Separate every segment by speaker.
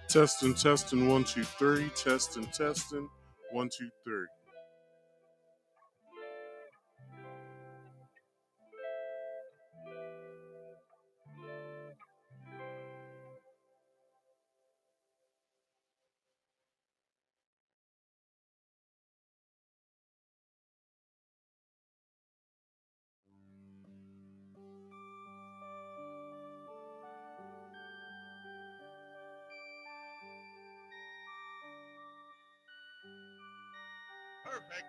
Speaker 1: Testing, 1, 2, 3. Testing, 1, 2, 3.
Speaker 2: Perfect.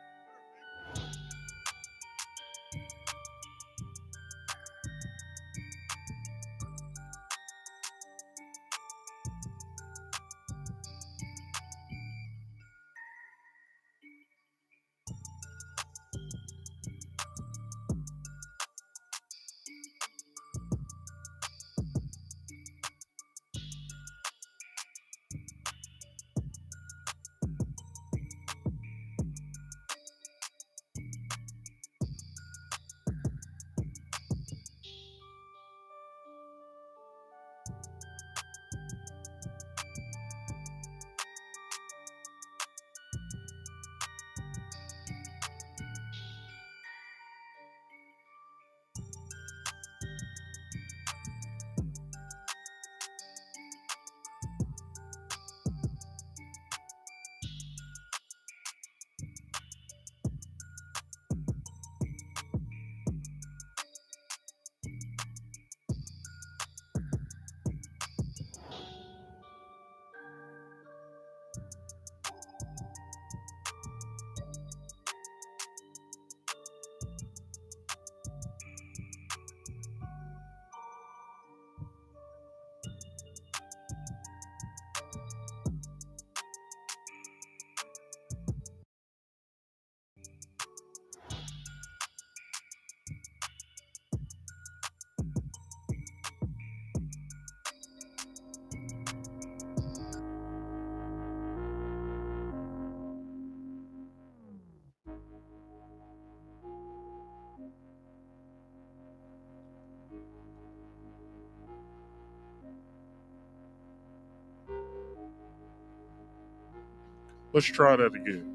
Speaker 1: Let's try that again.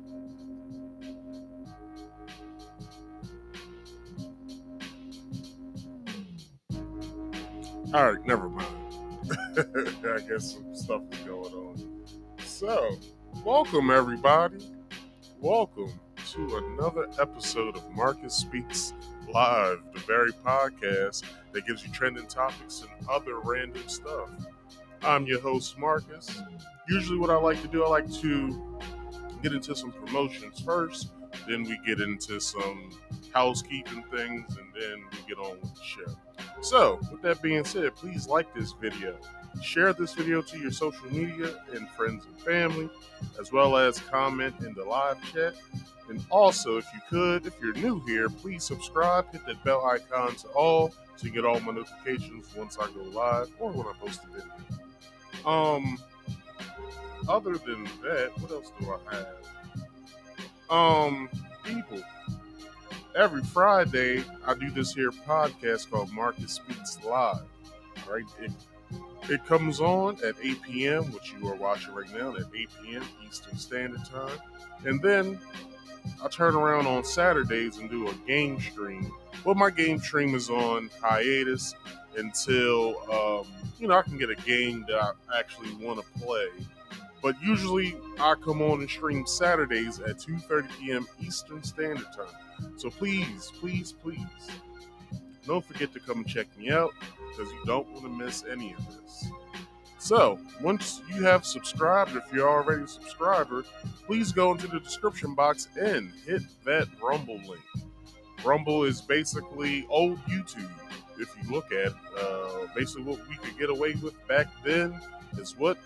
Speaker 1: Alright, never mind. I guess some stuff is going on. So, welcome everybody. Welcome to another episode of Marcus Speaks Live, the very podcast that gives you trending topics and other random stuff. I'm your host, Marcus. Usually what I like to do, I like to get into some promotions first, then we get into some housekeeping things, and then we get on with the show. So, with that being said, please like this video. Share this video to your social media and friends and family, as well as comment in the live chat. And also, if you could, if you're new here, please subscribe, hit that bell icon to all so you get all my notifications once I go live or when I post a video. Other than that, what else do I have? People, every Friday I do this here podcast called Marcus Speaks Live, right? It comes on at 8 p.m., which you are watching right now, at 8 p.m. Eastern Standard Time. And then I turn around on Saturdays and do a game stream. Well, my game stream is on hiatus until, I can get a game that I actually want to play. But usually I come on and stream Saturdays at 2:30 p.m. Eastern Standard Time. So please, don't forget to come and check me out because you don't want to miss any of this. So, once you have subscribed, if you're already a subscriber, please go into the description box and hit that Rumble link. Rumble is basically old YouTube. If you look at basically what we could get away with back then is what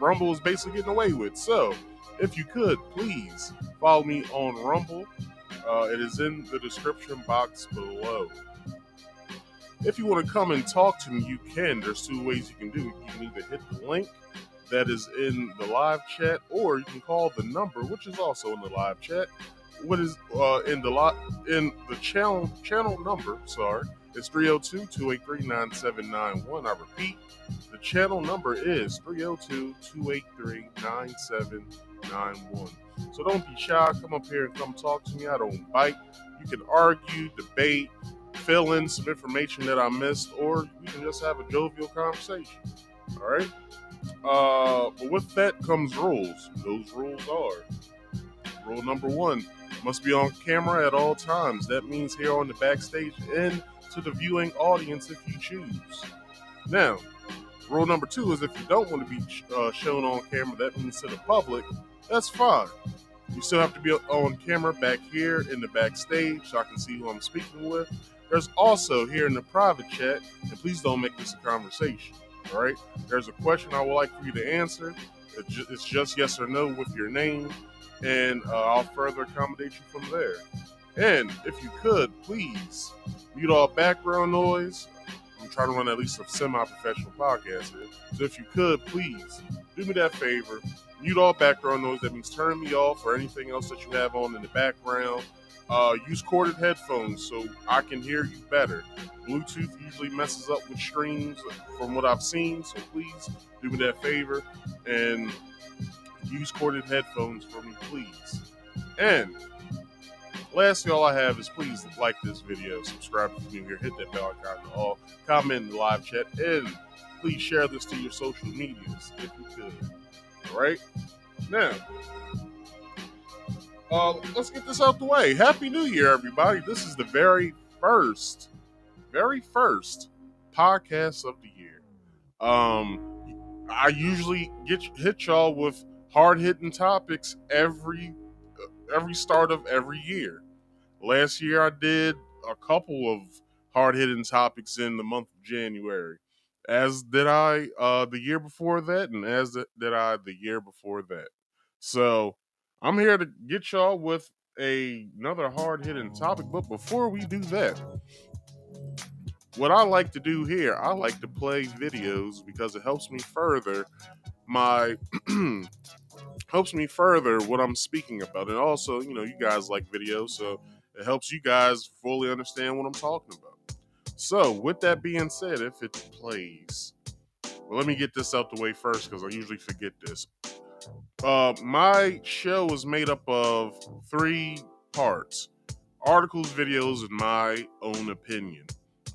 Speaker 1: Rumble is basically getting away with. So, if you could, please follow me on Rumble. It is in the description box below. If you want to come and talk to me, you can. There's two ways you can do it. You can either hit the link that is in the live chat, or you can call the number, which is also in the live chat. What is in the channel number? Sorry, It's 302-283-9791. I repeat, the channel number is 302-283-9791. So don't be shy. Come up here and come talk to me. I don't bite. You can argue, debate, fill in some information that I missed, or you can just have a jovial conversation. All right? But with that comes rules. Those rules are: rule number 1, must be on camera at all times. That means here on the backstage and to the viewing audience if you choose. Now, rule number 2 is if you don't want to be shown on camera, that means to the public, that's fine. You still have to be on camera back here in the backstage so I can see who I'm speaking with. There's also here in the private chat, and please don't make this a conversation, all right? There's a question I would like for you to answer. It's just yes or no with your name, and I'll further accommodate you from there. And if you could, please mute all background noise. I'm trying to run at least a semi-professional podcast here. So if you could, please do me that favor. Mute all background noise. That means turn me off or anything else that you have on in the background. Use corded headphones so I can hear you better. Bluetooth usually messes up with streams from what I've seen, so please do me that favor and use corded headphones for me, please. And lastly, all I have is please like this video, subscribe if you're new here, hit that bell icon to all, comment in the live chat, and please share this to your social medias if you could. All right? Now, let's get this out the way. Happy New Year, everybody. This is the very first podcast of the year. I usually hit y'all with hard-hitting topics every start of every year. Last year I did a couple of hard-hitting topics in the month of January, as did I the year before that, and as did I the year before that. So I'm here to get y'all with another hard-hitting topic, but before we do that, what I like to do here, I like to play videos because it helps me further my helps me further what I'm speaking about. And also, you guys like videos, so it helps you guys fully understand what I'm talking about. So, with that being said, if it plays, well, let me get this out the way first because I usually forget this. My show is made up of 3 parts: articles, videos, and my own opinion.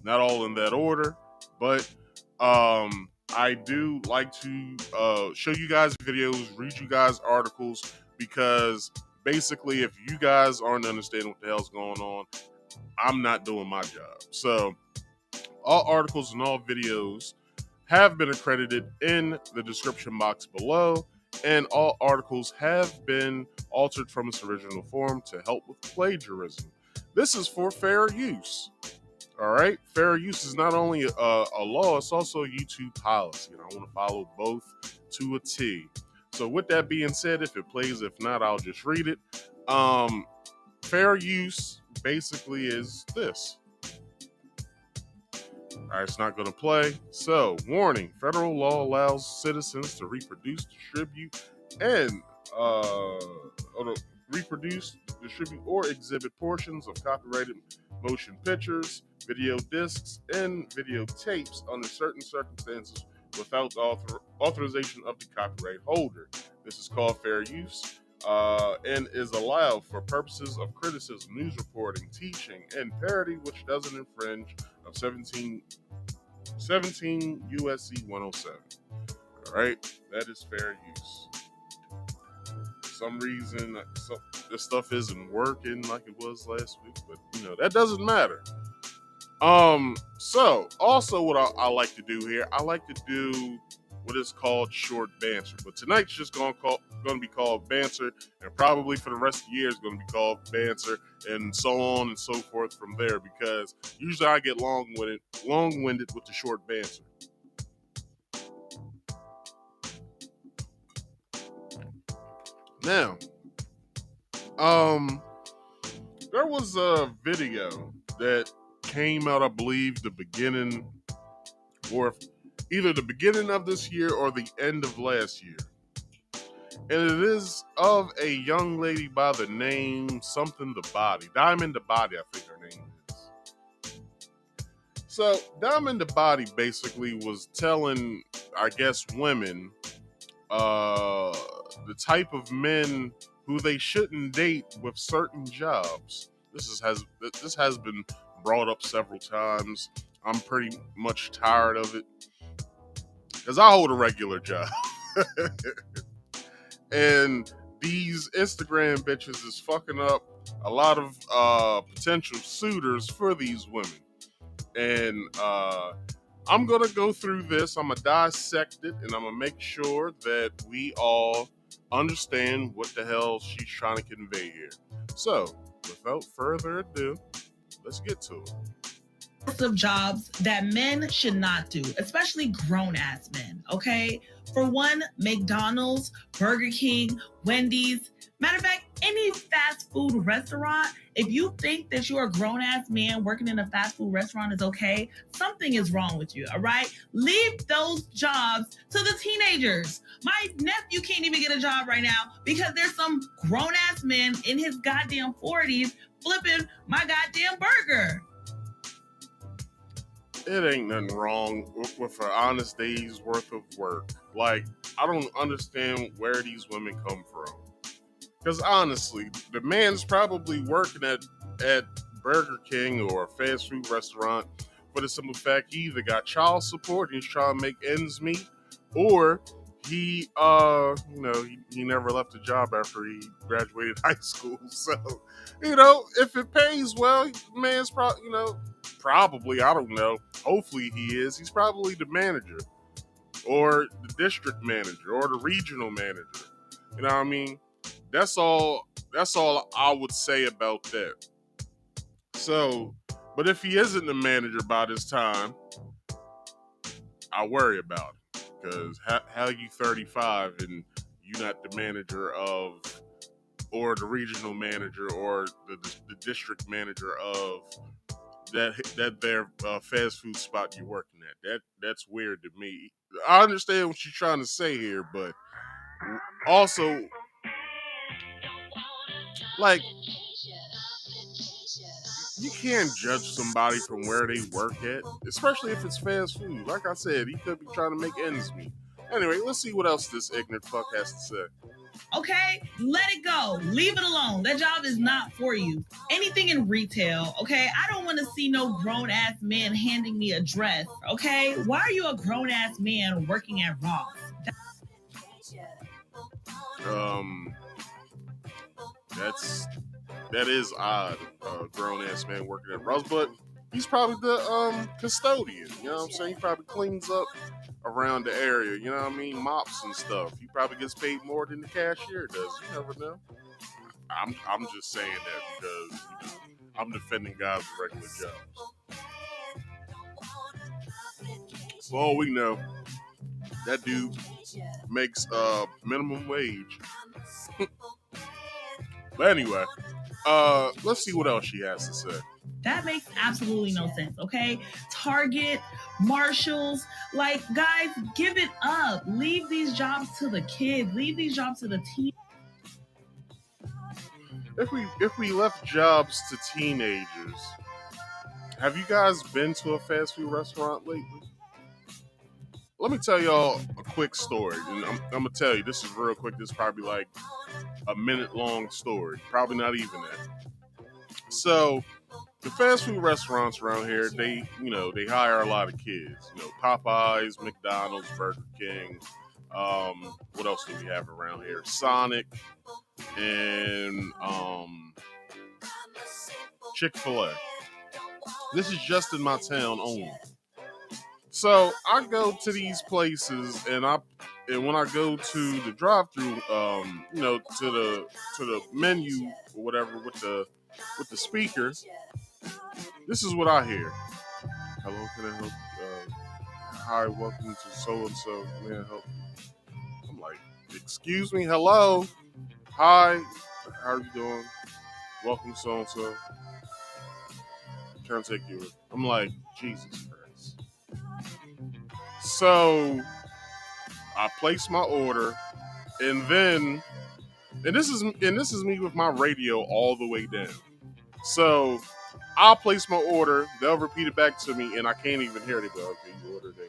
Speaker 1: Not all in that order, but I do like to show you guys videos, read you guys articles, because basically if you guys aren't understanding what the hell's going on, I'm not doing my job. So all articles and all videos have been accredited in the description box below, and all articles have been altered from its original form to help with plagiarism. This is for fair use. All right, fair use is not only a law, it's also a YouTube policy, and I want to follow both to a T. So with that being said, if it plays, if not, I'll just read it. Fair use basically is this. All right, it's not going to play. So, warning: federal law allows citizens to reproduce, distribute, and distribute, or exhibit portions of copyrighted motion pictures, video discs, and videotapes under certain circumstances without the authorization of the copyright holder. This is called fair use, and is allowed for purposes of criticism, news reporting, teaching, and parody, which doesn't infringe of 17 USC 107. All right, that is fair use. For some reason, this stuff isn't working like it was last week, but that doesn't matter. So also what I like to do here, I like to do what is called short banter, but tonight's just going to be called Banter, and probably for the rest of the year is going to be called Banter, and so on and so forth from there, because usually I get long-winded with the short banter. Now, there was a video that came out, I believe, either the beginning of this year or the end of last year. And it is of a young lady by the name something the Body. Diamond the Body, I think her name is. So Diamond the Body basically was telling, I guess, women the type of men who they shouldn't date with certain jobs. This has been brought up several times. I'm pretty much tired of it because I hold a regular job, and these Instagram bitches is fucking up a lot of potential suitors for these women. And I'm gonna go through this. I'm gonna dissect it, and I'm gonna make sure that we all understand what the hell she's trying to convey here. So, without further ado, let's get to it.
Speaker 2: Of jobs that men should not do, especially grown-ass men, okay? For one, McDonald's, Burger King, Wendy's, matter of fact, any fast food restaurant, if you think that you're a grown-ass man working in a fast food restaurant is okay, something is wrong with you, all right? Leave those jobs to the teenagers. My nephew can't even get a job right now because there's some grown-ass man in his goddamn 40s flipping my goddamn burger.
Speaker 1: It ain't nothing wrong with an honest day's worth of work. Like, I don't understand where these women come from. Because honestly, the man's probably working at Burger King or a fast food restaurant for the simple fact he either got child support and he's trying to make ends meet, or he never left a job after he graduated high school. So, if it pays well, man's probably, I don't know. Hopefully he is. He's probably the manager or the district manager or the regional manager. You know what I mean? That's all I would say about that. So, but if he isn't the manager by this time, I worry about it. Because how you 35 and you not the manager of, or the regional manager or the district manager of that their fast food spot you're working at. That's weird to me. I understand what you're trying to say here, but also, like, you can't judge somebody from where they work at, especially if it's fast food. Like I said, he could be trying to make ends meet. Anyway, let's see what else this ignorant fuck has to say.
Speaker 2: Okay, let it go. Leave it alone. That job is not for you. Anything in retail, okay? I don't want to see no grown-ass man handing me a dress, okay? Why are you a grown-ass man working at Ross?
Speaker 1: That is odd. Grown-ass man working at Ross, but he's probably the custodian. You know what I'm saying? He probably cleans up around the area. You know what I mean? Mops and stuff. He probably gets paid more than the cashier does. You never know. I'm just saying that because I'm defending guys with regular jobs. For all we know, that dude makes minimum wage. But anyway, let's see what else she has to say.
Speaker 2: That makes absolutely no sense, okay? Target, Marshalls, like, guys, give it up. Leave these jobs to the kids. Leave these jobs to the teens.
Speaker 1: If we left jobs to teenagers, have you guys been to a fast food restaurant lately? Let me tell y'all a quick story, and I'm gonna tell you this is real quick. This is probably like a minute long story, probably not even that. So, the fast food restaurants around here, they hire a lot of kids. Popeyes, McDonald's, Burger King. What else do we have around here? Sonic and Chick-fil-A. This is just in my town only. So I go to these places, and when I go to the drive-through, to the menu or whatever with the speaker, this is what I hear. Hello, can I help? Hi, welcome to so and so. May I help? I'm like, excuse me, hello, hi, how are you doing? Welcome, so and so. Trying to take you. I'm like, Jesus Christ. So I place my order, and this is me with my radio all the way down. So I'll place my order. They'll repeat it back to me, and I can't even hear it. But okay, you ordered a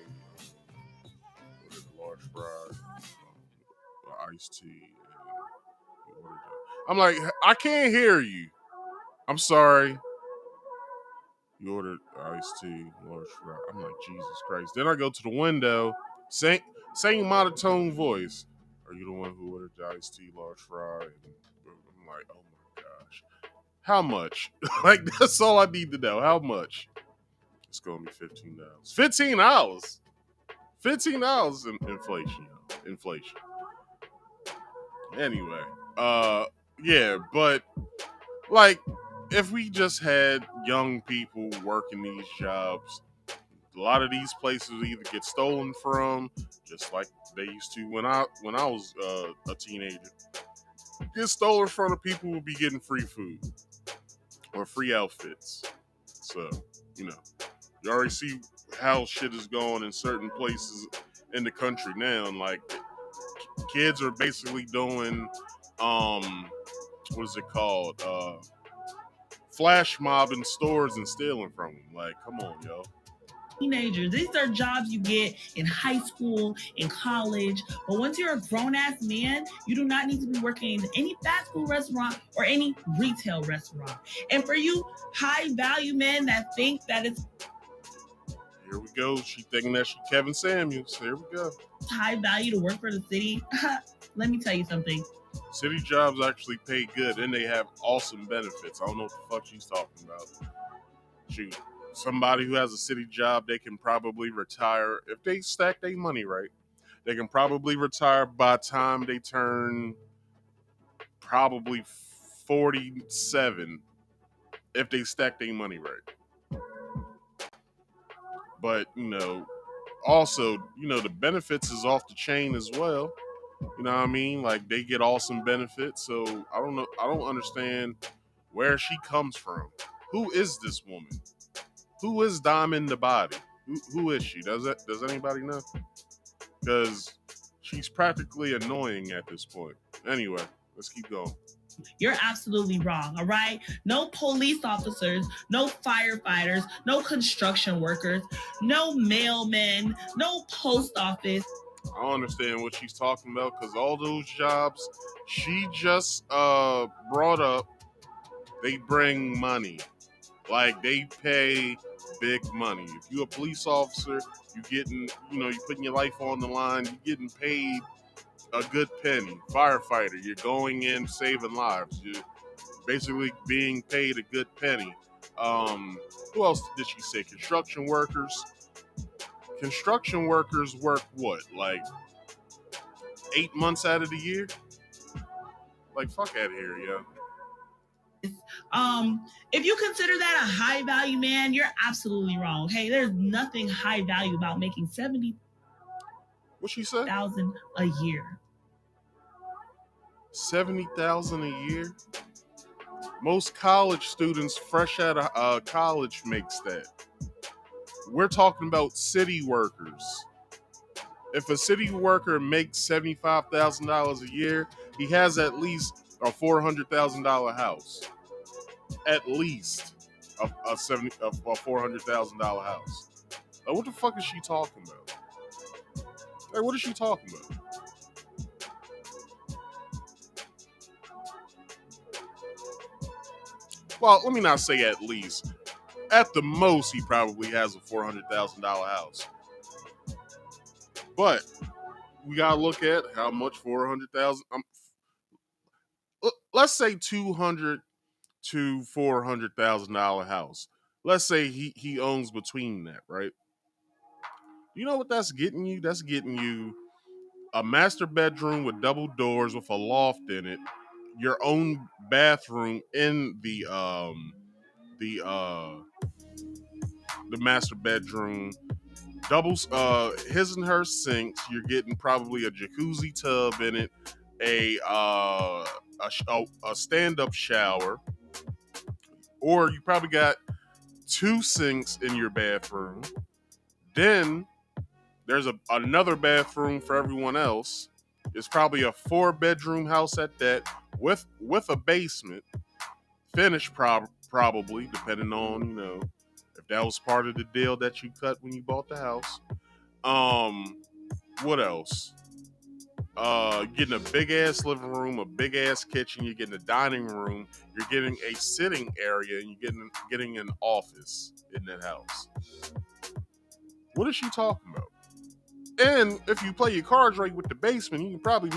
Speaker 1: large fries, iced tea. And you ordered I'm like, I can't hear you. I'm sorry. You ordered iced tea, large fry. I'm like, Jesus Christ. Then I go to the window, same monotone voice. Are you the one who ordered the iced tea, large fry? And I'm like, oh my gosh. How much? Like, that's all I need to know. How much? It's going to be $15. $15? $15 in inflation. Inflation. Anyway, yeah, but like, if we just had young people working these jobs, a lot of these places either get stolen from, just like they used to when I was a teenager. Get stolen from, the people will be getting free food or free outfits. So, you know, you already see how shit is going in certain places in the country now. And like, kids are basically doing, what is it called? Flash mobbing stores and stealing from them. Like, come on, yo.
Speaker 2: Teenagers, these are jobs you get in high school, in college. But once you're a grown-ass man, you do not need to be working in any fast food restaurant or any retail restaurant. And for you high-value men that think that it's
Speaker 1: here we go. She thinking that she Kevin Samuels. Here we go.
Speaker 2: high value to work for the city. Let me tell you something.
Speaker 1: City jobs actually pay good, and they have awesome benefits. I don't know what the fuck she's talking about. Shoot, somebody who has a city job, they can probably retire if they stack their money right. They can probably retire by the time they turn probably 47 if they stack their money right. But, you know, also, you know, the benefits is off the chain as well. You know what I mean? Like, they get awesome benefits. So I don't know. I don't understand where she comes from. Who is this woman? Who is Diamond the Body? Who is she? Does anybody know? Because she's practically annoying at this point. Anyway, let's keep going.
Speaker 2: You're absolutely wrong, all right? No police officers, no firefighters, no construction workers, no mailmen, no post office.
Speaker 1: I don't understand what she's talking about, because all those jobs she just brought up, they bring money. Like, they pay big money. If you're a police officer, you getting, you know, you putting your life on the line, you're getting paid a good penny. Firefighter, you're going in saving lives. You're basically being paid a good penny. Who else did she say? Construction workers. Construction workers work what? Like 8 months out of the year? Like, fuck out of here, yo.
Speaker 2: If you consider that a high value man, you're absolutely wrong. Okay, there's nothing high value about making 70.
Speaker 1: What she said?
Speaker 2: $70,000 a year.
Speaker 1: 70,000 a year. Most college students fresh out of college makes that. We're talking about city workers. If a city worker makes $75,000 a year, he has at least a $400,000 house. At least a $400,000 house. Like, what the fuck is she talking about? Like, what is she talking about? Well, let me not say at least. At the most, he probably has a $400,000 house. But we gotta look at how much 400,000. Let's say $200,000 to $400,000 house. Let's say he owns between that, right? You know what that's getting you? That's getting you a master bedroom with double doors with a loft in it, your own bathroom in the master bedroom, doubles his and her sinks. You're getting probably a jacuzzi tub in it, a stand-up shower, or you probably got 2 sinks in your bathroom. Then there's another bathroom for everyone else. It's probably a 4-bedroom house at that, with a basement, finished probably, depending on, if that was part of the deal that you cut when you bought the house. What else? Getting a big ass living room, a big ass kitchen. You're getting a dining room. You're getting a sitting area, and you're getting an office in that house. What is she talking about? And if you play your cards right with the basement, you can probably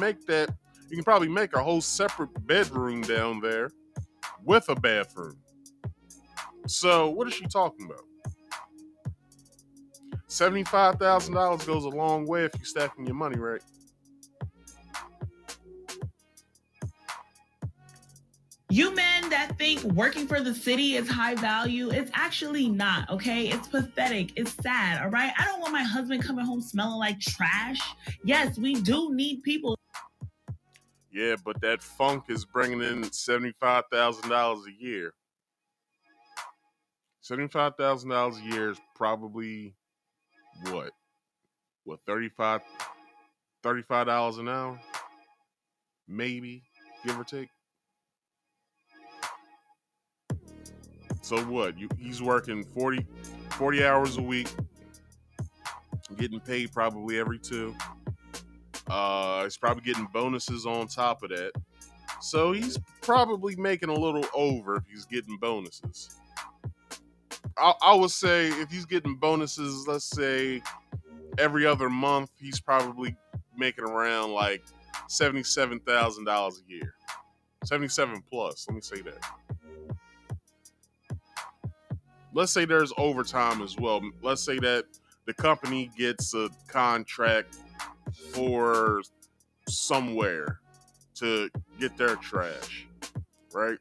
Speaker 1: make a whole separate bedroom down there with a bathroom. So what is she talking about? $75,000 goes a long way if you're stacking your money right.
Speaker 2: You men that think working for the city is high value, it's actually not, okay? It's pathetic. It's sad, all right? I don't want my husband coming home smelling like trash. Yes, we do need people.
Speaker 1: Yeah, but that funk is bringing in $75,000 a year. $75,000 a year is probably what? What, $35 an hour? Maybe, give or take. So what? He's working 40 hours a week, getting paid probably every two. He's probably getting bonuses on top of that. So he's probably making a little over if he's getting bonuses. I would say if he's getting bonuses, let's say every other month, he's probably making around like $77,000 a year. 77 plus, let me say that. Let's say there's overtime as well. Let's say that the company gets a contract for somewhere to get their trash, right?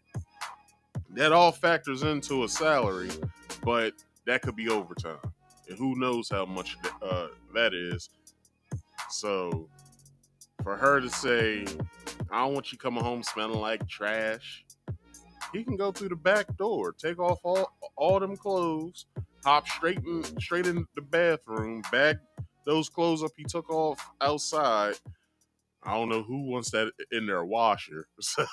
Speaker 1: That all factors into a salary, but that could be overtime. And who knows how much that is. So for her to say, I don't want you coming home smelling like trash, he can go through the back door, take off all them clothes, hop straight in the bathroom, bag those clothes up he took off outside. I don't know who wants that in their washer. So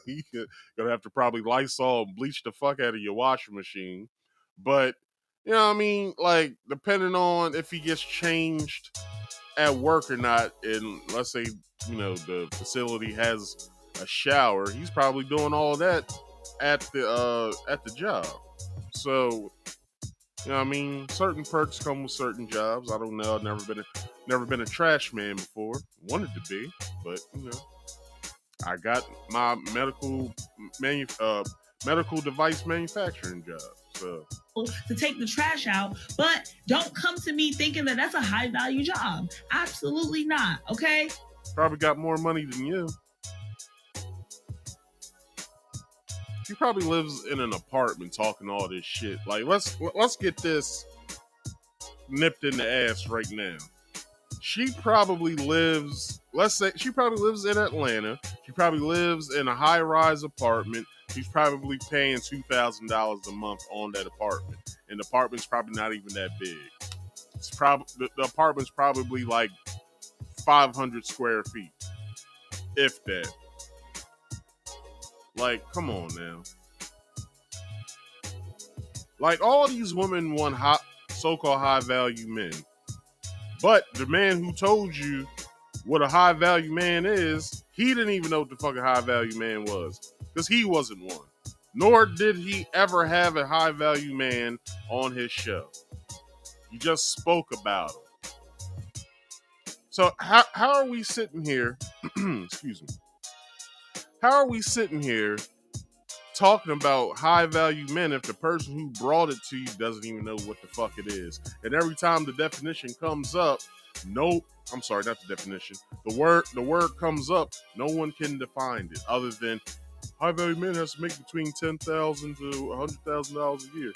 Speaker 1: you're gonna have to probably Lysol and bleach the fuck out of your washing machine. But you know what I mean? Like, depending on if he gets changed at work or not, and let's say, the facility has a shower, he's probably doing all of that at the job. So, you know what I mean? Certain perks come with certain jobs. I don't know. I've never been a trash man before. Wanted to be, but I got my medical device manufacturing job. So
Speaker 2: to take the trash out, but don't come to me thinking that that's a high value job. Absolutely not. Okay.
Speaker 1: Probably got more money than you. She probably lives in an apartment talking all this shit. Like, let's get this nipped in the ass right now. She probably lives, let's say, she probably lives in Atlanta. She probably lives in a high-rise apartment. She's probably paying $2,000 a month on that apartment. And the apartment's probably not even that big. It's probably the apartment's probably like 500 square feet, if that. Like, come on now. Like, all these women want so-called high-value men. But the man who told you what a high-value man is, he didn't even know what the fucking high-value man was. Because he wasn't one. Nor did he ever have a high-value man on his show. He just spoke about him. So how are we sitting here? Excuse me. How are we sitting here talking about high-value men if the person who brought it to you doesn't even know what the fuck it is? And every time the definition comes up, I'm sorry, not the definition. The word comes up, no one can define it other than high-value men has to make between $10,000 to $100,000 a year.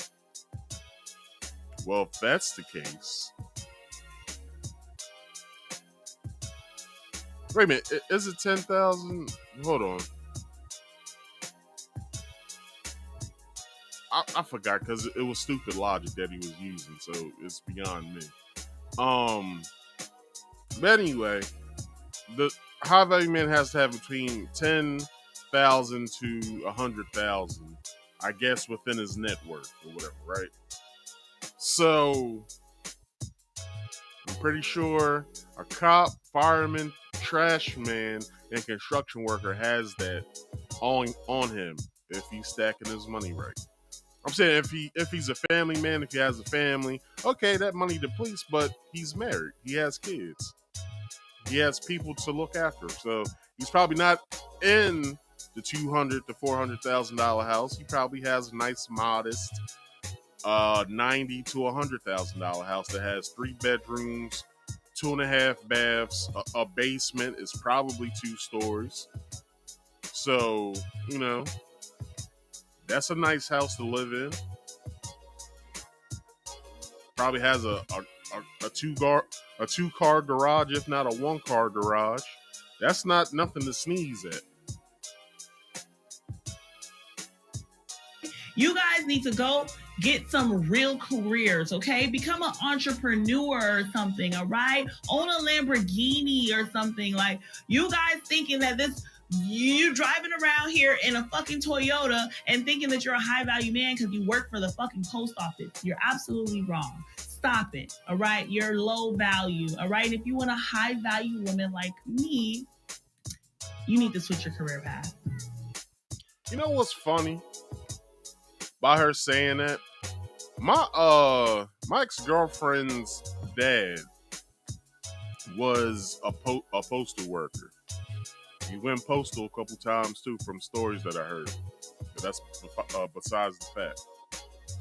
Speaker 1: Well, if that's the case, wait a minute, is it 10,000? Hold on. I forgot because it was stupid logic that he was using, so it's beyond me. But anyway, the high value man has to have between 10,000 to 100,000 I guess within his net worth or whatever, right? So I'm pretty sure a cop, fireman, trash man, and construction worker has that on him if he's stacking his money right. I'm saying if he's a family man, if he has a family, okay, that money depletes, but he's married, he has kids, he has people to look after, so he's probably not in the $200,000 to $400,000 house. He probably has a nice, modest $90,000 to $100,000 house that has 3 bedrooms, 2.5 baths, a basement. Is probably 2 stories. So that's a nice house to live in. Probably has a two car garage, if not a 1 car garage. That's not nothing to sneeze at.
Speaker 2: You guys need to go get some real careers, okay? Become an entrepreneur or something, all right? Own a Lamborghini or something. Like, you guys thinking that you driving around here in a fucking Toyota and thinking that you're a high value man because you work for the fucking post office. You're absolutely wrong. Stop it, all right? You're low value, all right? And if you want a high value woman like me, you need to switch your career path.
Speaker 1: You know what's funny by her saying that? My ex-girlfriend's dad was a postal worker. He went postal a couple times too, from stories that I heard. But that's besides the fact.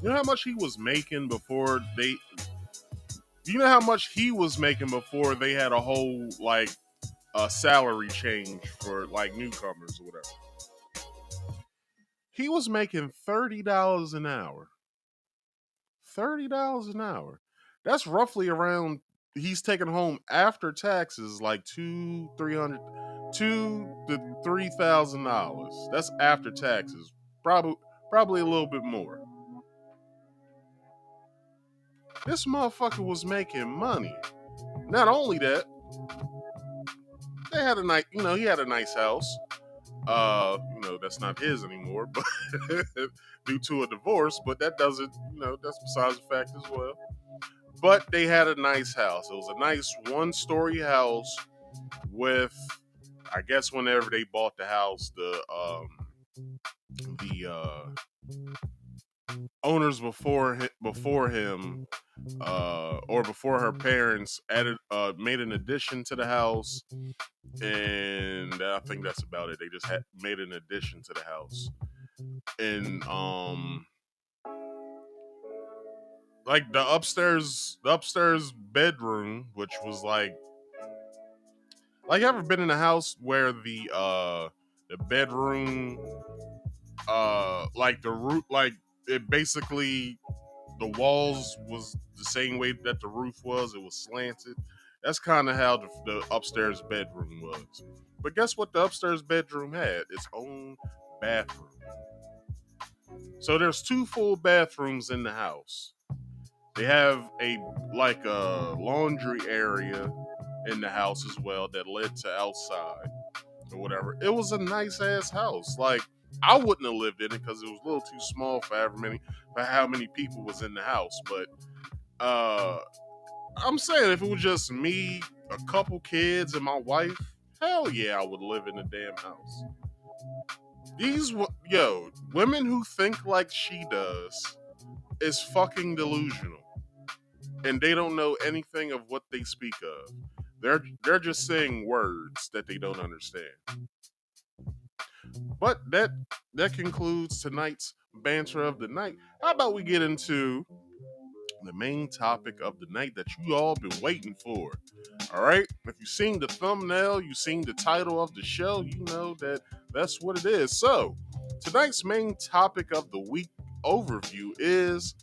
Speaker 1: You know how much he was making before they? You know how much he was making before they had a whole salary change for like newcomers or whatever. He was making $30 an hour. $30 an hour. That's roughly around. He's taking home after taxes like $200 to $3,000. That's after taxes. Probably a little bit more. This motherfucker was making money. Not only that, they had a nice. He had a nice house. That's not his anymore, but due to a divorce. But that doesn't. That's besides the fact as well. But they had a nice house. It was a nice 1-story house with, I guess, whenever they bought the house, the owners before him or before her parents made an addition to the house, and I think that's about it. They just made an addition to the house, and like the upstairs bedroom, which was like you ever been in a house where the bedroom like the roof, like it basically, the walls was the same way that the roof was. It was slanted. That's kind of how the upstairs bedroom was. But guess what? The upstairs bedroom had its own bathroom. So there's 2 full bathrooms in the house. They have a laundry area in the house as well that led to outside or whatever. It was a nice ass house. Like, I wouldn't have lived in it because it was a little too small for how many people was in the house. But I'm saying if it was just me, a couple kids, and my wife, hell yeah, I would live in a damn house. Women who think like she does is fucking delusional, and they don't know anything of what they speak of. They're just saying words that they don't understand. But that concludes tonight's banter of the night. How about we get into the main topic of the night that you all been waiting for? All right, if you've seen the thumbnail, you've seen the title of the show, you know that that's what it is. So tonight's main topic of the week overview is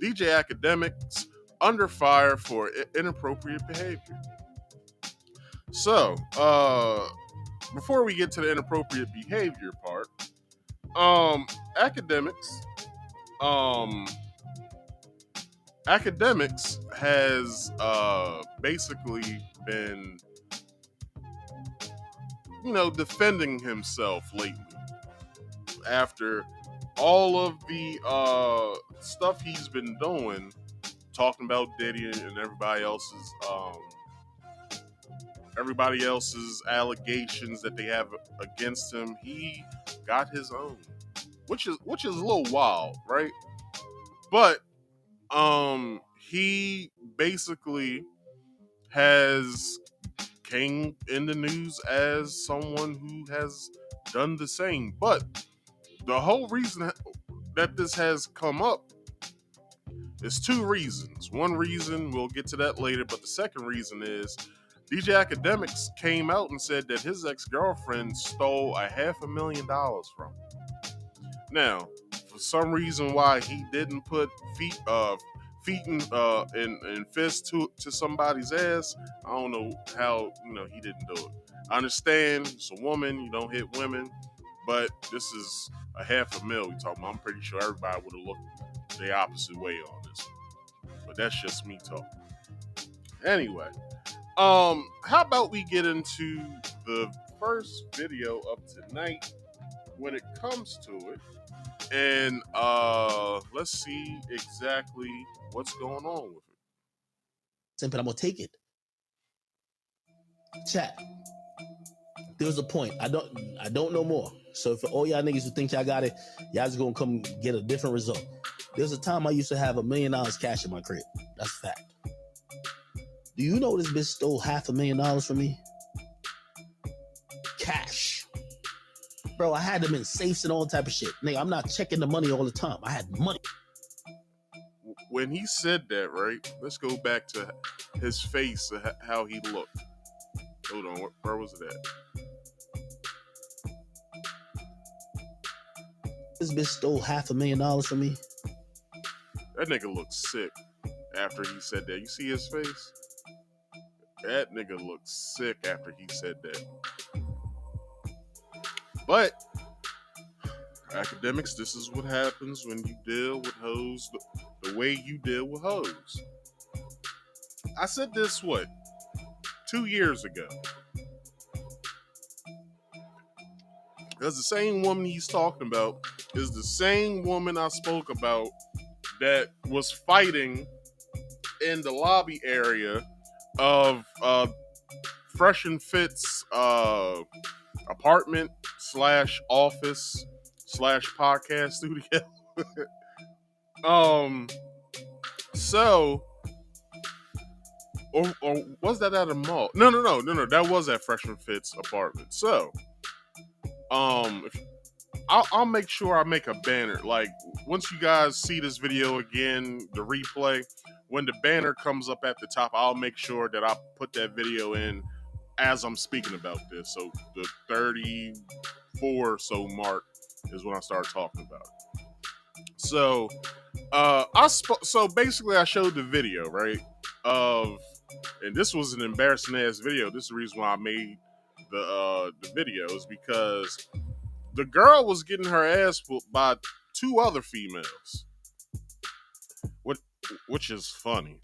Speaker 1: DJ Akademiks under fire for inappropriate behavior. So before we get to the inappropriate behavior part, Akademiks has basically been, defending himself lately after all of the stuff he's been doing, talking about Diddy and everybody else's allegations that they have against him, he got his own, which is a little wild, right? But he basically has came in the news as someone who has done the same. But the whole reason that this has come up is two reasons. One reason, we'll get to that later, but the second reason is DJ Akademiks came out and said that his ex-girlfriend stole $500,000 from him. Now, for some reason why he didn't put feet and fists to somebody's ass, I don't know how he didn't do it. I understand it's a woman, you don't hit women, but this is $500,000 we talking about. I'm pretty sure everybody would have looked the opposite way on this one. But that's just me talking. Anyway, how about we get into the first video of tonight when it comes to it, and let's see exactly what's going on with it.
Speaker 3: Simple, I'm gonna take it. Chat. There was a point. I don't know more. So for all y'all niggas who think y'all got it, y'all just gonna come get a different result. There's a time I used to have $1 million cash in my crib. That's a fact. Do you know this bitch stole $500,000 from me? Cash. Bro, I had them in safes and all type of shit. Nigga, I'm not checking the money all the time. I had money.
Speaker 1: When he said that, right, let's go back to his face, how he looked. Hold on, where was it at?
Speaker 3: This bitch stole $500,000 from me.
Speaker 1: That nigga looked sick after he said that. You see his face? That nigga looked sick after he said that. But Akademiks, this is what happens when you deal with hoes the way you deal with hoes. I said this, 2 years ago. Because the same woman he's talking about is the same woman I spoke about that was fighting in the lobby area of Fresh and Fit's apartment / office / podcast studio. So, or was that at a mall? No. That was at Fresh and Fit's apartment. So, I'll make sure I make a banner. Like, once you guys see this video again, the replay, when the banner comes up at the top, I'll make sure that I put that video in as I'm speaking about this. So the 34 or so mark is when I start talking about it. So so basically I showed the video, right? And this was an embarrassing ass video. This is the reason why I made the videos, because the girl was getting her ass whooped by 2 other females. Which is funny.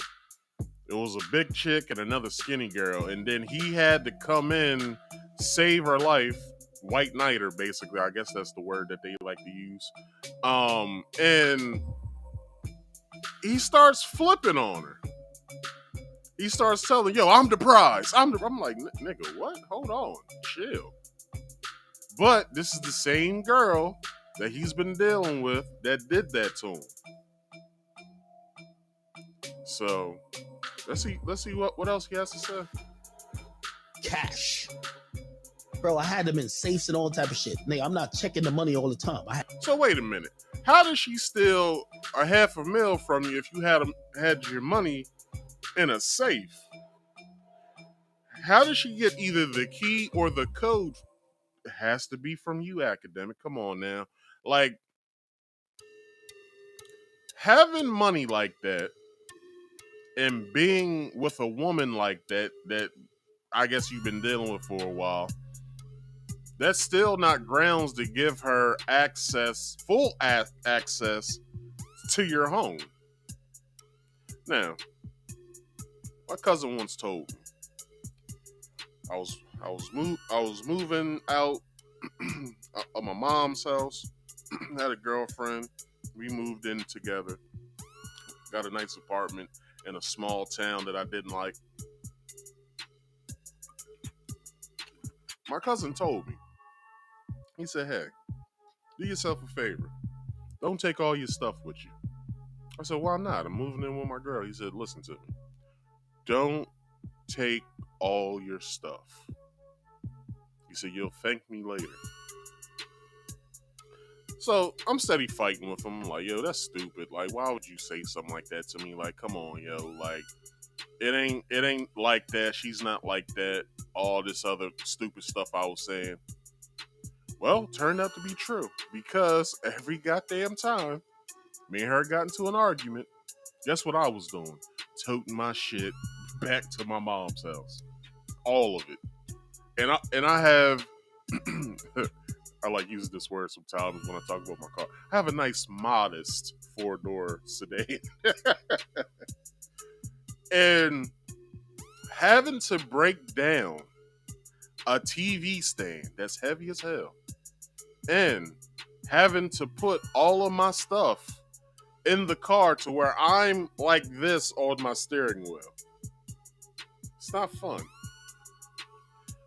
Speaker 1: It was a big chick and another skinny girl, and then he had to come in, save her life, white knight her, basically. I guess that's the word that they like to use. And he starts flipping on her. He starts telling, yo, I'm the prize. I'm like, nigga, what? Hold on, chill. But this is the same girl that he's been dealing with that did that to him. So let's see what else he has to say.
Speaker 3: Cash. Bro, I had them in safes and all type of shit. Nigga, I'm not checking the money all the time.
Speaker 1: So wait a minute. How did she steal $500,000 from you if you had your money in a safe? How did she get either the key or the code? It has to be from you, Akademiks. Come on now. Like, having money like that and being with a woman like that I guess you've been dealing with for a while, that's still not grounds to give her full access to your home. Now, my cousin once told me, I was moving out of my mom's house, had a girlfriend. We moved in together. Got a nice apartment in a small town that I didn't like. My cousin told me. He said, "Hey, do yourself a favor. Don't take all your stuff with you." I said, "Why not? I'm moving in with my girl." He said, "Listen to me. Don't take all your stuff." He said, "You'll thank me later." So I'm steady fighting with him. Like, yo, that's stupid. Like, why would you say something like that to me? Like, come on, yo. Like, it ain't like that. She's not like that. All this other stupid stuff I was saying. Well, turned out to be true. Because every goddamn time me and her got into an argument, guess what I was doing? Toting my shit back to my mom's house. All of it. And I have I like using this word sometimes when I talk about my car. I have a nice, modest 4-door sedan. And having to break down a TV stand that's heavy as hell and having to put all of my stuff in the car to where I'm like this on my steering wheel. It's not fun.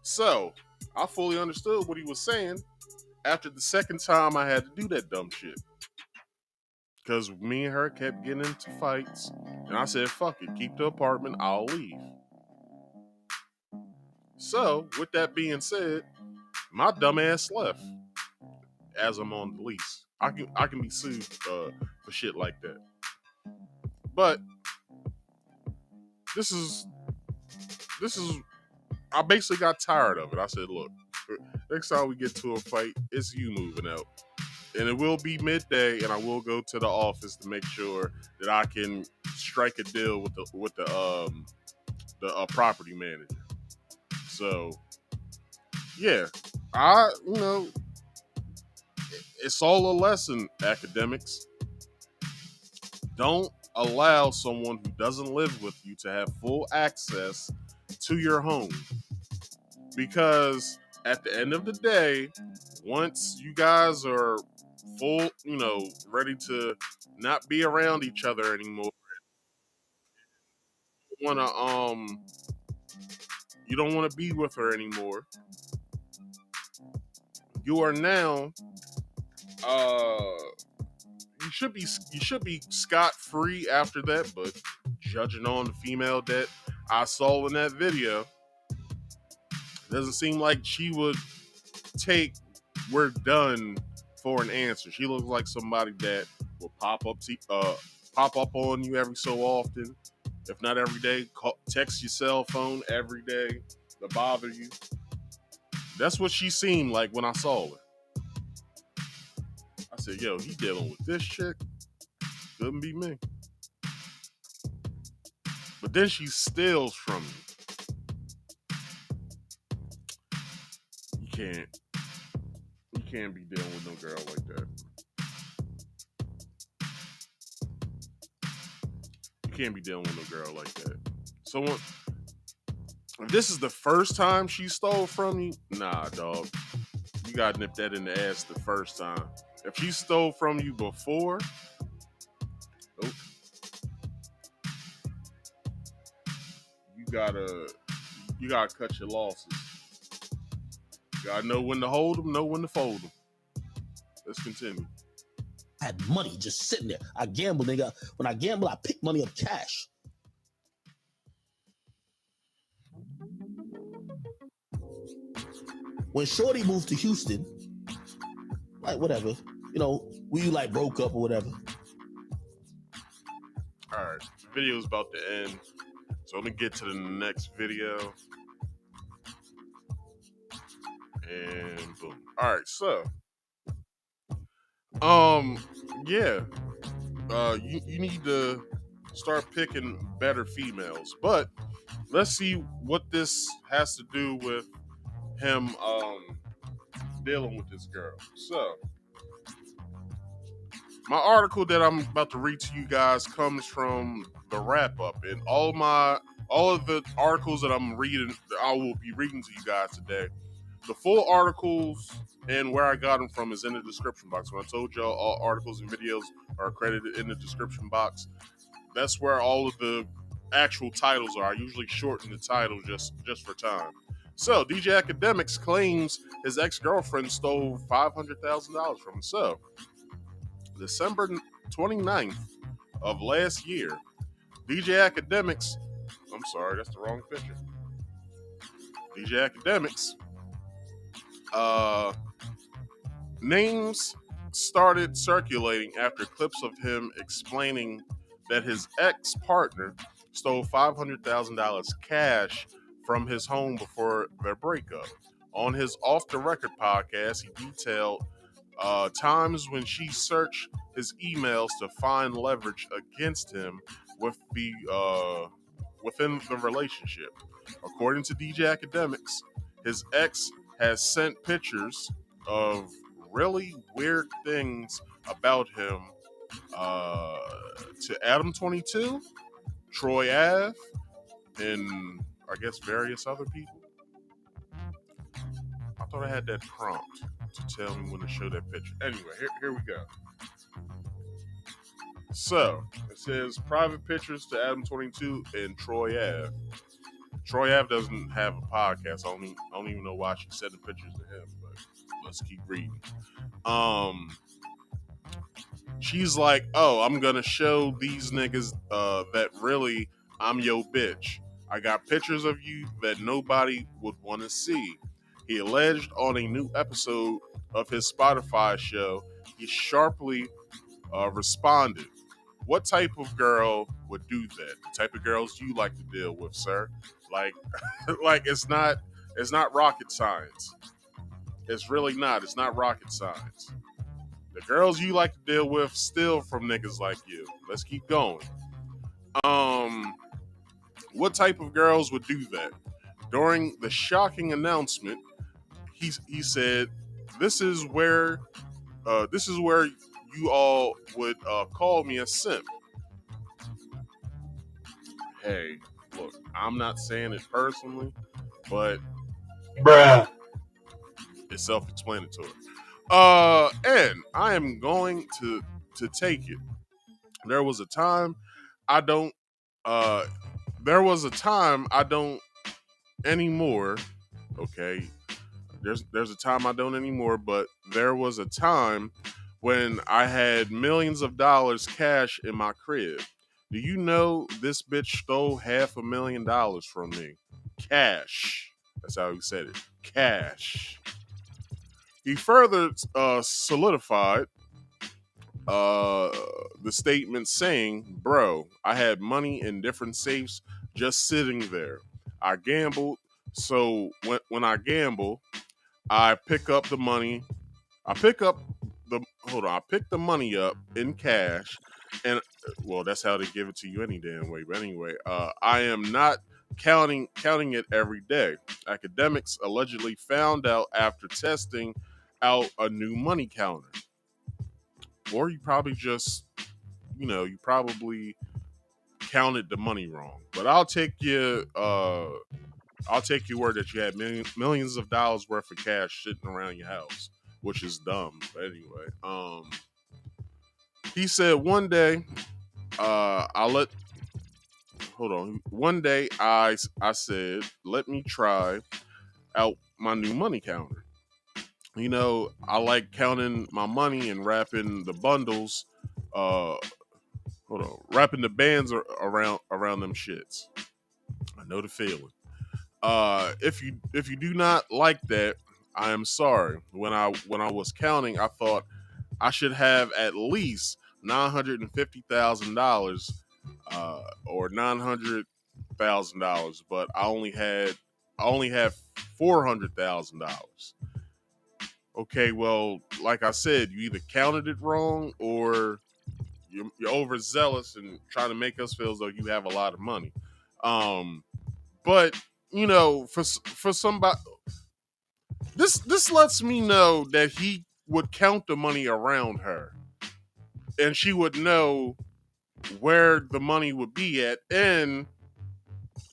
Speaker 1: So, I fully understood what he was saying after the second time I had to do that dumb shit. Because me and her kept getting into fights. And I said, fuck it, keep the apartment, I'll leave. So, with that being said, my dumb ass left as I'm on the lease. I can be sued for shit like that. But this is I basically got tired of it. I said, look, next time we get to a fight, it's you moving out. And it will be midday, and I will go to the office to make sure that I can strike a deal with the property manager. So, yeah, it's all a lesson, academics. Don't allow someone who doesn't live with you to have full access to your home. Because at the end of the day, once you guys are full, ready to not be around each other anymore, you don't want to be with her anymore. You are now you should be scot free after that, but judging on the female that I saw in that video, doesn't seem like she would take "we're done" for an answer. She looks like somebody that will pop up on you every so often, if not every day. Text your cell phone every day to bother you. That's what she seemed like when I saw her. I said, yo, he dealing with this chick. Couldn't be me. But then she steals from you. You can't be dealing with no girl like that. You can't be dealing with no girl like that. Someone, if this is the first time she stole from you, nah, dog. You gotta nip that in the ass the first time. If she stole from you before, you gotta cut your losses. You gotta know when to hold them, know when to fold them. Let's continue.
Speaker 3: I had money just sitting there. I gamble, nigga. When I gamble, I pick money up cash. When Shorty moved to Houston, like whatever, we like broke up or whatever.
Speaker 1: All right, the video's about to end, so let me get to the next video. And boom. All right, so, you need to start picking better females. But let's see what this has to do with him dealing with this girl. So, my article that I'm about to read to you guys comes from the wrap up, and all of the articles that I will be reading to you guys today the full articles and where I got them from is in the description box. When I told y'all all articles and videos are credited in the description box, that's where all of the actual titles are. I usually shorten the title just for time. So, DJ Akademiks claims his ex-girlfriend stole $500,000 from him. So, December 29th of last year, DJ Akademiks, I'm sorry, that's the wrong picture. DJ Akademiks, names started circulating after clips of him explaining that his ex-partner stole $500,000 cash from his home before their breakup. On his Off the Record podcast, he detailed times when she searched his emails to find leverage against him with the within the relationship. According to DJ Akademiks, his ex has sent pictures of really weird things about him to Adam22, Troy Ave, and I guess various other people. I thought I had that prompt to tell me when to show that picture. Anyway, here we go. So, it says private pictures to Adam22 and Troy Ave. Troy Ave doesn't have a podcast. I don't even know why she sent the pictures to him, but let's keep reading. She's like, oh, I'm gonna show these niggas that really I'm your bitch. I got pictures of you that nobody would want to see. He alleged on a new episode of his Spotify show, he sharply responded, what type of girl would do that? The type of girls you like to deal with, sir? Like, like it's not rocket science. It's really not. It's not rocket science. The girls you like to deal with steal from niggas like you. Let's keep going. What type of girls would do that? During the shocking announcement, he said, "This is where you all would call me a simp." Hey, look, I'm not saying it personally, but
Speaker 3: Bruh.
Speaker 1: it's self-explanatory. And I am going to take it. There was a time I don't anymore. Okay. There's a time I don't anymore, but there was a time when I had millions of dollars cash in my crib. Do you know this bitch stole $500,000 from me? Cash. That's how he said it. Cash. He further solidified the statement saying, bro, I had money in different safes just sitting there. I gambled. So when I gamble, I pick up the money. I pick the money up in cash. And well, that's how they give it to you any damn way. But anyway, I am not counting it every day. Akademiks allegedly found out after testing out a new money counter. Or you probably just, you probably counted the money wrong. But I'll take your word that you had millions of dollars worth of cash sitting around your house, which is dumb. But anyway, he said one day, one day I said, let me try out my new money counter. I like counting my money and wrapping the bundles, wrapping the bands around them shits. I know the feeling. If you do not like that, I am sorry. When I was counting, I thought I should have at least $950,000 or $900,000, but I only have $400,000. Okay, well, like I said, you either counted it wrong or you're overzealous and trying to make us feel as though you have a lot of money. But for somebody, this lets me know that he would count the money around her, and she would know where the money would be at, and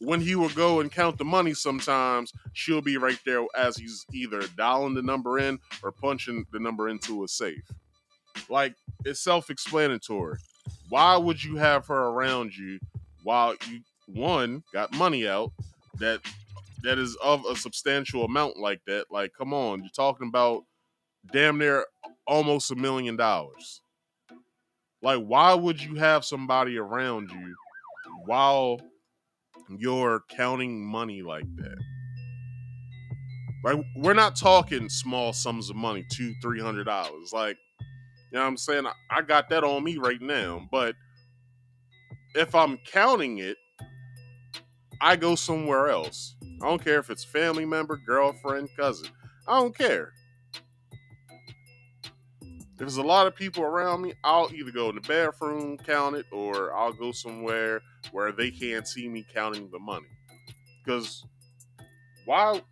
Speaker 1: when he will go and count the money, sometimes she'll be right there as he's either dialing the number in or punching the number into a safe. Like, it's self-explanatory. Why would you have her around you while you, one, got money out that is of a substantial amount like that? Like, come on, you're talking about damn near almost $1 million. Like, why would you have somebody around you while you're counting money like that? Like, we're not talking small sums of money, $200-$300. Like, you know what I'm saying? I got that on me right now. But if I'm counting it, I go somewhere else. I don't care if it's family member, girlfriend, cousin. I don't care. If there's a lot of people around me, I'll either go in the bathroom, count it, or I'll go somewhere where they can't see me counting the money. Because why?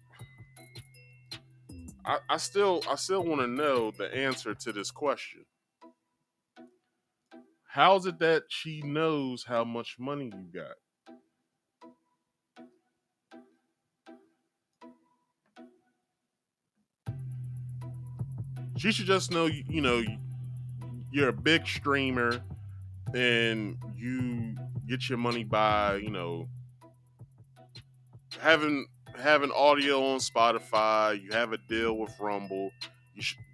Speaker 1: I still want to know the answer to this question. How's it that she knows how much money you got? She should just know, you're a big streamer and you get your money by, having audio on Spotify. You have a deal with Rumble.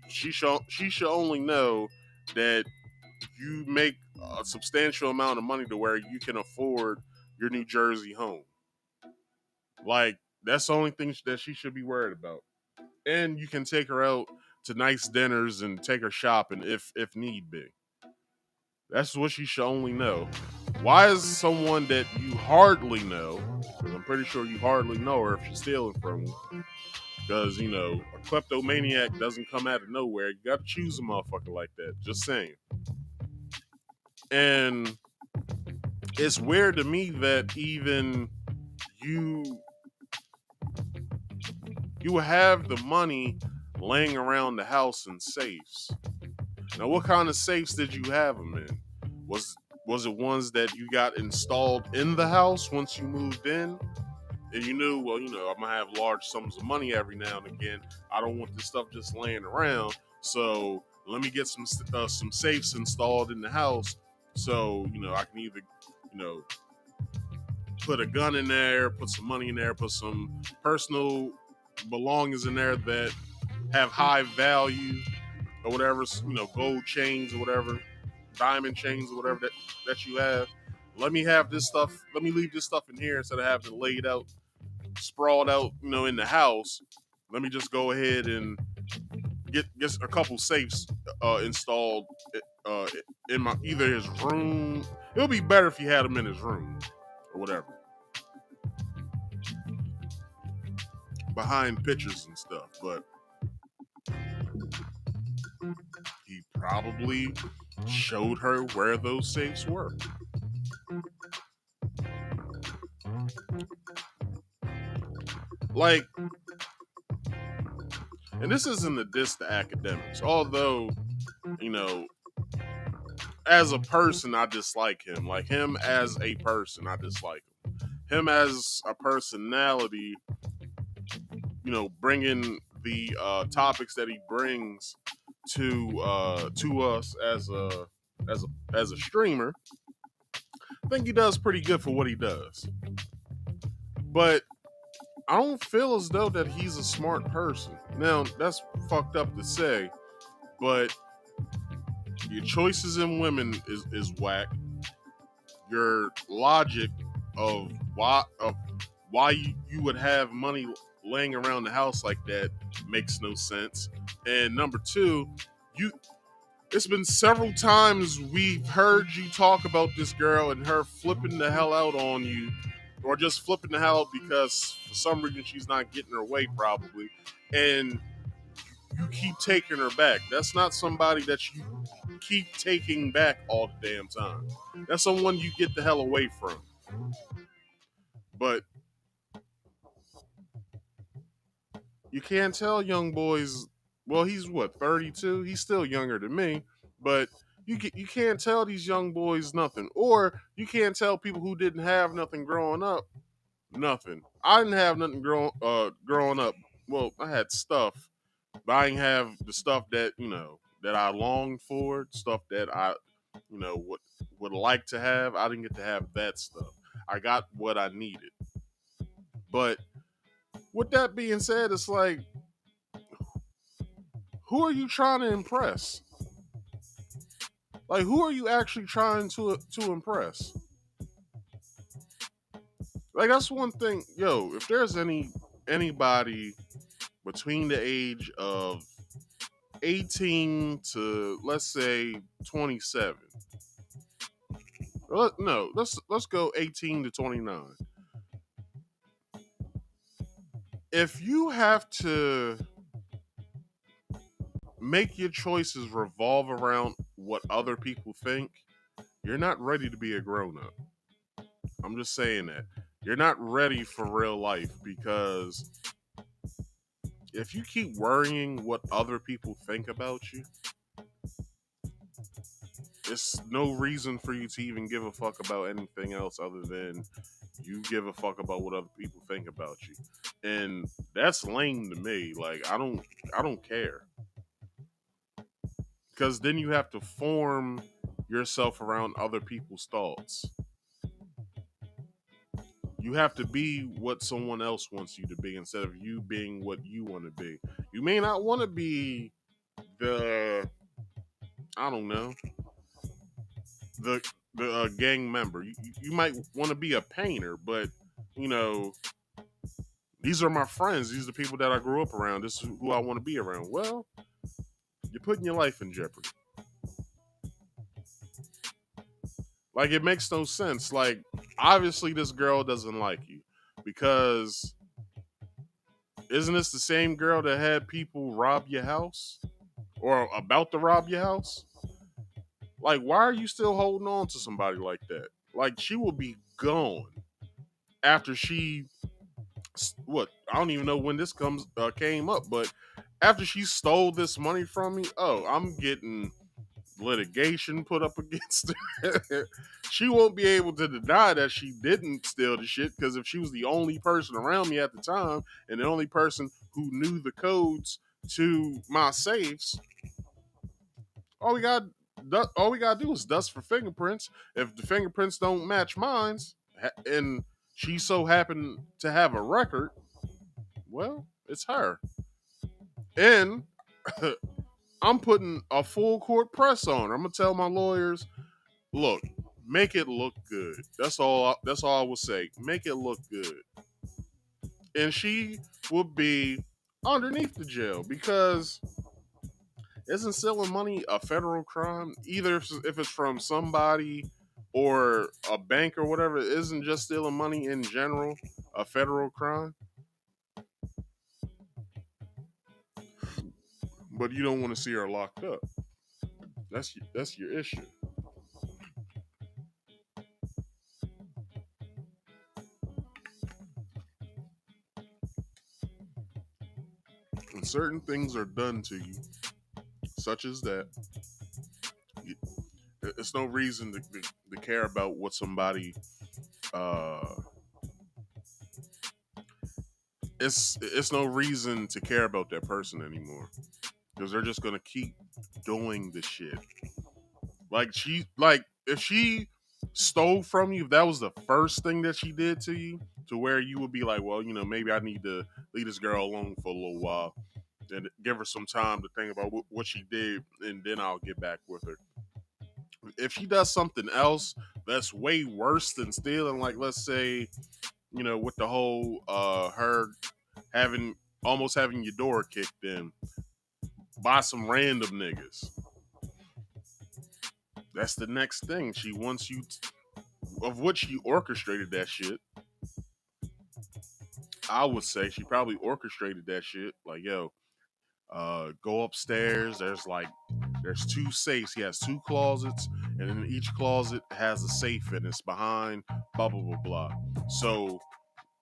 Speaker 1: She should only know that you make a substantial amount of money to where you can afford your New Jersey home. Like, that's the only thing that she should be worried about. And you can take her out to nice dinners and take her shopping if need be. That's what she should only know. Why is someone that you hardly know, because I'm pretty sure you hardly know her if she's stealing from you, because, a kleptomaniac doesn't come out of nowhere. You got to choose a motherfucker like that. Just saying. And it's weird to me that even you have the money laying around the house in safes. Now, what kind of safes did you have them in? Was it ones that you got installed in the house once you moved in? And you knew, well, I'm going to have large sums of money every now and again. I don't want this stuff just laying around. So let me get some safes installed in the house. So, I can either, put a gun in there, put some money in there, put some personal belongings in there that have high value or whatever, gold chains or whatever, diamond chains or whatever that you have. Let me have this stuff. Let me leave this stuff in here instead of having it laid out, sprawled out, in the house. Let me just go ahead and get a couple safes installed in my either his room. It would be better if he had them in his room or whatever, behind pictures and stuff. But he probably showed her where those safes were. Like, and this isn't a diss to Akademiks, although, as a person, I dislike him. Like, him as a person, I dislike him. Him as a personality, bringing the topics that he brings to us as a streamer, I think he does pretty good for what he does. But I don't feel as though that he's a smart person. Now, that's fucked up to say, but your choices in women is whack. Your logic of why you would have money laying around the house like that makes no sense. And number two, it's been several times we've heard you talk about this girl and her flipping the hell out on you, or just flipping the hell out because for some reason she's not getting her way probably, and you keep taking her back. That's not somebody that you keep taking back all the damn time. That's someone you get the hell away from. But you can't tell young boys, well, he's what, 32? He's still younger than me, but you can't tell these young boys nothing. Or you can't tell people who didn't have nothing growing up Nothing. I didn't have nothing growing up. Well, I had stuff, but I didn't have the stuff that that I longed for, stuff that I would like to have. I didn't get to have that stuff. I got what I needed. But with that being said, it's like, who are you trying to impress? Like, who are you actually trying to impress? Like, that's one thing. Yo, if there's anybody between the age of 18 to, let's say, 27. No, let's go 18 to 29. If you have to make your choices revolve around what other people think, you're not ready to be a grown up. I'm just saying that. You're not ready for real life, because if you keep worrying what other people think about you, it's no reason for you to even give a fuck about anything else other than you give a fuck about what other people think about you. And that's lame to me. Like, I don't care. Because then you have to form yourself around other people's thoughts. You have to be what someone else wants you to be instead of you being what you want to be. You may not want to be the, I don't know, the gang member. You might want to be a painter, but these are my friends. These are the people that I grew up around. This is who I want to be around. Well, you're putting your life in jeopardy. Like, it makes no sense. Like, obviously this girl doesn't like you, because isn't this the same girl that had people rob your house or about to rob your house? Like, why are you still holding on to somebody like that? Like, she will be gone after she, what, I don't even know when this came up, but after she stole this money from me, oh, I'm getting litigation put up against her. She won't be able to deny that she didn't steal the shit, because if she was the only person around me at the time and the only person who knew the codes to my safes, all we gotta do is dust for fingerprints. If the fingerprints don't match mine's, and she so happened to have a record, well, it's her. And I'm putting a full court press on her. I'm gonna tell my lawyers, look, make it look good. That's all I will say. Make it look good. And she will be underneath the jail, because isn't stealing money a federal crime? Either if it's from somebody or a bank or whatever, isn't just stealing money in general a federal crime? But you don't want to see her locked up. That's your issue. When certain things are done to you, such as that, it's no reason to care about what somebody. It's no reason to care about that person anymore, because they're just gonna keep doing the shit. Like, if she stole from you, if that was the first thing that she did to you, to where you would be like, well, maybe I need to leave this girl alone for a little while and give her some time to think about what she did, and then I'll get back with her. If she does something else that's way worse than stealing, like, let's say, with the whole her almost having your door kicked in by some random niggas, that's the next thing. She wants you of which she orchestrated that shit. I would say she probably orchestrated that shit. Like, yo, go upstairs. There's two safes. He has two closets, and in each closet has a safe, and it's behind blah blah blah blah. So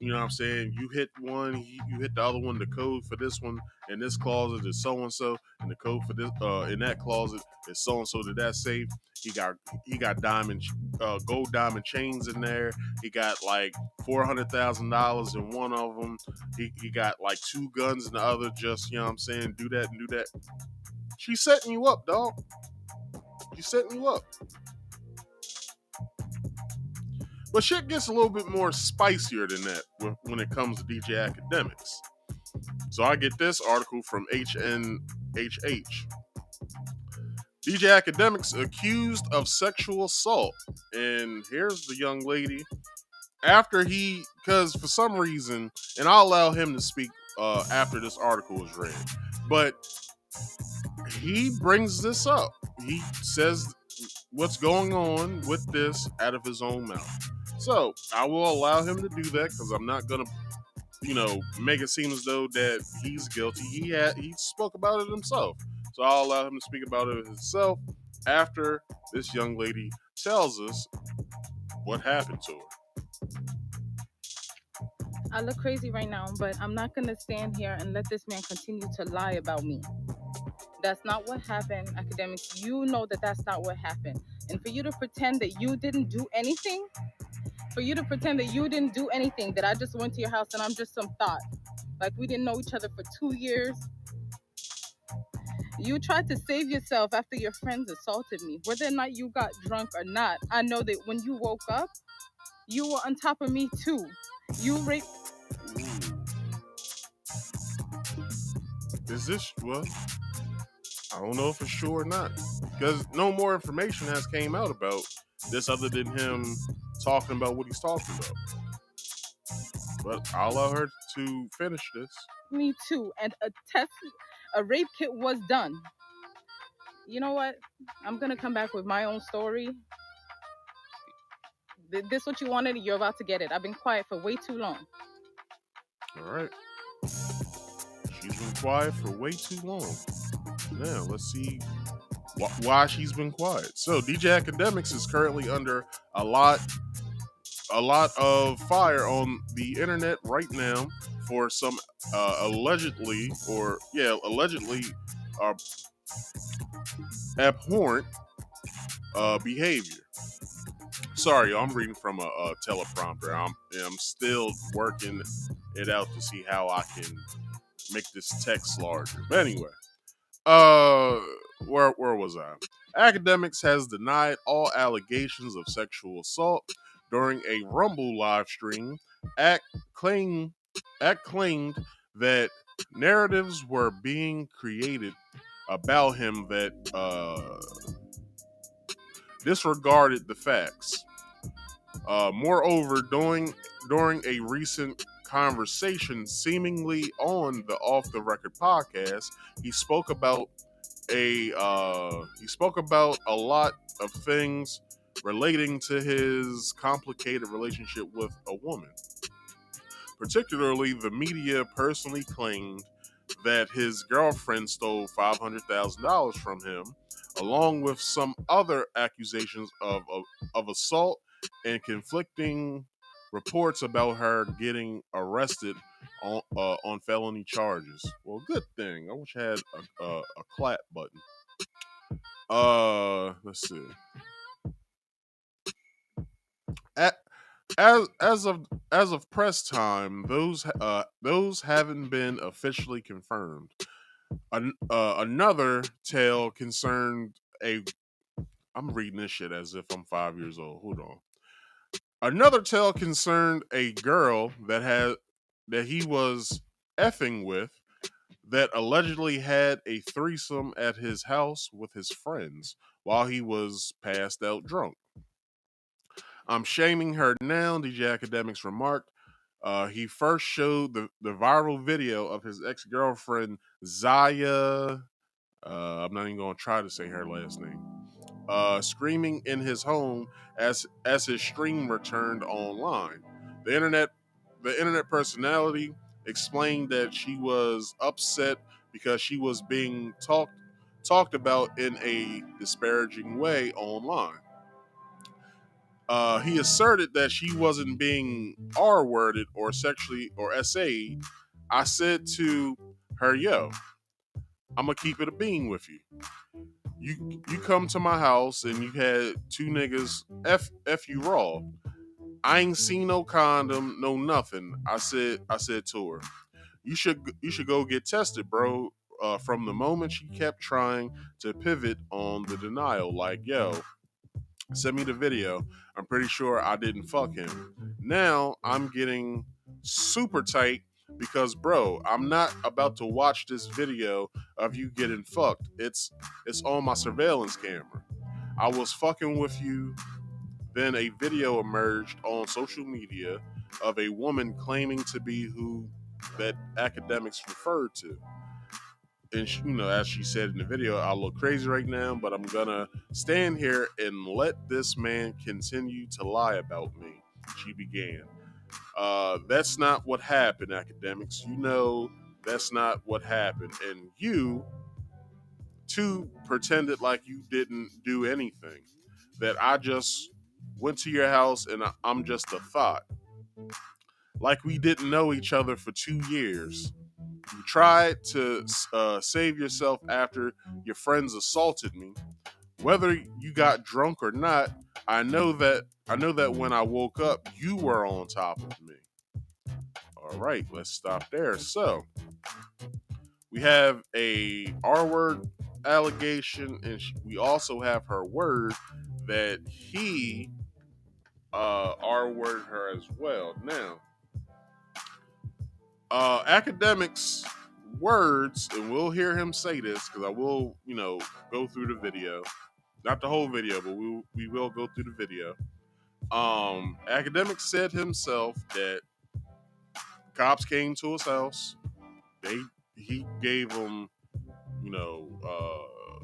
Speaker 1: You know what I'm saying? You hit one, you hit the other one. The code for this one in this closet is so and so, and the code for this in that closet is so and so to that safe. He got gold diamond chains in there. He got like $400,000 in one of them. He got like two guns in the other. Just, you know what I'm saying? Do that and do that. She's setting you up, dog. She's setting you up. But shit gets a little bit more spicier than that when it comes to DJ Akademiks. So I get this article from HNHH. DJ Akademiks accused of sexual assault. And here's the young lady. After because for some reason, and I'll allow him to speak after this article is read, but he brings this up. He says what's going on with this out of his own mouth. So I will allow him to do that because I'm not gonna, make it seem as though that he's guilty. He spoke about it himself. So I'll allow him to speak about it himself after this young lady tells us what happened to her.
Speaker 4: I look crazy right now, but I'm not gonna stand here and let this man continue to lie about me. That's not what happened, Akademiks. You know that that's not what happened. And for you to pretend that you didn't do anything, that I just went to your house and I'm just some thought, like we didn't know each other for 2 years. You tried to save yourself after your friends assaulted me. Whether or not you got drunk or not, I know that when you woke up, you were on top of me too. You raped.
Speaker 1: Is this, well, I don't know if it's true or not, because no more information has came out about this other than him talking about what he's talking about. But I'll allow her to finish this.
Speaker 4: Me too, and a rape kit was done. You know what? I'm gonna come back with my own story. This what you wanted? You're about to get it. I've been quiet for way too long.
Speaker 1: All right. She's been quiet for way too long. Now, let's see why she's been quiet. So, DJ Akademiks is currently under a lot of fire on the internet right now for some allegedly abhorrent behavior. Sorry, I'm reading from a teleprompter. I'm still working it out to see how I can make this text larger. But anyway, where was I? Akademiks has denied all allegations of sexual assault during a Rumble live stream. Claimed that narratives were being created about him that disregarded the facts. Moreover, during a recent conversation, seemingly on the Off the Record podcast, he spoke about a lot of things relating to his complicated relationship with a woman. Particularly, the media personally claimed that his girlfriend stole $500,000 from him, along with some other accusations of assault and conflicting reports about her getting arrested on felony charges. Well, good thing. I wish I had a clap button. Let's see. As of press time, those haven't been officially confirmed. Another tale concerned I'm reading this shit as if I'm 5 years old. Hold on. Another tale concerned a girl that he was effing with that allegedly had a threesome at his house with his friends while he was passed out drunk. I'm shaming her now, DJ Akademiks remarked. He first showed the viral video of his ex-girlfriend, Zaya. I'm not even going to try to say her last name. Screaming in his home as his stream returned online. The internet personality explained that she was upset because she was being talked about in a disparaging way online. He asserted that she wasn't being R-worded or sexually or SA'd. I said to her, yo, I'm gonna keep it a bean with you. You come to my house and you had two niggas f you raw. I ain't seen no condom, no nothing. I said to her, you should go get tested, bro. From the moment she kept trying to pivot on the denial, like, yo, send me the video. I'm pretty sure I didn't fuck him. Now I'm getting super tight because, bro, I'm not about to watch this video of you getting fucked. It's on my surveillance camera. I was fucking with you. Then a video emerged on social media of a woman claiming to be who that Akademiks referred to. And she, as she said in the video, I look crazy right now, but I'm gonna stand here and let this man continue to lie about me. She began. That's not what happened, Akademiks. You know that's not what happened, and you too pretended like you didn't do anything. That I just went to your house and I'm just a thought. Like we didn't know each other for 2 years. You tried to save yourself after your friends assaulted me. Whether you got drunk or not, I know that when I woke up, you were on top of me. All right, let's stop there. So we have a R word allegation, and we also have her word that he R word her as well. Now, Akademiks words, and we'll hear him say this because I will, go through the video, not the whole video, but we will go through the video. Akademiks said himself that cops came to his house. He gave him,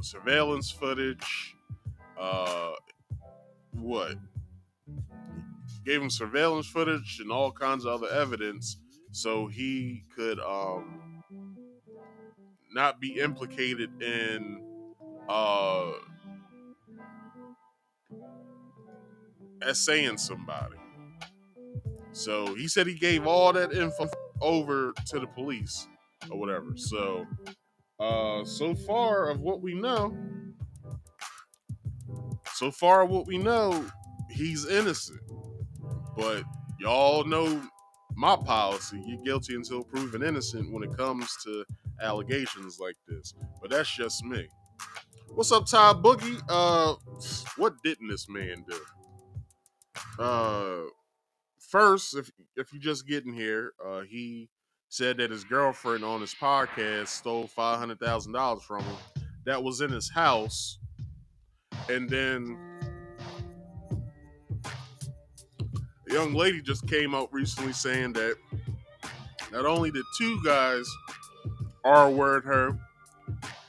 Speaker 1: surveillance footage. What? Gave him surveillance footage and all kinds of other evidence so he could not be implicated in essaying somebody. So he said he gave all that info over to the police or whatever. So so far of what we know, he's innocent. But y'all know my policy. You're guilty until proven innocent when it comes to allegations like this. But that's just me. What's up, Ty Boogie? What didn't this man do? First, if you just getting here, he said that his girlfriend on his podcast stole $500,000 from him. That was in his house, and then a young lady just came out recently saying that not only did two guys R-word her,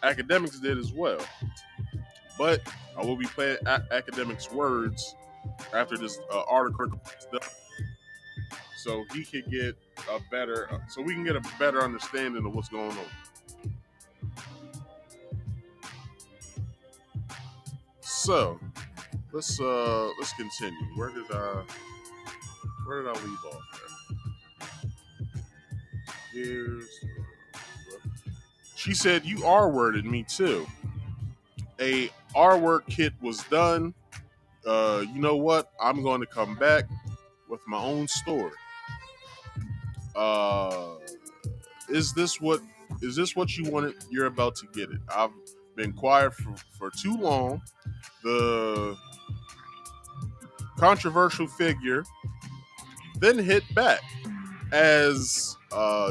Speaker 1: Akademiks did as well. But I will be playing Akademiks' words after this article, so he could get so we can get a better understanding of what's going on. So let's continue. Where did I leave off at? She said, you R-worded me too. A R-word kit was done. You know what? I'm going to come back with my own story. Is this what you wanted? You're about to get it. I've been quiet for too long. The controversial figure then hit back as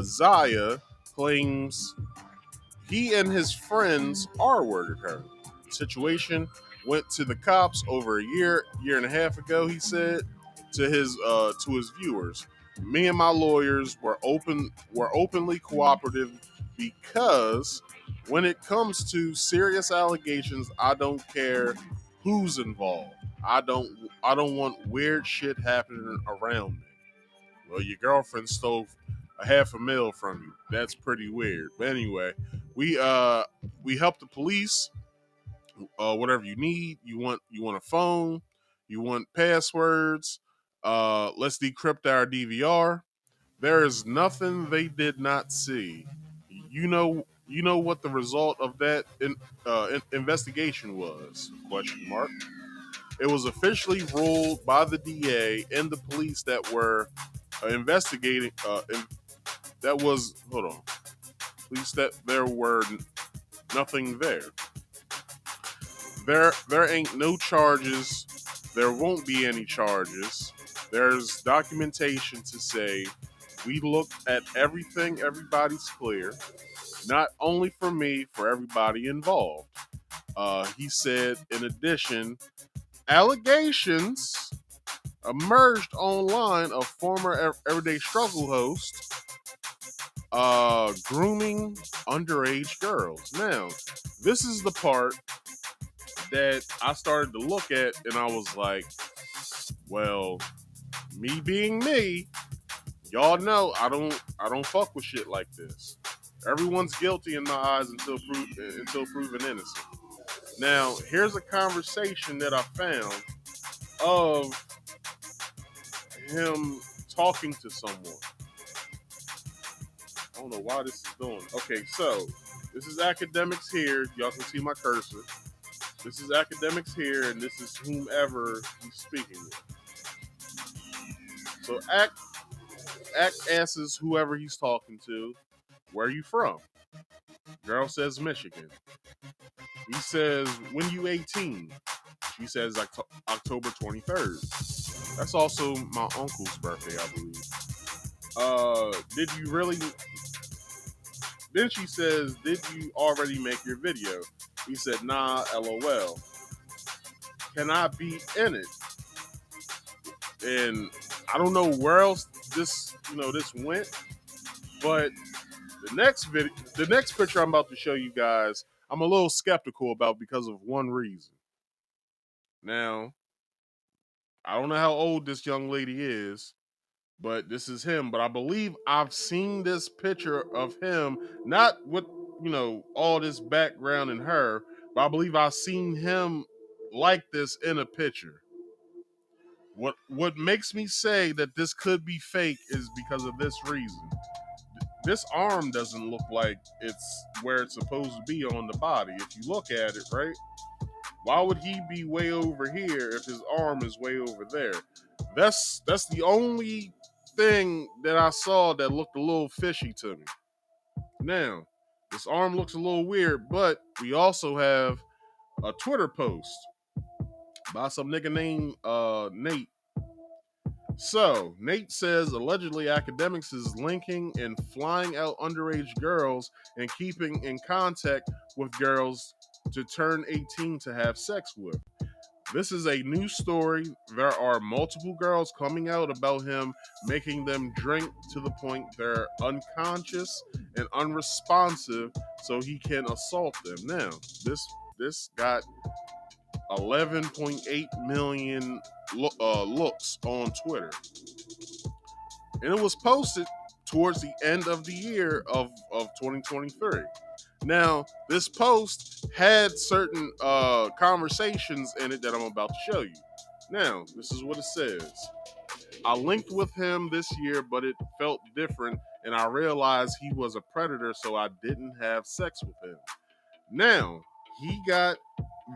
Speaker 1: Zaya claims he and his friends R-worded her. The situation went to the cops over a year and a half ago, he said to his viewers. Me and my lawyers were openly cooperative because when it comes to serious allegations, I don't care who's involved. I don't want weird shit happening around me. Well, your girlfriend stole $500,000 from you. That's pretty weird. But anyway, we help the police. Whatever you need, you want a phone, You want passwords? Let's decrypt our DVR. There is nothing they did not see. You know what the result of that investigation was? Question mark. It was officially ruled by the DA and the police that were investigating. That was hold on. Police that there were nothing there. There ain't no charges. There won't be any charges. There's documentation to say we looked at everything. Everybody's clear. Not only for me, for everybody involved. He said, in addition, allegations emerged online of former Everyday Struggle host grooming underage girls. Now, this is the part that I started to look at, and I was like, well, me being me, y'all know I don't fuck with shit like this. Everyone's guilty in my eyes until proven innocent. Now, here's a conversation that I found of him talking to someone. I don't know why this is doing. Okay, so this is Akademiks here. Y'all can see my cursor. This is Akademiks here, and this is whomever he's speaking with. So Ak asks whoever he's talking to, where are you from? Girl says Michigan. He says, when you 18? She says October 23rd. That's also my uncle's birthday, I believe. Did you really? Then she says, did you already make your video? He said, nah, LOL. Can I be in it? And I don't know where else this went, but the next picture I'm about to show you guys, I'm a little skeptical about because of one reason. Now, I don't know how old this young lady is, but this is him. But I believe I've seen this picture of him, not with, all this background in her, but I believe I've seen him like this in a picture. What makes me say that this could be fake is because of this reason. This arm doesn't look like it's where it's supposed to be on the body. If you look at it, right? Why would he be way over here if his arm is way over there? That's the only thing that I saw that looked a little fishy to me. Now, this arm looks a little weird, but we also have a Twitter post by some nigga named Nate. So, Nate says allegedly Akademiks is linking and flying out underage girls and keeping in contact with girls to turn 18 to have sex with. This is a new story. There are multiple girls coming out about him making them drink to the point they're unconscious and unresponsive so he can assault them. Now, this got 11.8 million looks on Twitter. And it was posted towards the end of the year of 2023. Now, this post had certain conversations in it that I'm about to show you. Now, this is what it says. I linked with him this year, but it felt different, and I realized he was a predator, so I didn't have sex with him. Now, he got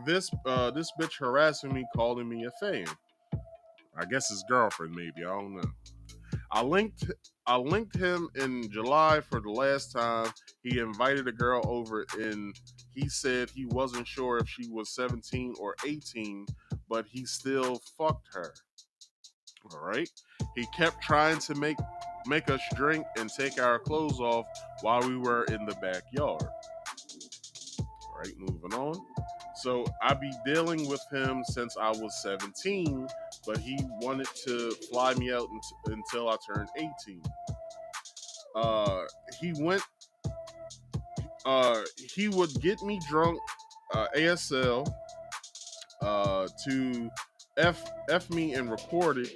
Speaker 1: this bitch harassing me, calling me a fan. I guess his girlfriend, maybe. I don't know. I linked him in July for the last time. He invited a girl over, and he said he wasn't sure if she was 17 or 18, but he still fucked her. All right. He kept trying to make us drink and take our clothes off while we were in the backyard. All right, moving on. So I be dealing with him since I was 17, but he wanted to fly me out until I turned 18. He would get me drunk, ASL, to F me and record it.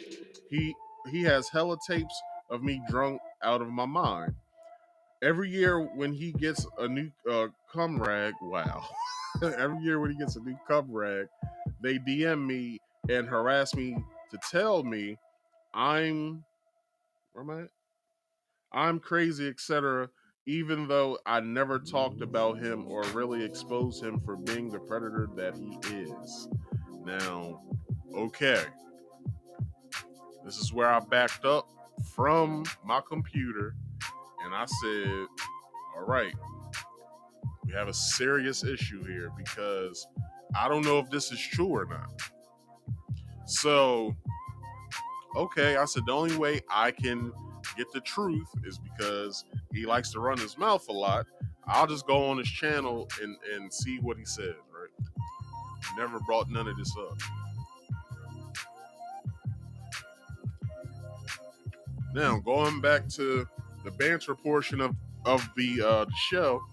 Speaker 1: He has hella tapes of me drunk out of my mind. Every year when he gets a new cum rag, wow. Every year when he gets a new cum rag, they DM me and harass me to tell me I'm crazy, etc., even though I never talked about him or really exposed him for being the predator that he is. Now, okay, this is where I backed up from my computer and I said, all right, we have a serious issue here because I don't know if this is true or not. So, okay, I said the only way I can get the truth is because he likes to run his mouth a lot. I'll just go on his channel and see what he says, right? Never brought none of this up. Now, going back to the banter portion of the show,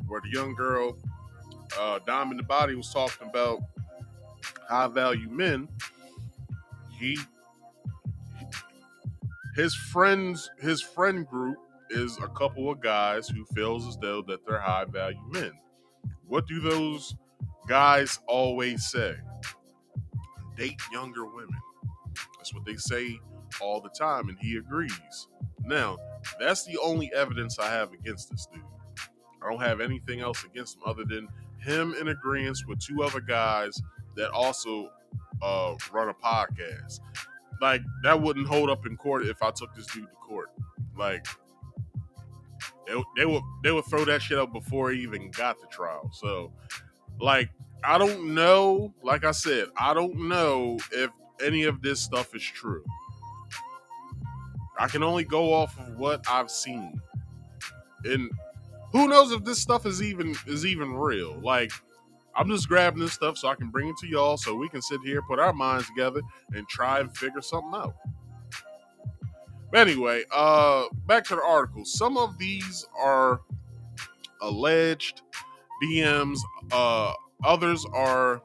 Speaker 1: where the young girl, Diamond the Body, was talking about high value men, his friend group is a couple of guys who feels as though that they're high value men. What do those guys always say? Date younger women. That's what they say all the time, and he agrees. Now, that's the only evidence I have against this dude. I don't have anything else against him other than him in agreement with two other guys that also run a podcast. Like, that wouldn't hold up in court if I took this dude to court. Like, they would throw that shit up before he even got the trial. So, like, I don't know. Like I said, I don't know if any of this stuff is true. I can only go off of what I've seen, and who knows if this stuff is even real. Like, I'm just grabbing this stuff so I can bring it to y'all so we can sit here, put our minds together, and try and figure something out. But anyway, back to the article. Some of these are alleged DMs. Others are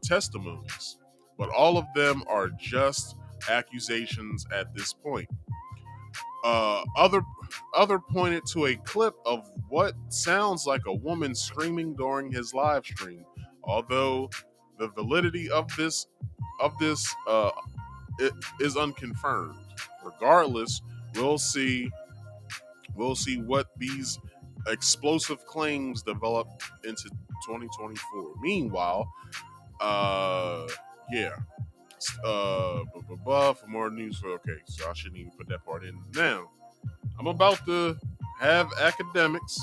Speaker 1: testimonies, but all of them are just accusations at this point. Other pointed to a clip of what sounds like a woman screaming during his live stream. Although the validity of this it is unconfirmed. Regardless, we'll see what these explosive claims develop into 2024. Meanwhile, yeah. For more news. Okay, so I shouldn't even put that part in. Now, I'm about to have Akademiks.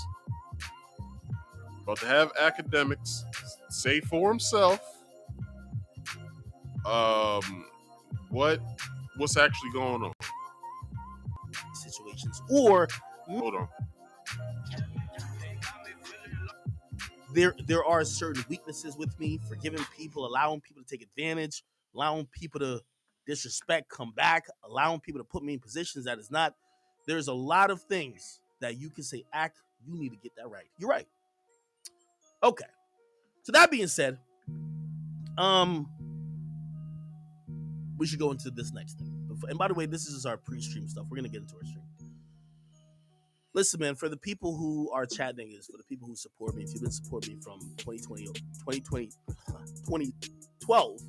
Speaker 1: Say for himself what's actually going on.
Speaker 3: Situations, or
Speaker 1: Hold on.
Speaker 3: There are certain weaknesses with me, forgiving people, allowing people to take advantage, allowing people to disrespect, come back, allowing people to put me in positions that is not. There's a lot of things that you can say, Act, you need to get that right. You're right. Okay. So that being said, we should go into this next thing. And by the way, this is our pre-stream stuff. We're going to get into our stream. Listen, man, for the people who are chat niggas, for the people who support me, if you've been supporting me from 2012,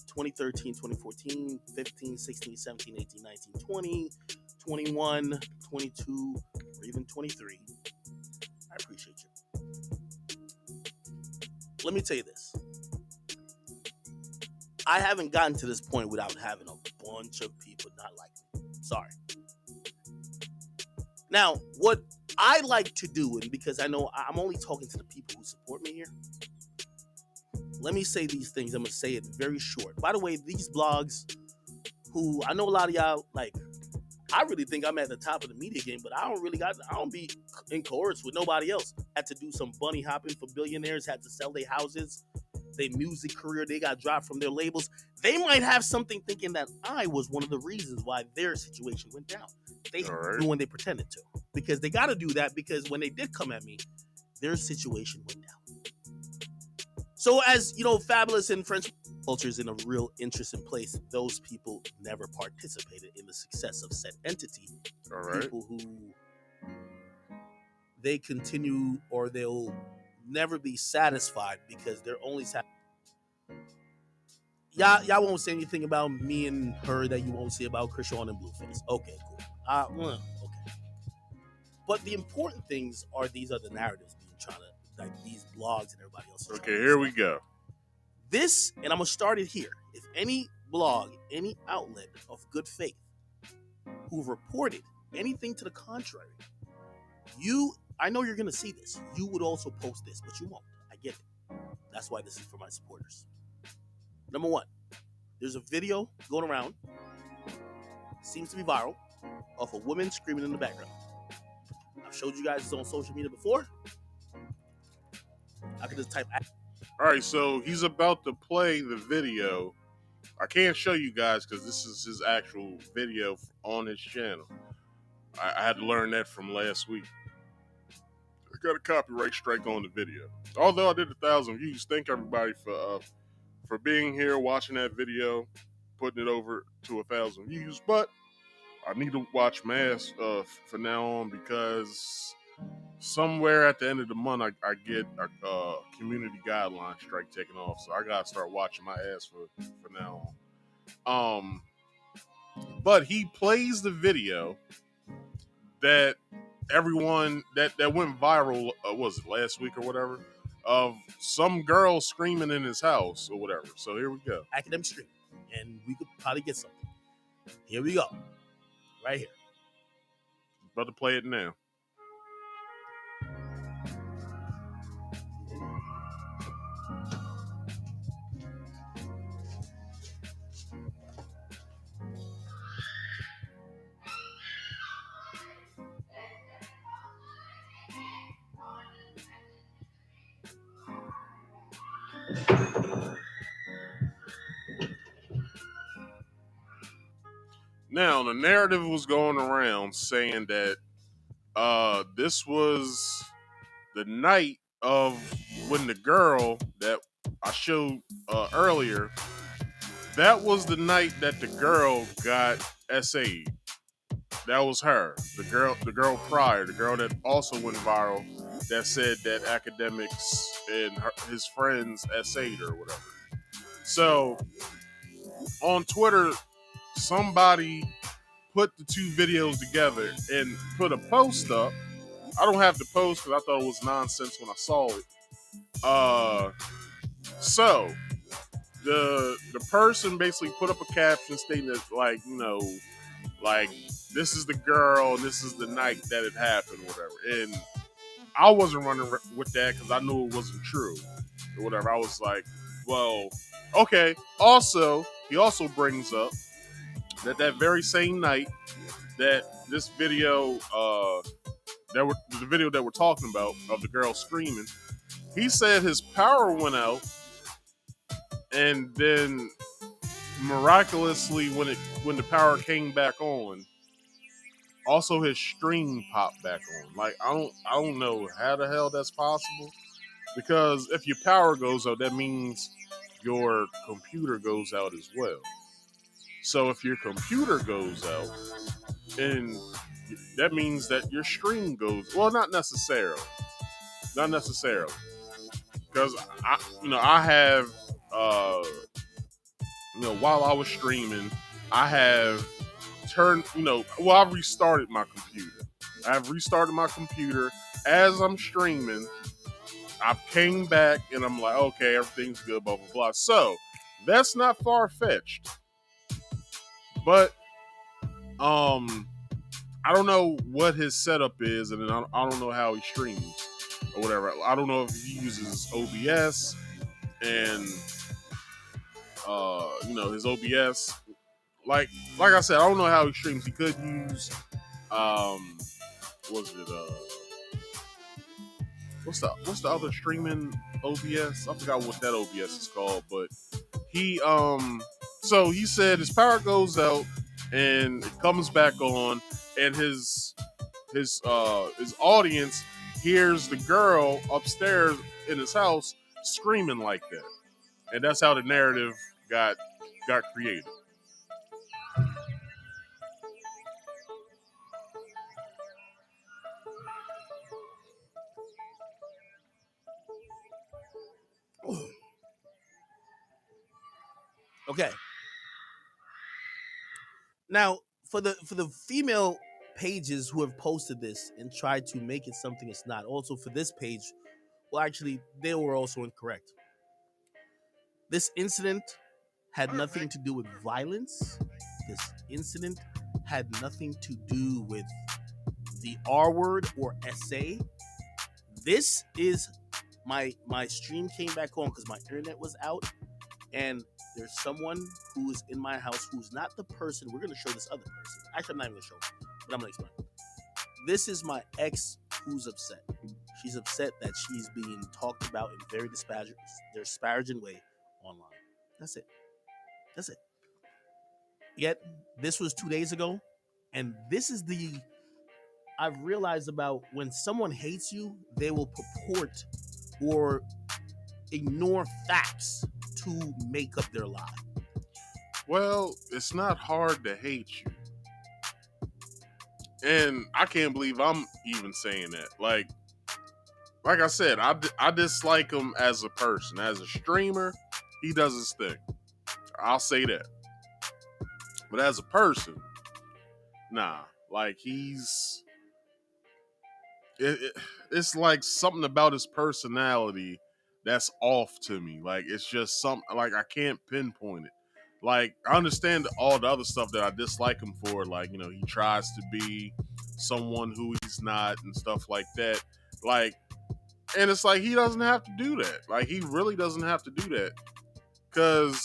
Speaker 3: 2013, 2014, 15, 16, 17, 18, 19, 20, 21, 22, or even 23, I appreciate you. Let me tell you this. I haven't gotten to this point without having a bunch of people not like me. Sorry. Now, what I like to do, and because I know I'm only talking to the people who support me here, let me say these things. I'm going to say it very short. By the way, these blogs, who I know a lot of y'all, like, I really think I'm at the top of the media game, but I don't be in chorus with nobody else. Had to do some bunny hopping for billionaires, had to sell their houses, their music career, they got dropped from their labels. They might have something thinking that I was one of the reasons why their situation went down. They knew when they pretended to, because they got to do that, because when they did come at me, their situation went down. So as you know, fabulous and French cultures in a real interesting place, those people never participated in the success of said entity.
Speaker 1: All right.
Speaker 3: People who they continue, or they'll never be satisfied because they're only satisfied. Y'all won't say anything about me and her that you won't say about Krishan and Blueface. Okay, cool. Okay. But the important things are these other narratives being trying to, like these blogs and everybody else.
Speaker 1: Okay, here we go.
Speaker 3: This, and I'm gonna start it here. If any blog, any outlet of good faith who reported anything to the contrary, I know you're gonna see this. You would also post this, but you won't. I get it. That's why this is for my supporters. Number one, there's a video going around, seems to be viral, of a woman screaming in the background. I've showed you guys this on social media before. I could just type.
Speaker 1: All right, so he's about to play the video. I can't show you guys because this is his actual video on his channel. I had to learn that from last week. I got a copyright strike on the video. Although I did 1,000 views, thank everybody for being here, watching that video, putting it over to 1,000 views. But I need to watch my ass for now on because somewhere at the end of the month I get a community guideline strike taken off, so I gotta start watching my ass for now on. But he plays the video that everyone that went viral, was it last week or whatever, of some girl screaming in his house or whatever. So here we go.
Speaker 3: Akademiks screaming, and we could probably get something. Here we go, right here.
Speaker 1: About to play it now. Now, the narrative was going around saying that this was the night of when the girl that I showed earlier, that was the night that the girl got SA'd. That was her. The girl prior, the girl that also went viral, that said that Akademiks and his friends SA'd her or whatever. So, on Twitter, somebody put the two videos together and put a post up. I don't have the post because I thought it was nonsense when I saw it. So the person basically put up a caption stating that, like, you know, like, this is the girl and this is the night that it happened, whatever. And I wasn't running with that because I knew it wasn't true or whatever. I was like, well, okay. Also, he also brings up that very same night that this video, the video that we're talking about of the girl screaming, he said his power went out, and then miraculously, when the power came back on, also his stream popped back on. Like, I don't know how the hell that's possible, because if your power goes out, that means your computer goes out as well. So if your computer goes out, and that means that your stream goes, well, not necessarily, because I have, while I was streaming, I have I've restarted my computer. As I'm streaming. I came back and I'm like, okay, everything's good, blah blah blah. So that's not far fetched, but I don't know what his setup is, and I don't know how he streams or whatever. I don't know if he uses OBS and his OBS. Like I said, I don't know how he streams. He could use what's the other streaming OBS? I forgot what that OBS is called, but he so he said his power goes out and it comes back on, and his audience hears the girl upstairs in his house screaming like that, and that's how the narrative got created.
Speaker 3: Okay. Now, for the female pages who have posted this and tried to make it something it's not, also for this page, well, actually, they were also incorrect. This incident had nothing to do with violence. This incident had nothing to do with the R word or SA. This is my stream came back on because my internet was out, and there's someone who is in my house who's not the person. We're gonna show this other person. Actually, I'm not even gonna show him, but I'm gonna explain. This is my ex who's upset. She's upset that she's being talked about in very disparaging way online. That's it. That's it. Yet this was 2 days ago, and this is the I've realized about when someone hates you, they will purport or ignore facts to make up their lie.
Speaker 1: Well, it's not hard to hate you. And I can't believe I'm even saying that. Like I said, I dislike him as a person. As a streamer, he does his thing. I'll say that. But as a person, nah. Like it's like something about his personality that's off to me. Like it's just something, like I can't pinpoint it. Like I understand all the other stuff that I dislike him for, like, you know, he tries to be someone who he's not and stuff like that. Like, and it's like he doesn't have to do that. Like he really doesn't have to do that. Cause,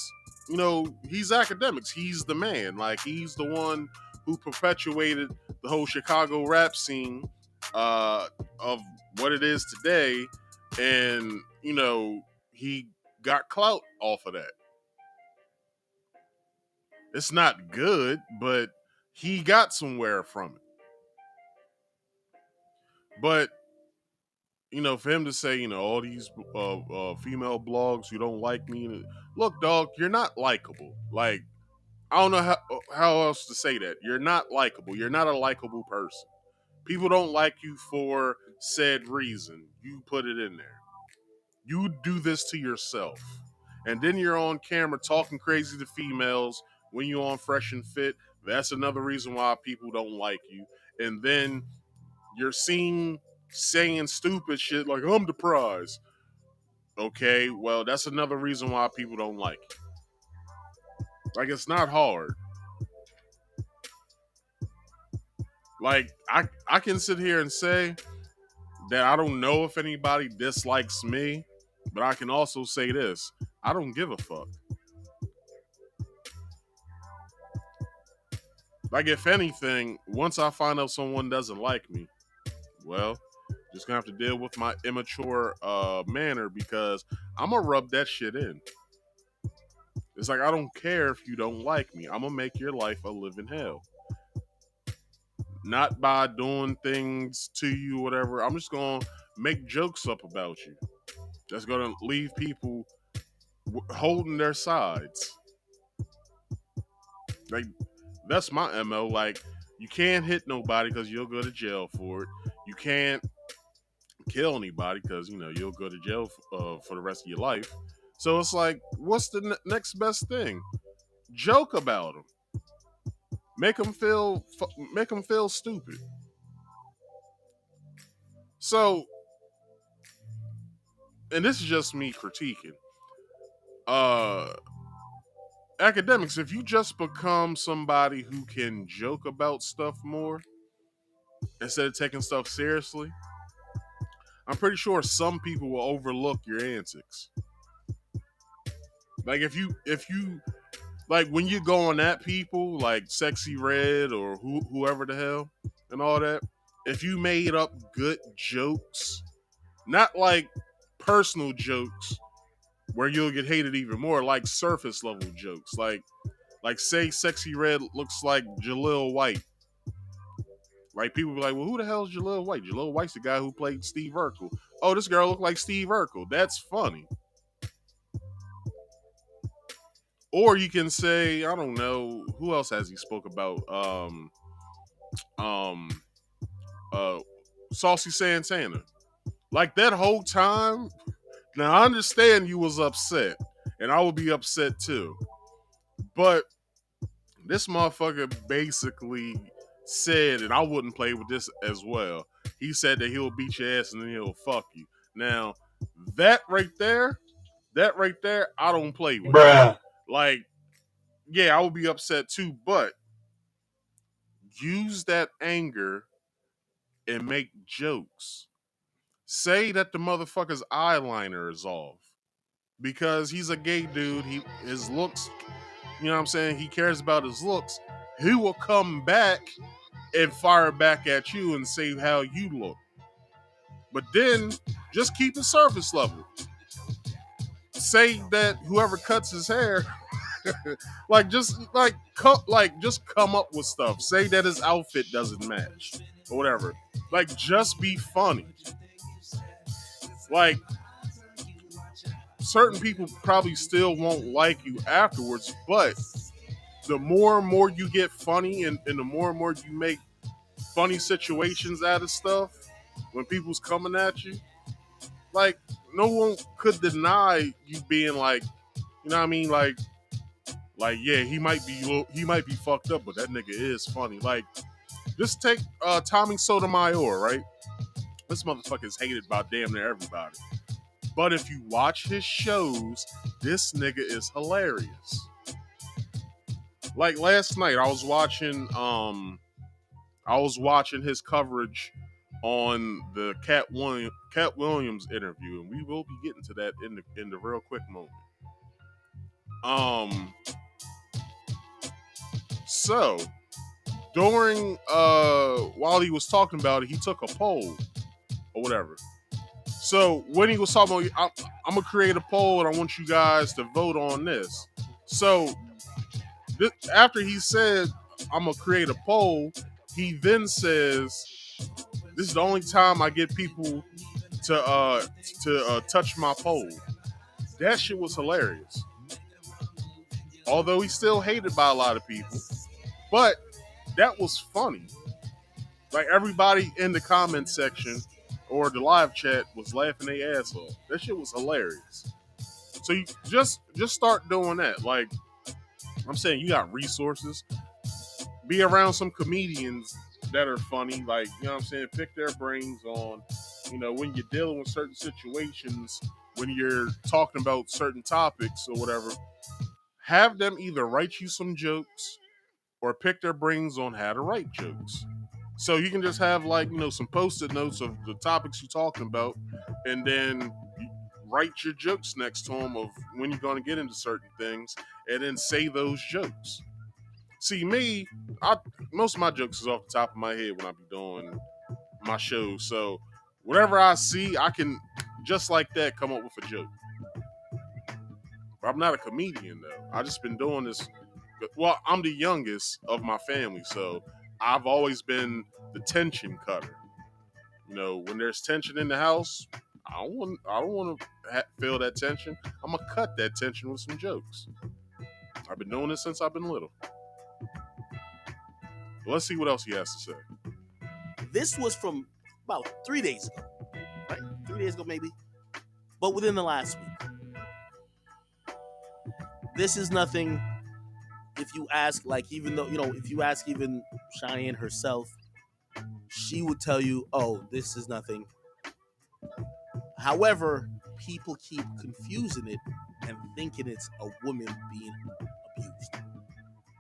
Speaker 1: you know, he's Akademiks. He's the man. Like he's the one who perpetuated the whole Chicago rap scene of what it is today, and you know he got clout off of that. It's not good, but he got somewhere from it. But you know, for him to say, you know, all these female blogs who don't like me, look, dog, you're not likable. Like I don't know how else to say that. You're not likable. You're not a likable person. People don't like you for said reason. You put it in there. You do this to yourself. And then you're on camera talking crazy to females when you're on Fresh and Fit. That's another reason why people don't like you. And then you're seen saying stupid shit like, I'm the prize. Okay, well, that's another reason why people don't like you. Like, it's not hard. Like, I can sit here and say that I don't know if anybody dislikes me, but I can also say this. I don't give a fuck. Like, if anything, once I find out someone doesn't like me, well, just gonna have to deal with my immature manner, because I'm gonna rub that shit in. It's like, I don't care if you don't like me. I'm gonna make your life a living hell. Not by doing things to you or whatever. I'm just gonna make jokes up about you. That's gonna leave people holding their sides. Like, that's my MO. Like, you can't hit nobody because you'll go to jail for it. You can't kill anybody because, you know, you'll go to jail for the rest of your life. So it's like, what's the next best thing? Joke about them. Make them feel stupid. So, and this is just me critiquing. Akademiks, if you just become somebody who can joke about stuff more instead of taking stuff seriously, I'm pretty sure some people will overlook your antics. Like if you like when you're going at people like Sexy Red or whoever the hell and all that, if you made up good jokes, not like personal jokes where you'll get hated even more, like surface level jokes, like say Sexy Red looks like Jaleel White. Like people be like, well, who the hell is Jaleel White? Jaleel White's the guy who played Steve Urkel. Oh, this girl looked like Steve Urkel. That's funny. Or you can say, I don't know, who else has he spoke about? Saucy Santana. Like that whole time. Now I understand you was upset, and I would be upset too. But this motherfucker basically said, and I wouldn't play with this as well. He said that he'll beat your ass and then he'll fuck you. Now, that right there, I don't play with.
Speaker 5: Bruh.
Speaker 1: Like, yeah, I would be upset too, but use that anger and make jokes. Say that the motherfucker's eyeliner is off because he's a gay dude. His looks, you know what I'm saying? He cares about his looks. He will come back and fire back at you and say how you look. But then just keep it surface level. Say that whoever cuts his hair, just come up with stuff. Say that his outfit doesn't match or whatever. Like, just be funny. Like, certain people probably still won't like you afterwards, but the more and more you get funny and the more and more you make funny situations out of stuff when people's coming at you, like, no one could deny you being like, you know what I mean? Like, yeah, he might be fucked up, but that nigga is funny. Like, just take Tommy Sotomayor, right? This motherfucker is hated by damn near everybody. But if you watch his shows, this nigga is hilarious. Like last night, I was watching his coverage on the Katt Williams interview, and we will be getting to that in the real quick moment. So during while he was talking about it, he took a poll or whatever. So when he was talking about, I'm gonna create a poll and I want you guys to vote on this. So after he said I'm gonna create a poll, he then says, "This is the only time I get people to touch my poll." That shit was hilarious. Although he's still hated by a lot of people, but that was funny. Like, everybody in the comment section or the live chat was laughing their ass off. That shit was hilarious. So you just start doing that. Like, I'm saying, you got resources. Be around some comedians that are funny. Like, you know what I'm saying? Pick their brains on, when you're dealing with certain situations, when you're talking about certain topics or whatever, have them either write you some jokes or pick their brains on how to write jokes. So you can just have, like, some post-it notes of the topics you're talking about, and then you write your jokes next to them of when you're going to get into certain things, and then say those jokes. See, me, most of my jokes is off the top of my head when I be doing my shows. So whatever I see, I can, just like that, come up with a joke. But I'm not a comedian, though. I just been doing this. Well, I'm the youngest of my family, so I've always been the tension cutter. When there's tension in the house, I don't want to feel that tension. I'm gonna cut that tension with some jokes. I've been doing this since I've been little. Let's see what else he has to say.
Speaker 3: This was from about 3 days ago, right? 3 days ago, maybe, but within the last week. This is nothing. If you ask, even though, if you ask even Cheyenne herself, she would tell you, oh, this is nothing. However, people keep confusing it and thinking it's a woman being abused.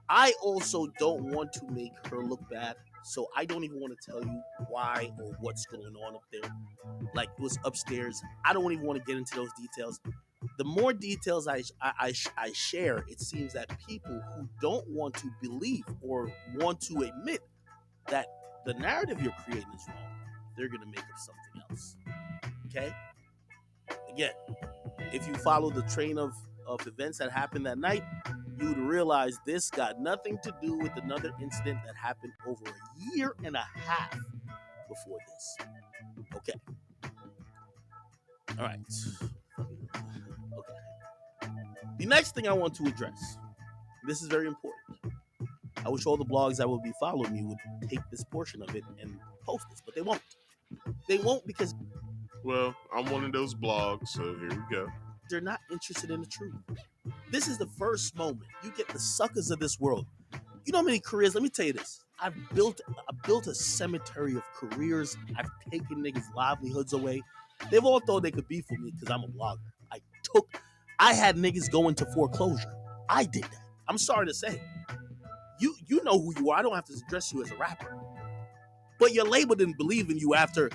Speaker 3: I also don't want to make her look bad, so I don't even want to tell you why or what's going on up there. Like, it was upstairs. I don't even want to get into those details. The more details I share, it seems that people who don't want to believe or want to admit that the narrative you're creating is wrong, they're going to make up something else. Okay? Again, if you follow the train of events that happened that night, you would realize this got nothing to do with another incident that happened over a year and a half before this. Okay. All right. Okay. The next thing I want to address, this is very important. I wish all the blogs that would be following me would take this portion of it and post this, but they won't. They won't because...
Speaker 1: Well, I'm one of those blogs, so here we go.
Speaker 3: They're not interested in the truth. This is the first moment. You get the suckers of this world. You know how many careers? Let me tell you this. I built a cemetery of careers. I've taken niggas' livelihoods away. They've all thought they could be for me because I'm a blogger. I had niggas go into foreclosure. I did that. I'm sorry to say. You know who you are. I don't have to address you as a rapper. But your label didn't believe in you after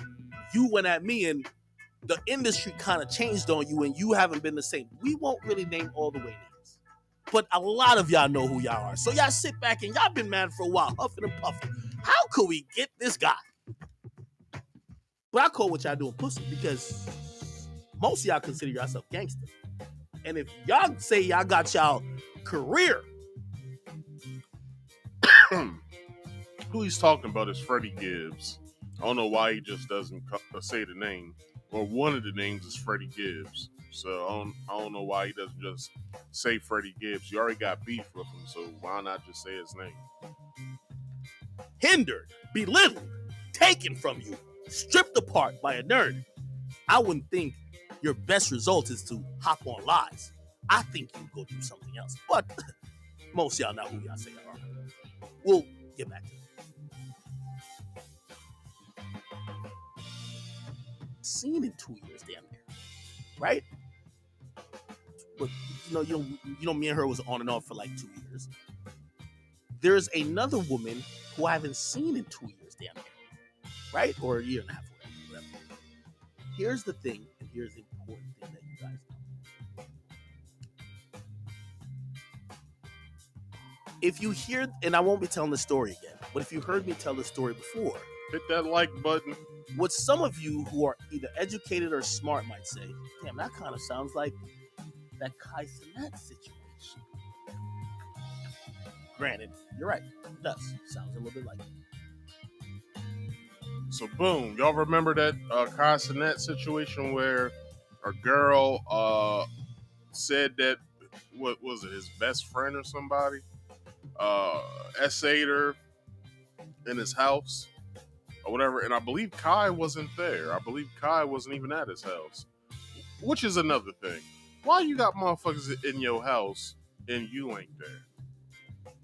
Speaker 3: you went at me and the industry kind of changed on you and you haven't been the same. We won't really name all the way names. But a lot of y'all know who y'all are. So y'all sit back and y'all been mad for a while, huffing and puffing. How could we get this guy? But I call what y'all doing pussy because most of y'all consider yourself gangster. And if y'all say y'all got y'all career,
Speaker 1: who he's talking about is Freddie Gibbs. I don't know why he just doesn't say the name, or one of the names is Freddie Gibbs. So I don't know why he doesn't just say Freddie Gibbs. You already got beef with him, so why not just say his name?
Speaker 3: Hindered, belittled, taken from you, stripped apart by a nerd. I wouldn't think your best result is to hop on lies. I think you go do something else. But most of y'all know who y'all say y'all are. We'll get back to it. Seen in 2 years, damn near, right? But you know, me and her was on and off for like 2 years. There's another woman who I haven't seen in 2 years, damn near, right? Or a year and a half, whatever. Here's the thing, and here's the important thing that you guys know. If you hear, and I won't be telling the story again, but if you heard me tell the story before,
Speaker 1: hit that like button.
Speaker 3: What some of you who are either educated or smart might say, damn, that kind of sounds like that Kai Cenat situation. Granted, you're right. It does. Sounds a little bit like it.
Speaker 1: So boom, y'all remember that Kai Cenat situation where a girl said that, what was it, his best friend or somebody essayed her in his house or whatever, and I believe Kai wasn't there. I believe Kai wasn't even at his house, which is another thing. Why you got motherfuckers in your house and you ain't there?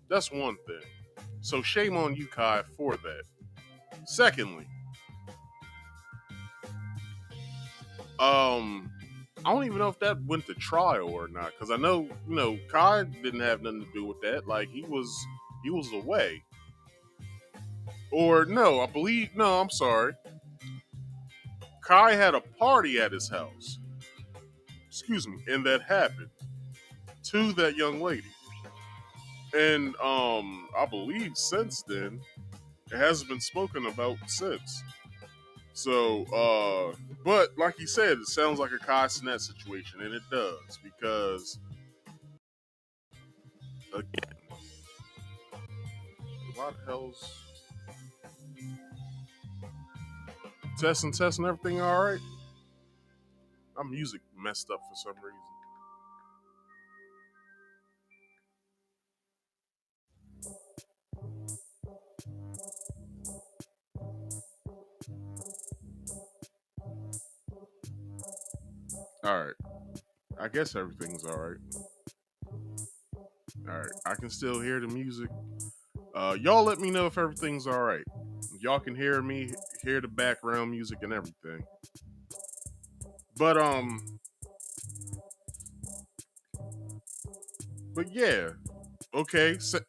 Speaker 1: That's one thing. So shame on you, Kai, for that. Secondly, I don't even know if that went to trial or not, because I know, Kai didn't have nothing to do with that. Like, he was away. Or no, I'm sorry. Kai had a party at his house. Excuse me, and that happened to that young lady. And I believe since then, it hasn't been spoken about since. So, but like he said, it sounds like a Kai Cenat situation, and it does, because again, why the hell's testing everything all right? My music messed up for some reason. All right. I guess everything's all right. All right. I can still hear the music. Y'all let me know if everything's all right. Y'all can hear me, hear the background music and everything. But yeah. Okay. So,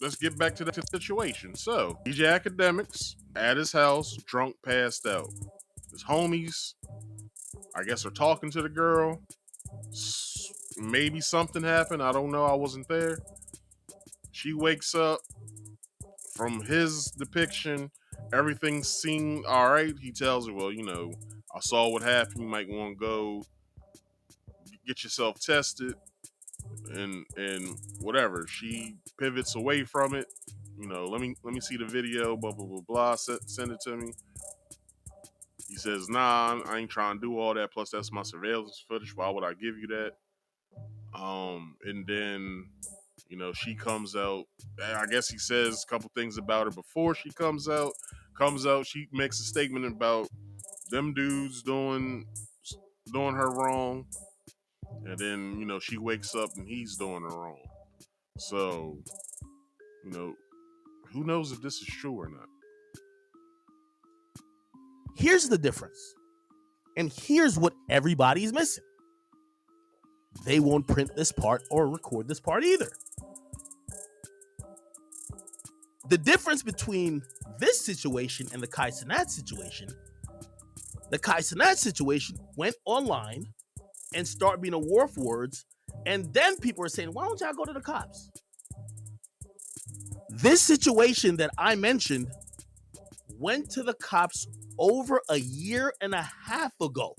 Speaker 1: let's get back to the situation. So, DJ Akademiks at his house, drunk, passed out. His homies, I guess, are talking to the girl. Maybe something happened. I don't know. I wasn't there. She wakes up. From his depiction, everything seemed all right. He tells her, well, I saw what happened. You might want to go get yourself tested and whatever. She pivots away from it. Let me see the video, blah, blah, blah, blah. Send it to me. He says, nah, I ain't trying to do all that. Plus, that's my surveillance footage. Why would I give you that? And then, she comes out. I guess he says a couple things about her before she comes out. She makes a statement about them dudes doing her wrong. And then, she wakes up and he's doing her wrong. So, who knows if this is true or not?
Speaker 3: Here's the difference. And here's what everybody's missing. They won't print this part or record this part either. The difference between this situation and the Kai Cenat situation, the Kai Cenat situation went online and started being a war for words, and then people are saying, why don't y'all go to the cops? This situation that I mentioned went to the cops over a year and a half ago.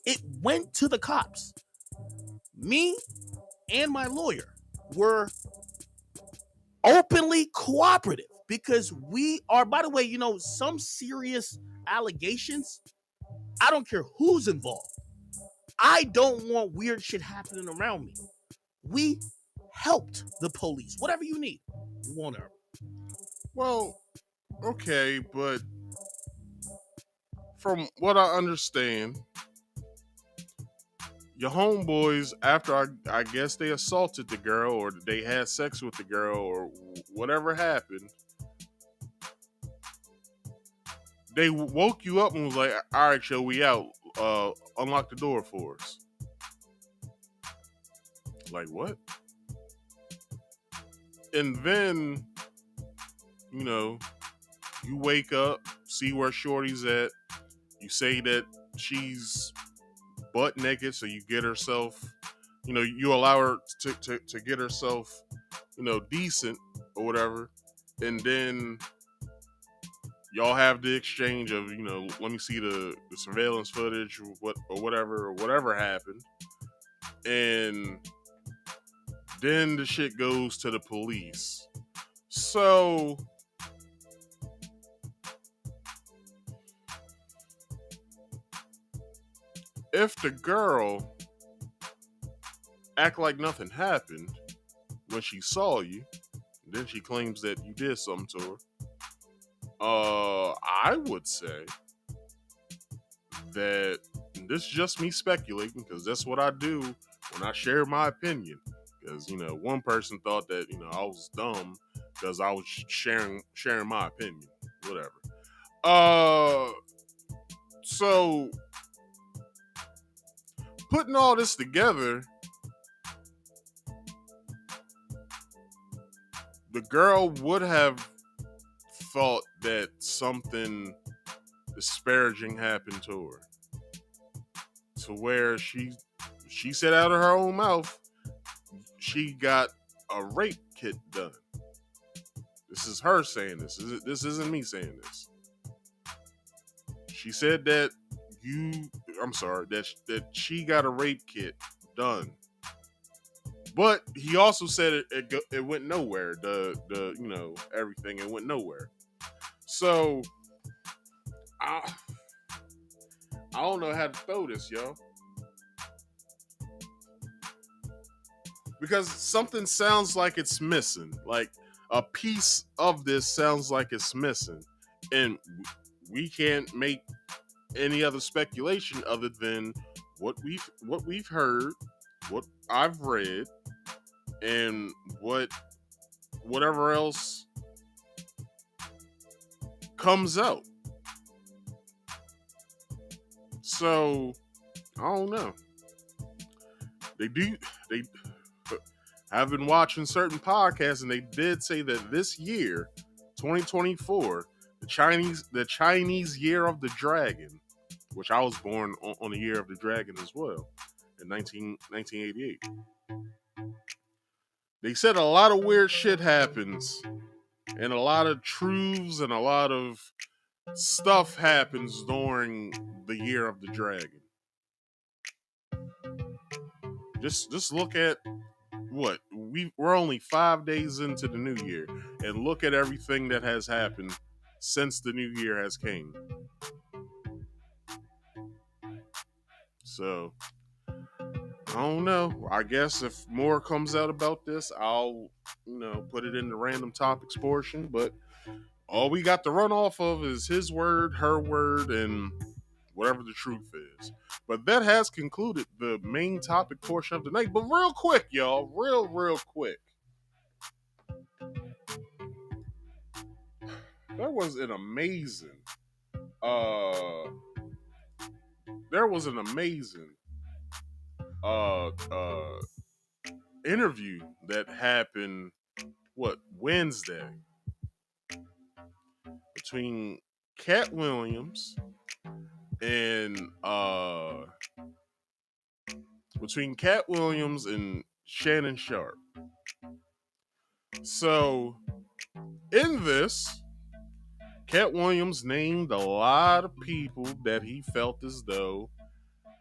Speaker 3: It went to the cops. Me and my lawyer were openly cooperative because we are, by the way, some serious allegations, I don't care who's involved. I don't want weird shit happening around me. We helped the police. Whatever you need, you want her.
Speaker 1: Well, okay, but from what I understand, your homeboys, after I guess they assaulted the girl or they had sex with the girl or whatever happened, they woke you up and was like, all right, yo, we out. Unlock the door for us. Like, what? And then, you wake up, see where Shorty's at. You say that she's butt naked, so you get herself, you allow her to get herself, decent or whatever. And then y'all have the exchange of, let me see the surveillance footage or whatever happened. And then the shit goes to the police. So if the girl act like nothing happened when she saw you, then she claims that you did something to her, I would say that, and this is just me speculating because that's what I do when I share my opinion. Because one person thought that I was dumb because I was sharing my opinion, whatever. So putting all this together, the girl would have thought that something disparaging happened to her, to where she said out of her own mouth she got a rape kit done. This is her saying this. This isn't me saying this. She said that that she got a rape kit done. But he also said it went nowhere. The everything, it went nowhere. So I don't know how to throw this, yo. Because something sounds like it's missing. Like a piece of this sounds like it's missing. And we can't make any other speculation other than what we've heard, what I've read, and whatever else comes out. So I don't know. I've been watching certain podcasts, and they did say that this year, 2024, the Chinese Year of the Dragon, which I was born on the Year of the Dragon as well, in 1988. They said a lot of weird shit happens, and a lot of truths and a lot of stuff happens during the Year of the Dragon. Just look at what we're only 5 days into the new year, and look at everything that has happened since the new year has came. So I don't know. I guess if more comes out about this, I'll put it in the random topics portion. But all we got to run off of is his word, her word, and whatever the truth is. But that has concluded the main topic portion of the night. But real quick, y'all, real quick. There was an amazing interview that happened Wednesday between Katt Williams and Shannon Sharp. So in this, Katt Williams named a lot of people that he felt as though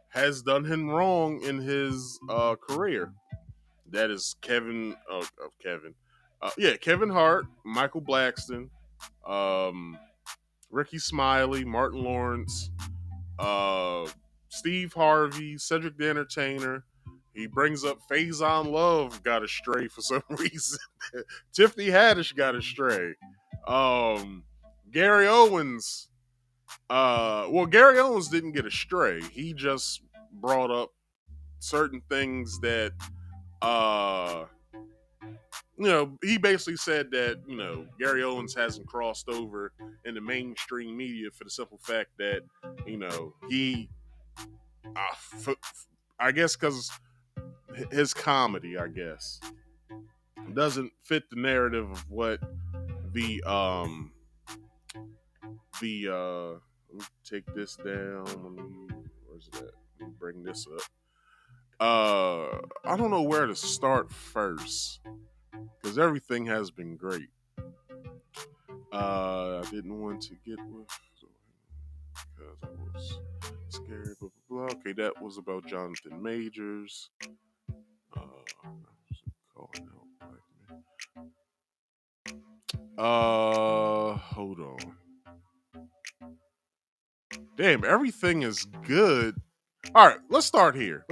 Speaker 1: has done him wrong in his career. That is Kevin Hart, Michael Blackston, Ricky Smiley, Martin Lawrence, Steve Harvey, Cedric the Entertainer. He brings up Faison Love got astray for some reason. Tiffany Haddish got astray. Gary Owens. Gary Owens didn't get astray. He just brought up certain things that, he basically said that, Gary Owens hasn't crossed over in the mainstream media for the simple fact that, he, I guess because his comedy, I guess, doesn't fit the narrative of what let me take this down. Where's it at? Let me bring this up. I don't know where to start first because everything has been great. I didn't want to get with because I was scared. Blah, blah, blah. Okay, that was about Jonathan Majors. Calling out black men. Hold on. Damn, everything is good. All right, let's start here.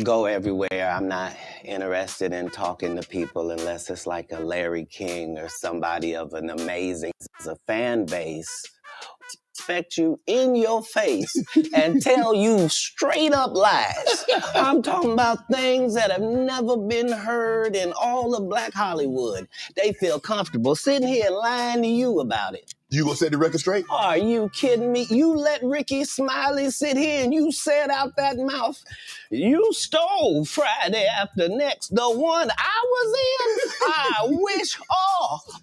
Speaker 5: Go everywhere. I'm not interested in talking to people unless it's like a Larry King or somebody of an amazing fan base. Expect you in your face and tell you straight up lies. I'm talking about things that have never been heard in all of Black Hollywood. They feel comfortable sitting here lying to you about it.
Speaker 6: You gonna set the record straight?
Speaker 5: Are you kidding me? You let Ricky Smiley sit here and you said out that mouth, you stole Friday After Next, the one I was in. I wish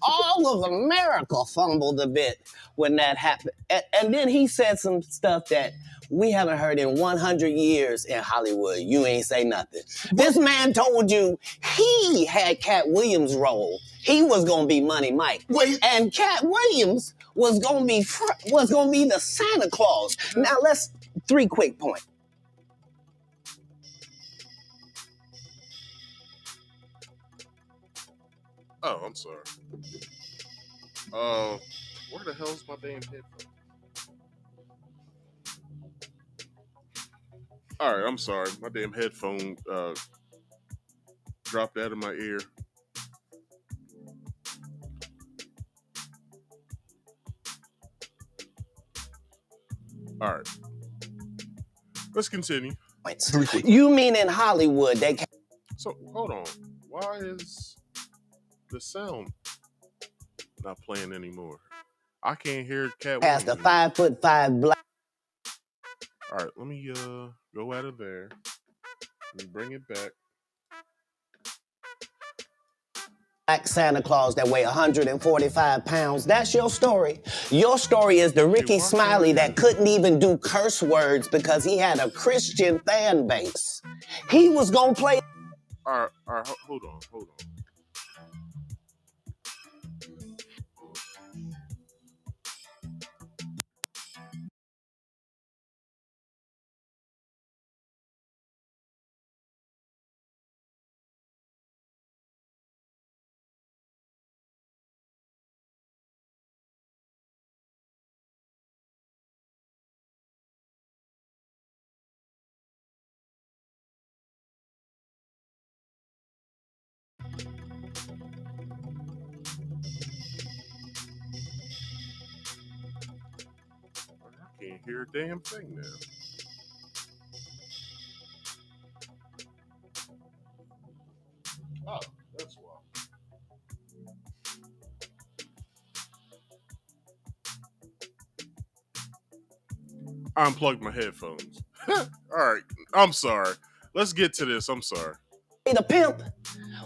Speaker 5: all of America fumbled a bit when that happened. And then he said some stuff that we haven't heard in 100 years in Hollywood. You ain't say nothing. This man told you he had Katt Williams' role. He was gonna be Money Mike.
Speaker 6: Wait.
Speaker 5: And Katt Williams was gonna be the Santa Claus. Now let's 3 quick points.
Speaker 1: Oh, I'm sorry. Where the hell's my damn headphone? All right, I'm sorry. My damn headphone dropped out of my ear. All right. Let's continue.
Speaker 5: You mean in Hollywood they can't...
Speaker 1: So, hold on. Why is the sound not playing anymore? I can't hear Katt
Speaker 5: Past a
Speaker 1: Williams.
Speaker 5: 5'5" black...
Speaker 1: All right, let me go out of there. Let me bring it back.
Speaker 5: Black Santa Claus that weigh 145 pounds. That's your story. Your story is the Ricky Smiley that couldn't even do curse words because he had a Christian fan base. He was gonna play...
Speaker 1: All right, hold on. can't hear a damn thing now. Oh, that's why. I unplugged my headphones. All right, I'm sorry. Let's get to this. I'm sorry.
Speaker 5: The pimp.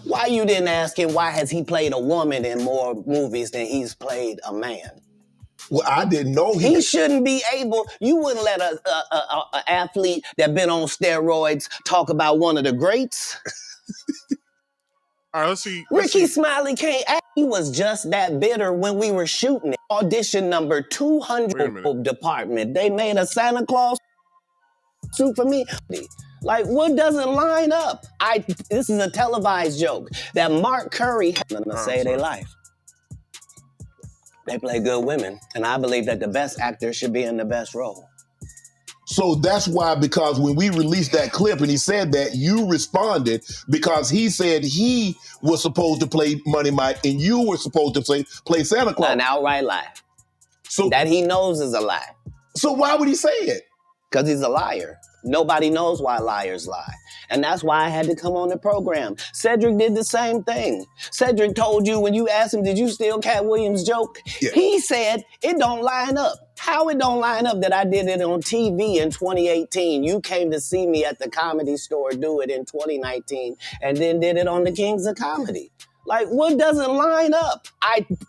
Speaker 5: Why you didn't ask him why has he played a woman in more movies than he's played a man?
Speaker 6: Well, I didn't know
Speaker 5: he shouldn't be able. You wouldn't let a athlete that been on steroids talk about one of the greats.
Speaker 1: All right, let's see.
Speaker 5: Ricky Smiley can't act. He was just that bitter when we were shooting it. Audition number 200 department. They made a Santa Claus suit for me. Like, what doesn't line up? This is a televised joke that Mark Curry had to save their life. They play good women, and I believe that the best actor should be in the best role.
Speaker 6: So that's why, because when we released that clip and he said that, you responded because he said he was supposed to play Money Mike and you were supposed to play Santa Claus.
Speaker 5: An outright lie.
Speaker 6: So
Speaker 5: that he knows is a lie.
Speaker 6: So why would he say it?
Speaker 5: Because he's a liar. Nobody knows why liars lie. And that's why I had to come on the program. Cedric did the same thing. Cedric told you when you asked him, did you steal Cat Williams' joke? Yeah. He said, it don't line up. How it don't line up that I did it on TV in 2018? You came to see me at the Comedy Store do it in 2019 and then did it on the Kings of Comedy. Like, what doesn't line up?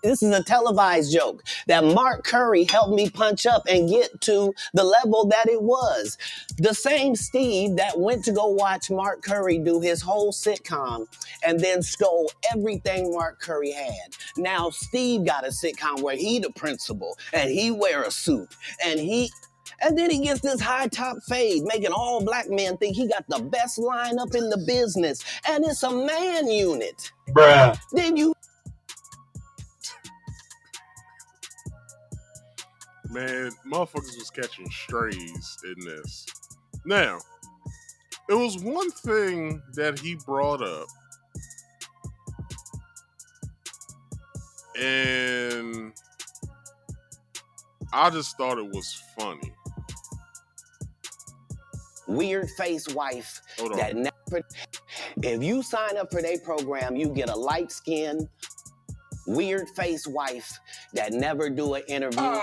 Speaker 5: This is a televised joke that Mark Curry helped me punch up and get to the level that it was. The same Steve that went to go watch Mark Curry do his whole sitcom and then stole everything Mark Curry had. Now Steve got a sitcom where he the principal and he wear a suit and then he gets this high top fade, making all black men think he got the best lineup in the business. And it's a man unit.
Speaker 6: Bruh.
Speaker 5: Then you...
Speaker 1: Man, motherfuckers was catching strays in this. Now, it was one thing that he brought up. And I just thought it was funny.
Speaker 5: Weird face wife that never... If you sign up for their program, you get a light-skinned, weird face wife that never do an interview.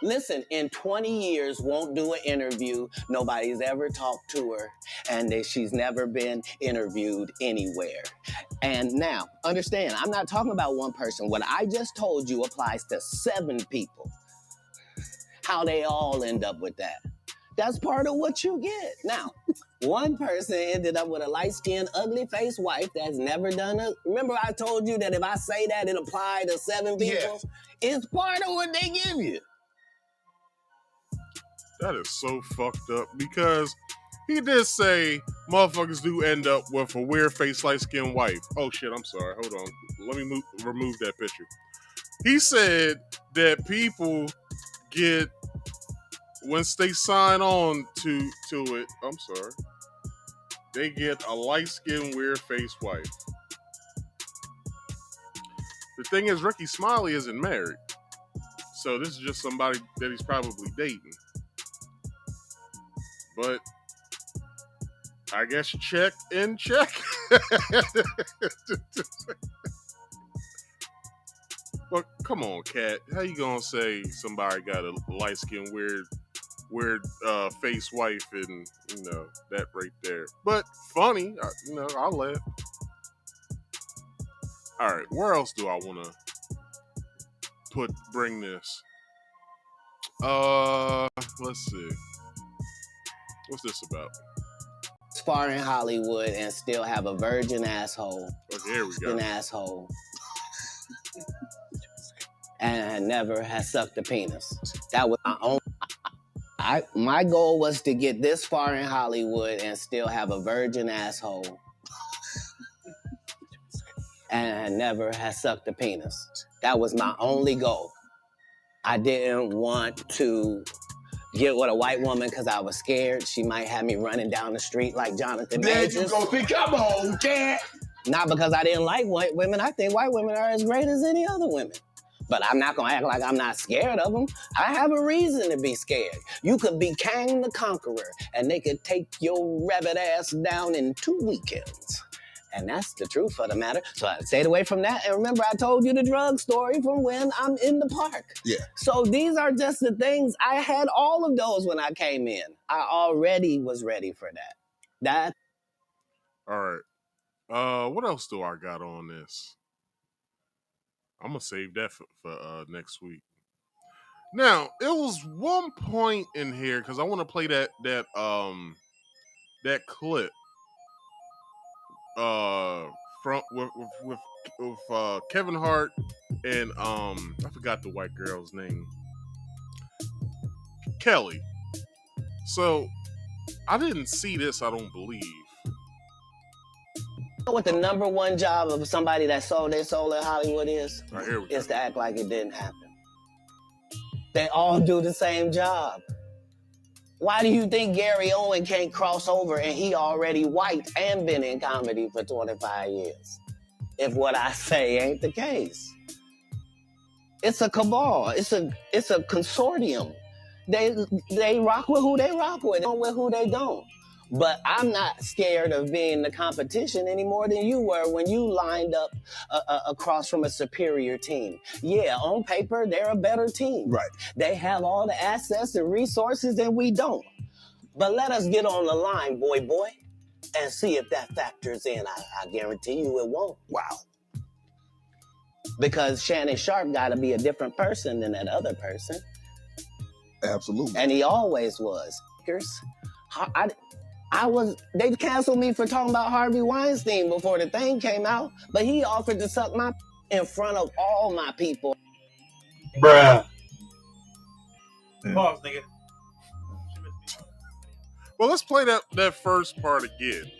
Speaker 5: Listen, in 20 years, won't do an interview. Nobody's ever talked to her, and she's never been interviewed anywhere. And now, understand, I'm not talking about one person. What I just told you applies to 7 people. How they all end up with that. That's part of what you get. Now, one person ended up with a light-skinned, ugly-faced wife that's never done it. Remember I told you that if I say that, it applied to 7 people? Yes. It's part of what they give you.
Speaker 1: That is so fucked up because he did say motherfuckers do end up with a weird-faced, light-skinned wife. Oh, shit, I'm sorry. Hold on. Let me remove that picture. He said that people get... Once they sign on to it, I'm sorry, they get a light-skinned, weird-faced wife. The thing is, Ricky Smiley isn't married. So this is just somebody that he's probably dating. But I guess check and check. But come on, Katt. How you gonna say somebody got a light-skinned, weird face wife and, that right there? But funny, I'll laugh. All right, where else do I want to bring this? Let's see. What's this about?
Speaker 5: It's far in Hollywood and still have a virgin asshole.
Speaker 1: Okay, here we go.
Speaker 5: An asshole. And never has sucked a penis. That was my own. My goal was to get this far in Hollywood and still have a virgin asshole. And never has sucked a penis. That was my only goal. I didn't want to get with a white woman because I was scared she might have me running down the street like Jonathan Majors.
Speaker 6: There you go. See, come on, Katt.
Speaker 5: Not because I didn't like white women. I think white women are as great as any other women. But I'm not gonna act like I'm not scared of them. I have a reason to be scared. You could be Kang the Conqueror, and they could take your rabbit ass down in 2 weekends. And that's the truth of the matter. So I stayed away from that. And remember, I told you the drug story from when I'm in the park.
Speaker 6: Yeah.
Speaker 5: So these are just the things. I had all of those when I came in. I already was ready for that.
Speaker 1: All right. What else do I got on this? I'm gonna save that for next week. Now, it was one point in here because I want to play that clip from with Kevin Hart and I forgot the white girl's name, Kelly. So I didn't see this. I don't believe.
Speaker 5: You know what the number one job of somebody that sold their soul in Hollywood is?
Speaker 1: All right, here we go.
Speaker 5: Is to act like it didn't happen. They all do the same job. Why do you think Gary Owen can't cross over and he already white and been in comedy for 25 years? If what I say ain't the case. It's a cabal. It's a consortium. They rock with who they rock with, don't with who they don't. But I'm not scared of being the competition any more than you were when you lined up across from a superior team. Yeah, on paper, they're a better team.
Speaker 6: Right.
Speaker 5: They have all the assets and resources and we don't. But let us get on the line, boy, and see if that factors in. I guarantee you it won't.
Speaker 6: Wow.
Speaker 5: Because Shannon Sharp got to be a different person than that other person.
Speaker 6: Absolutely.
Speaker 5: And he always was. They canceled me for talking about Harvey Weinstein before the thing came out, but he offered to suck my in front of all my people.
Speaker 7: Bruh.
Speaker 8: Pause, nigga.
Speaker 1: Well, let's play that first part again.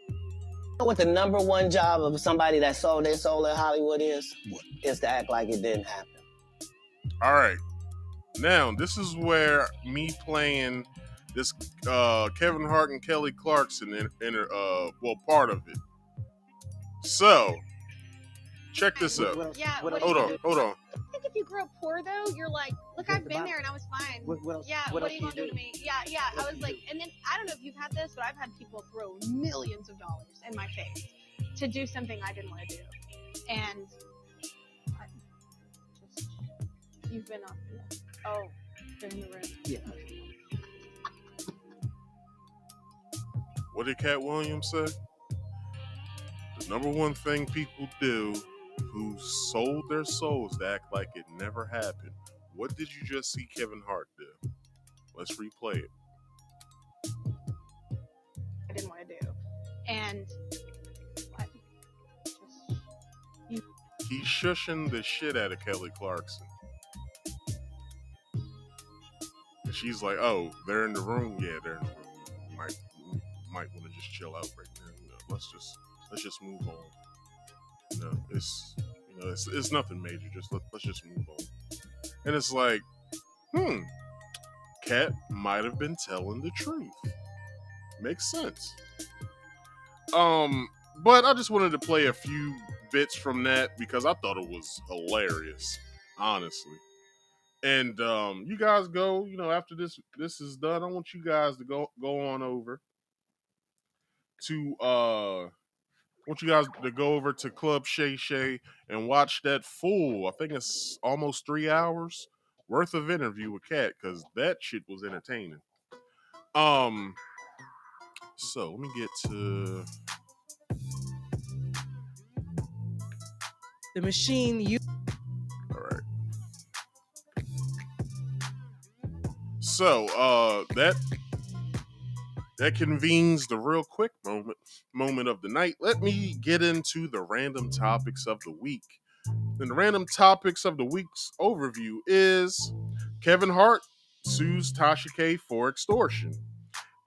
Speaker 5: You know what the number one job of somebody that sold their soul in Hollywood is?
Speaker 6: What?
Speaker 5: Is to act like it didn't happen.
Speaker 1: All right. Now, this is where me playing this Kevin Hart and Kelly Clarkson part of it. So, check this out.
Speaker 9: Yeah,
Speaker 1: Hold on.
Speaker 9: I think if you grow up poor though, you're like, look, I've been there and I was fine.
Speaker 8: What else?
Speaker 9: Yeah, what are you gonna do to me? Yeah. I was like, and then I don't know if you've had this, but I've had people throw millions of dollars in my face to do something I didn't want to do, and you've been up. Oh, they're in the room.
Speaker 8: Yeah.
Speaker 1: What did Katt Williams say? The number one thing people do who sold their souls to act like it never happened. What did you just see Kevin Hart do? Let's replay it.
Speaker 9: I didn't want to do, and
Speaker 1: He's shushing the shit out of Kelly Clarkson. And she's like, "Oh, they're in the room. Yeah, they're in the room. You might want to just chill out right now. You know, let's just move on. You know, it's nothing major. Let's just move on." And it's like, Katt might have been telling the truth. Makes sense. But I just wanted to play a few bits from that because I thought it was hilarious, honestly. And you guys go, after this is done, I want you guys to go on over to Club Shay and watch that full, I think it's almost 3 hours worth of interview with Katt, because that shit was entertaining. So let me get to
Speaker 10: the machine you.
Speaker 1: All right. So that convenes the real quick moment of the night. Let me get into the random topics of the week. And the random topics of the week's overview is Kevin Hart sues Tasha K for extortion,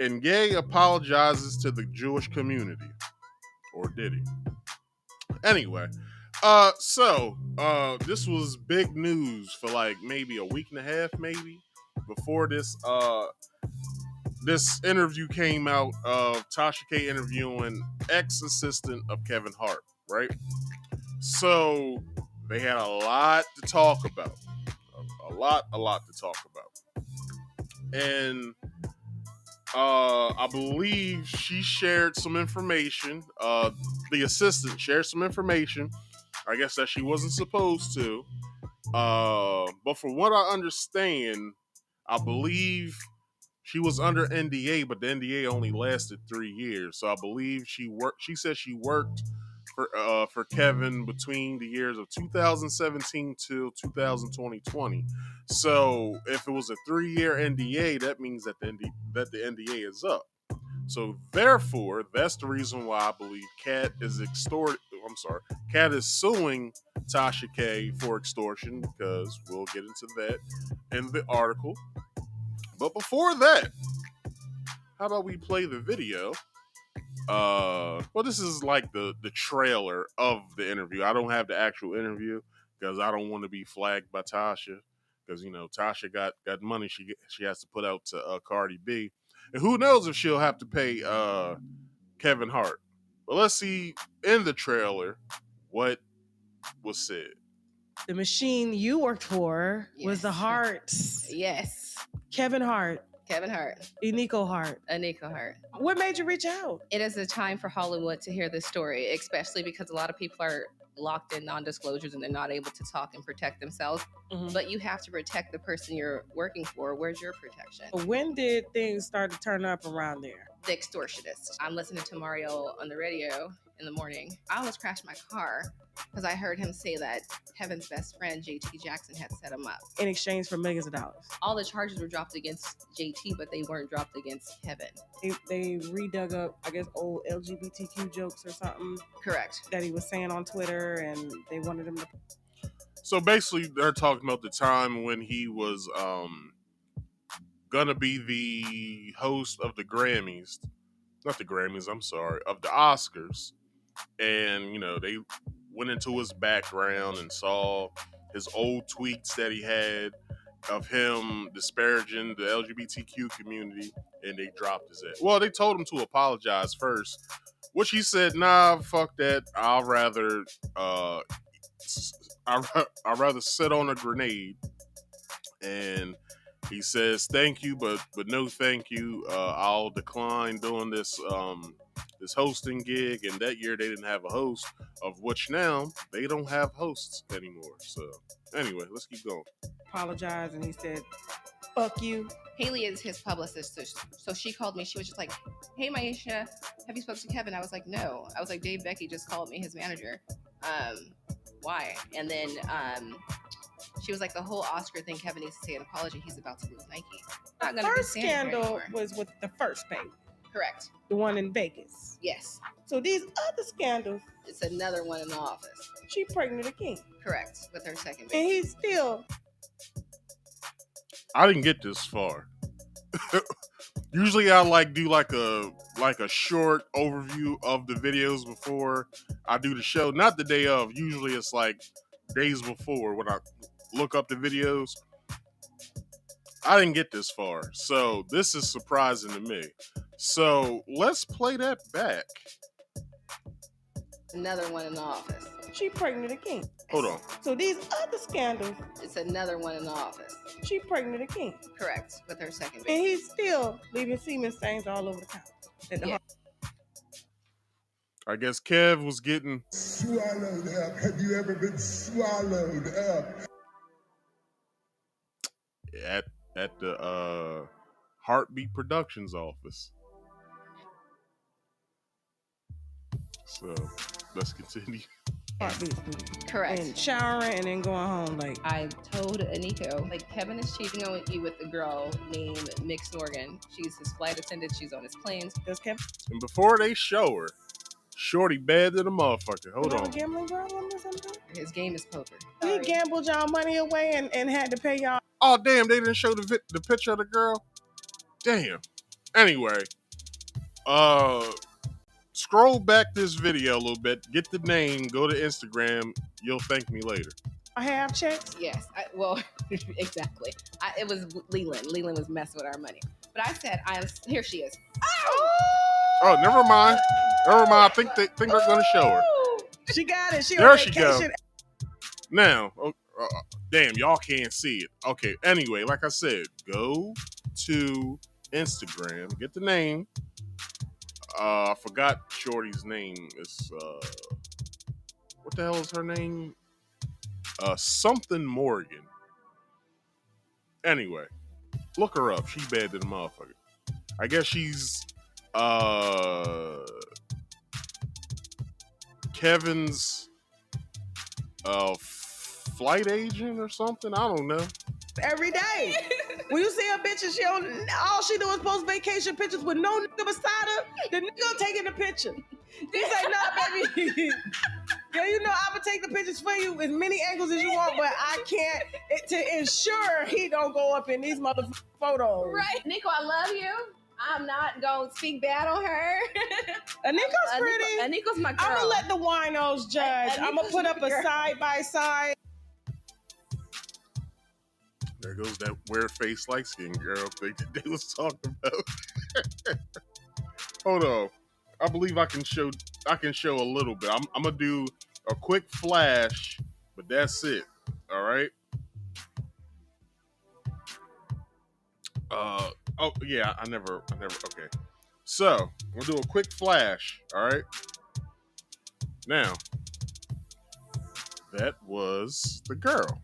Speaker 1: and Gay apologizes to the Jewish community. Or did he? Anyway, so this was big news for like maybe a week and a half, before this interview came out of Tasha K interviewing ex-assistant of Kevin Hart, right? So They had a lot to talk about. A lot to talk about. And I believe she shared some information. The assistant shared some information. I guess that she wasn't supposed to. But from what I understand, I believe she was under NDA, but the NDA only lasted 3 years. So I believe she worked. She said she worked for Kevin between the years of 2017 to 2020. So if it was a 3-year NDA, that means that the NDA is up. So therefore, that's the reason why I believe Katt is Katt is suing Tasha K for extortion, because we'll get into that in the article. But before that, how about we play the video? Well, this is like the trailer of the interview. I don't have the actual interview because I don't want to be flagged by Tasha, because Tasha got money she has to put out to Cardi B, and who knows if she'll have to pay Kevin Hart. But let's see in the trailer what was said.
Speaker 8: The machine you worked for was
Speaker 10: Yes.
Speaker 8: the Harts.
Speaker 10: Yes.
Speaker 8: Kevin Hart.
Speaker 10: Kevin Hart.
Speaker 8: Eniko Hart.
Speaker 10: Aniko Hart.
Speaker 8: What made you reach out?
Speaker 10: It is a time for Hollywood to hear this story, especially because a lot of people are locked in non-disclosures and they're not able to talk and protect themselves.
Speaker 8: Mhm.
Speaker 10: But you have to protect the person you're working for. Where's your protection?
Speaker 8: When did things start to turn up around there?
Speaker 10: The extortionist. I'm listening to Mario on the radio in the morning. I almost crashed my car because I heard him say that Kevin's best friend, JT Jackson, had set him up.
Speaker 8: In exchange for millions of dollars.
Speaker 10: All the charges were dropped against JT, but they weren't dropped against Kevin.
Speaker 8: They redug up, I guess, old LGBTQ jokes or something
Speaker 10: Correct.
Speaker 8: that he was saying on Twitter, and they wanted him to.
Speaker 1: So basically, they're talking about the time when he was gonna be the host of the Grammys, not the Grammys, I'm sorry, of the Oscars. And, they went into his background and saw his old tweets that he had of him disparaging the LGBTQ community, and they dropped his ass. Well, they told him to apologize first, which he said, nah, fuck that. I'd rather sit on a grenade. And he says, thank you, but no thank you. I'll decline doing this this hosting gig. And that year they didn't have a host, of which now they don't have hosts anymore. So anyway, let's keep going.
Speaker 8: Apologize, and he said, fuck you.
Speaker 10: Haley is his publicist, so she called me. She was just like, hey, Maisha, have you spoken to Kevin? I was like, no. I was like, Dave Becky just called me, his manager. Why? And then she was like, the whole Oscar thing, Kevin needs to say an apology. He's about to lose Nike. Not
Speaker 8: The
Speaker 10: gonna be
Speaker 8: first
Speaker 10: standing here
Speaker 8: scandal
Speaker 10: anymore.
Speaker 8: was with the first baby,
Speaker 10: Correct.
Speaker 8: the one in Vegas.
Speaker 10: Yes.
Speaker 8: So these other scandals,
Speaker 10: It's another one in the office.
Speaker 8: she pregnant again.
Speaker 10: Correct. With her second
Speaker 8: And
Speaker 10: baby.
Speaker 8: he's still.
Speaker 1: I didn't get this far. Usually I do like a short overview of the videos before I do the show. Not the day of. Usually it's like days before when I look up the videos. I didn't get this far. So this is surprising to me. So let's play that back.
Speaker 10: Another one in the office.
Speaker 8: She pregnant again.
Speaker 1: Hold on.
Speaker 8: So these other scandals,
Speaker 10: It's another one in the office.
Speaker 8: she pregnant again.
Speaker 10: Correct. With her second
Speaker 8: And
Speaker 10: baby.
Speaker 8: he's still leaving semen stains all over the couch. At the
Speaker 10: Yeah.
Speaker 1: I guess Kev was getting
Speaker 11: Swallowed up. Have you ever been swallowed up?
Speaker 1: at the Heartbeat Productions office. So let's continue.
Speaker 8: heartbeat
Speaker 10: Correct.
Speaker 8: and showering and then going home. Like,
Speaker 10: I told Aniko, like, Kevin is cheating on you with a girl named Mix Morgan. She's his flight attendant. She's on his planes.
Speaker 8: does Kevin
Speaker 1: And before they show her, Shorty bad than a motherfucker. Hold
Speaker 8: have a
Speaker 1: on.
Speaker 8: gambling problem or something?
Speaker 10: His game is poker.
Speaker 8: He
Speaker 10: Sorry.
Speaker 8: gambled y'all money away and had to pay y'all.
Speaker 1: Oh, damn, they didn't show the picture of the girl? Damn. Anyway, scroll back this video a little bit, get the name, go to Instagram. You'll thank me later.
Speaker 8: I have checks.
Speaker 10: Yes. Well, exactly. It was Leland. Leland was messing with our money. But I said, here she is.
Speaker 1: Oh, never mind. Never mind. I think they're going to show her.
Speaker 8: She got it. She
Speaker 1: There
Speaker 8: on
Speaker 1: she go.
Speaker 8: vacation.
Speaker 1: Now, damn, y'all can't see it. Okay, anyway, like I said, go to Instagram, get the name. I forgot Shorty's name. It's what the hell is her name? Something Morgan. Anyway, look her up. She bad than a motherfucker. I guess she's Kevin's flight agent or something. I don't know.
Speaker 8: Every day. When you see a bitch and all she do is post vacation pictures with no nigga beside her, the nigga taking the picture. He's like, nah, baby. Girl, you know I'm gonna take the pictures for you as many angles as you want, but I can't to ensure he don't go up in these motherfucking photos.
Speaker 10: Right. Nico, I love you. I'm not going to speak bad on her.
Speaker 8: Nico's pretty.
Speaker 10: Nico's my girl.
Speaker 8: I'm going to let the winos judge. I'm going to put up a side-by-side.
Speaker 1: There goes that weird face light skin girl thing that they was talking about. Hold on. I believe I can show a little bit. I'm going to do a quick flash, but that's it. All right? Oh yeah, I never. Okay, so we'll do a quick flash. All right. Now, that was the girl,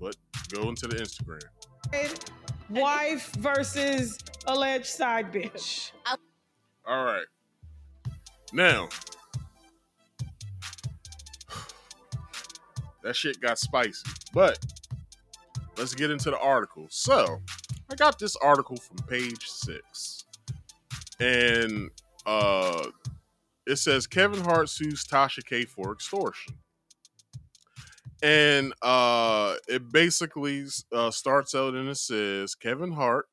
Speaker 1: but go into the Instagram.
Speaker 8: Wife versus alleged side bitch.
Speaker 1: All right. Now, that shit got spicy, but. Let's get into the article. So, I got this article from page 6. And it says Kevin Hart sues Tasha K for extortion. And it basically starts out and it says Kevin Hart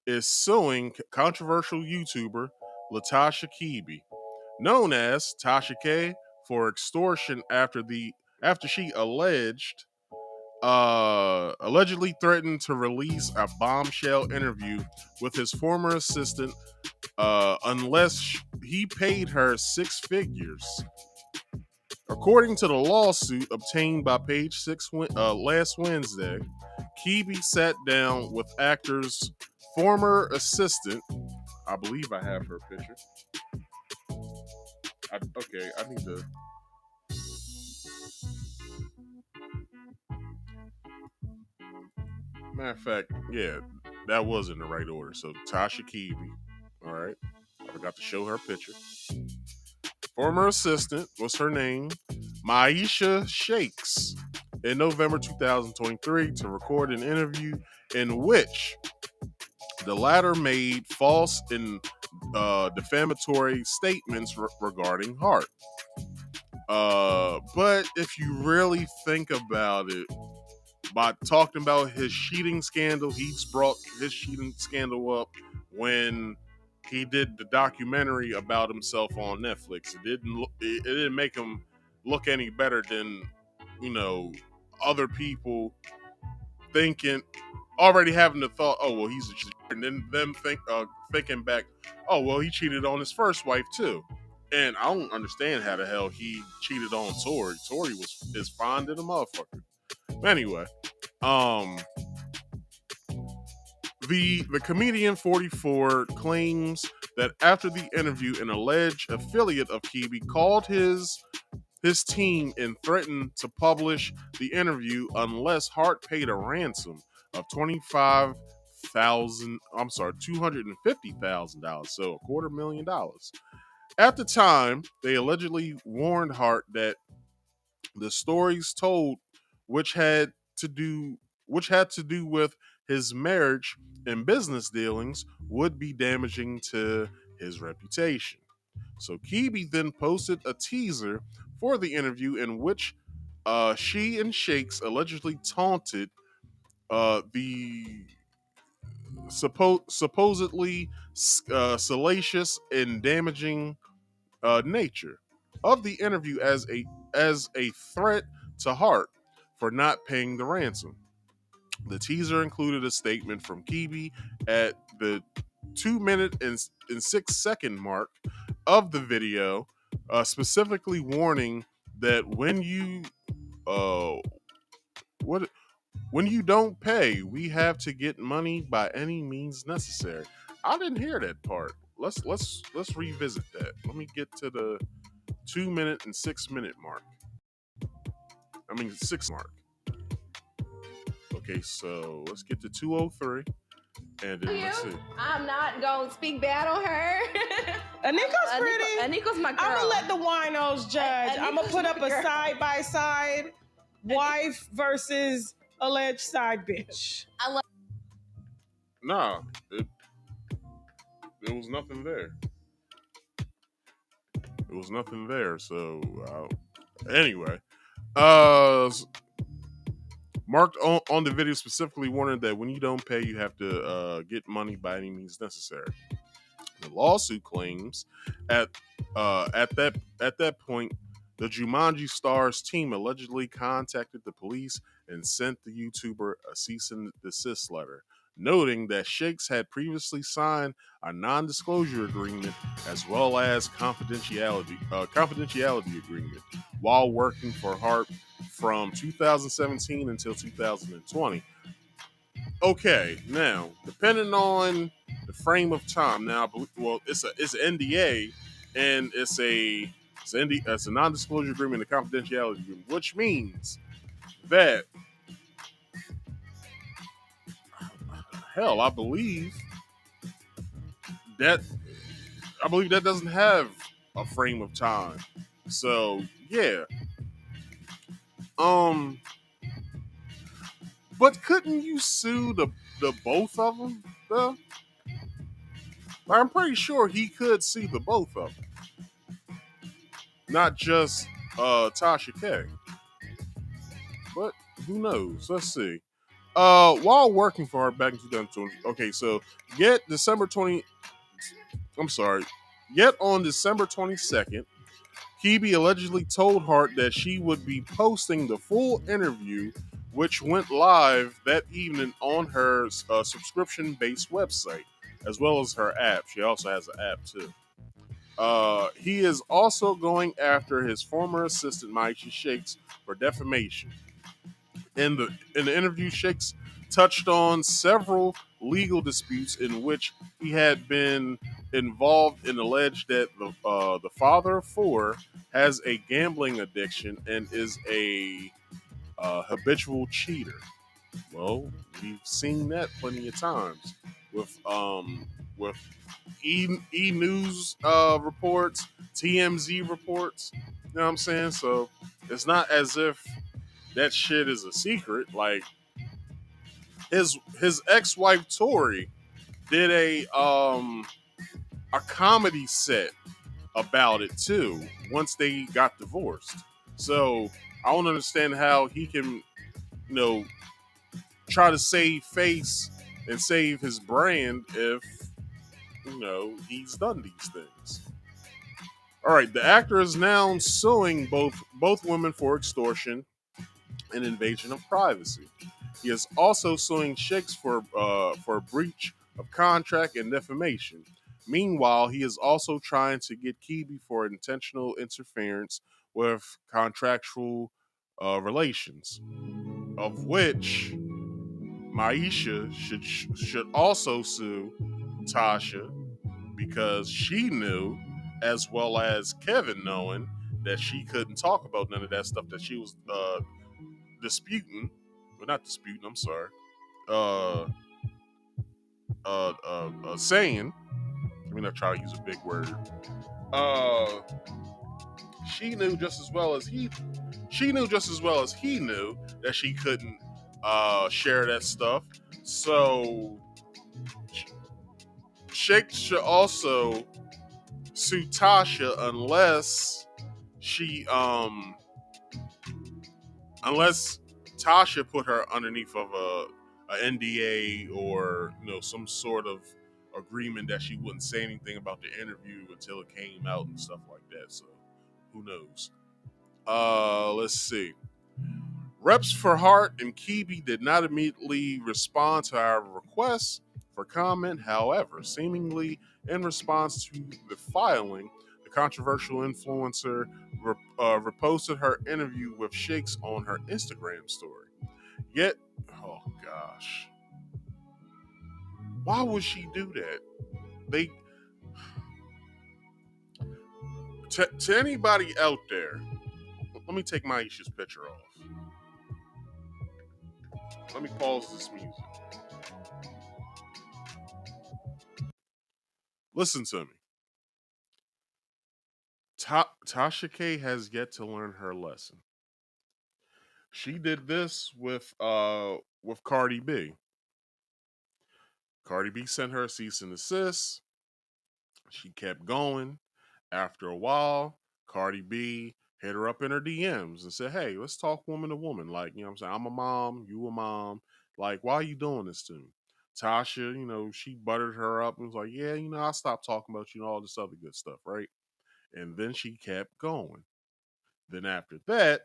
Speaker 1: is suing controversial YouTuber Latasha Keeby, known as Tasha K, for extortion after she allegedly threatened to release a bombshell interview with his former assistant unless he paid her 6 figures. According to the lawsuit obtained by Page 6 last Wednesday, Keeby sat down with actor's former assistant. I believe I have her picture. I need to... Matter of fact, yeah, that was in the right order. So Tasha Keeby, all right. I forgot to show her picture. Former assistant, what's her name? Maisha Shakes, in November 2023 to record an interview in which the latter made false and defamatory statements regarding Hart. But if you really think about it, by talking about his cheating scandal, he's brought his cheating scandal up when he did the documentary about himself on Netflix. It didn't make him look any better than, other people already having the thought, oh well, he's a cheater, and then them thinking back, oh well, he cheated on his first wife too. And I don't understand how the hell he cheated on Tori. Tori is fine than a motherfucker. Anyway, the comedian 44 claims that after the interview, an alleged affiliate of Keeby called his team and threatened to publish the interview unless Hart paid a ransom of $250,000, so $250,000. At the time, they allegedly warned Hart that the stories told, which had to do with his marriage and business dealings, would be damaging to his reputation. So Keeby then posted a teaser for the interview in which she and Shakes allegedly taunted the supposedly salacious and damaging nature of the interview as a threat to Hart for not paying the ransom. The teaser included a statement from Keeby at the 2-minute and 6-second mark of the video, specifically warning that when you don't pay, we have to get money by any means necessary. I didn't hear that part. Let's revisit that. Let me get to the 2-minute and 6-minute mark. 6 mark. Okay, so let's get to 2:03, and then let's see.
Speaker 10: I'm not gonna speak bad on her.
Speaker 8: Aniko's pretty.
Speaker 10: Aniko's my girl.
Speaker 8: I'm gonna let the winos judge. I'm gonna put up a side-by-side wife versus alleged side bitch.
Speaker 1: Nah, there was nothing there. There was nothing there. So anyway, marked on the video specifically warning that when you don't pay, you have to get money by any means necessary. The lawsuit claims at that point, the Jumanji Stars team allegedly contacted the police and sent the YouTuber a cease and desist letter, noting that Shakes had previously signed a non-disclosure agreement as well as confidentiality agreement while working for Hart from 2017 until 2020. Okay, now depending on the frame of time, now it's an NDA and it's a non-disclosure agreement, a confidentiality agreement, which means that I believe that doesn't have a frame of time. So yeah. But couldn't you sue the both of them though? I'm pretty sure he could sue the both of them, not just Tasha K. But who knows? Let's see. While working for her back in 2020. Okay, so yet on December 22nd, Kibi allegedly told Hart that she would be posting the full interview, which went live that evening on her subscription-based website, as well as her app. She also has an app too. He is also going after his former assistant, Maisha Shakes, for defamation. In the interview, Shakes touched on several legal disputes in which he had been involved and alleged that the father of 4 has a gambling addiction and is a habitual cheater. Well, we've seen that plenty of times with E News reports, TMZ reports. You know what I'm saying? So it's not as if that shit is a secret. Like his ex-wife Tori did a comedy set about it too once they got divorced. So I don't understand how he can, try to save face and save his brand if, he's done these things. All right, the actor is now suing both women for extortion and invasion of privacy. He is also suing Shakes for breach of contract and defamation. Meanwhile, he is also trying to get Kibi for intentional interference with contractual relations, of which Maisha should also sue Tasha because she knew, as well as Kevin knowing, that she couldn't talk about none of that stuff that she was disputing. Well, not disputing, I'm sorry. Saying. Let me not try to use a big word. She knew just as well as he knew that she couldn't share that stuff. So Shake should also sue Tasha unless Tasha put her underneath of a NDA or some sort of agreement that she wouldn't say anything about the interview until it came out and stuff like that. So who knows? Let's see. Reps for Hart and Kibi did not immediately respond to our requests for comment. However, seemingly in response to the filing, the controversial influencer reposted her interview with Shakes on her Instagram story. Yet, oh gosh, why would she do that? They to anybody out there, let me take Maisha's picture off. Let me pause this music. Listen to me. Tasha K has yet to learn her lesson. She did this with Cardi B. Cardi B sent her a cease and desist. She kept going. After a while, Cardi B hit her up in her DMs and said, "Hey, let's talk woman to woman. Like, you know what I'm saying? I'm a mom, you a mom. Like, why are you doing this to me?" Tasha, you know, she buttered her up and was like, "Yeah, you know, I'll stop talking about you and all this other good stuff, right?" And then she kept going. Then after that,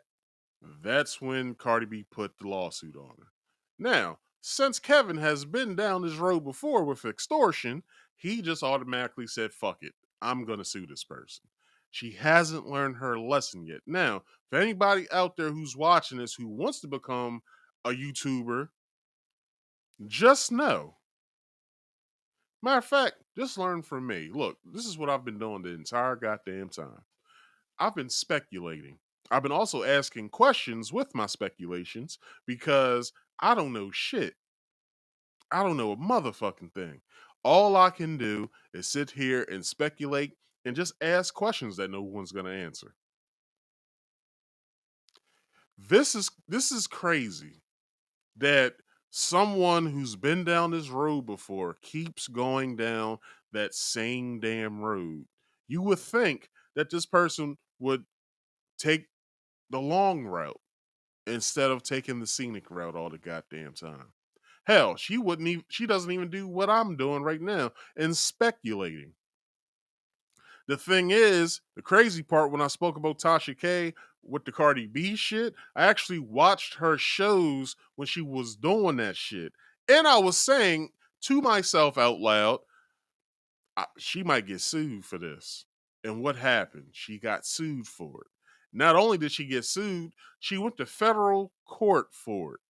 Speaker 1: that's when Cardi B put the lawsuit on her. Now, since Kevin has been down this road before with extortion, he just automatically said, "Fuck it. I'm going to sue this person." She hasn't learned her lesson yet. Now, for anybody out there who's watching this who wants to become a YouTuber, just know. Matter of fact, just learn from me. Look, this is what I've been doing the entire goddamn time. I've been speculating. I've been also asking questions with my speculations because I don't know shit. I don't know a motherfucking thing. All I can do is sit here and speculate and just ask questions that no one's going to answer. This is crazy that someone who's been down this road before keeps going down that same damn road. You would think that this person would take the long route instead of taking the scenic route all the goddamn time. Hell, she doesn't even do what I'm doing right now and speculating. The thing is, the crazy part when I spoke about Tasha K with the Cardi B shit, I actually watched her shows when she was doing that shit. And I was saying to myself out loud, she might get sued for this. And what happened? She got sued for it. Not only did she get sued, she went to federal court for it.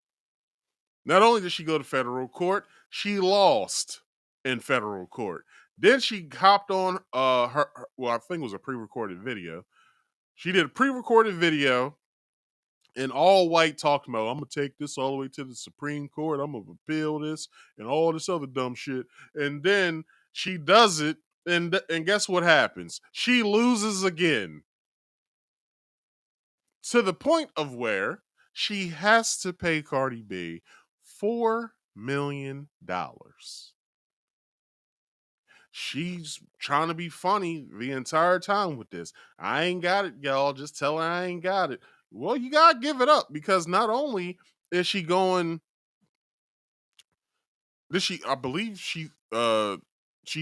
Speaker 1: Not only did she go to federal court, she lost in federal court. Then she hopped on her well, I think it was a pre-recorded video. She did a pre-recorded video in all white talking about, "I'm gonna take this all the way to the Supreme Court, I'm gonna appeal this," and all this other dumb shit. And then she does it, and guess what happens? She loses again. To the point of where she has to pay Cardi B $4 million. She's trying to be funny the entire time with this. "I ain't got it, y'all. Just tell her I ain't got it." Well, you gotta give it up because not only is she going, I believe she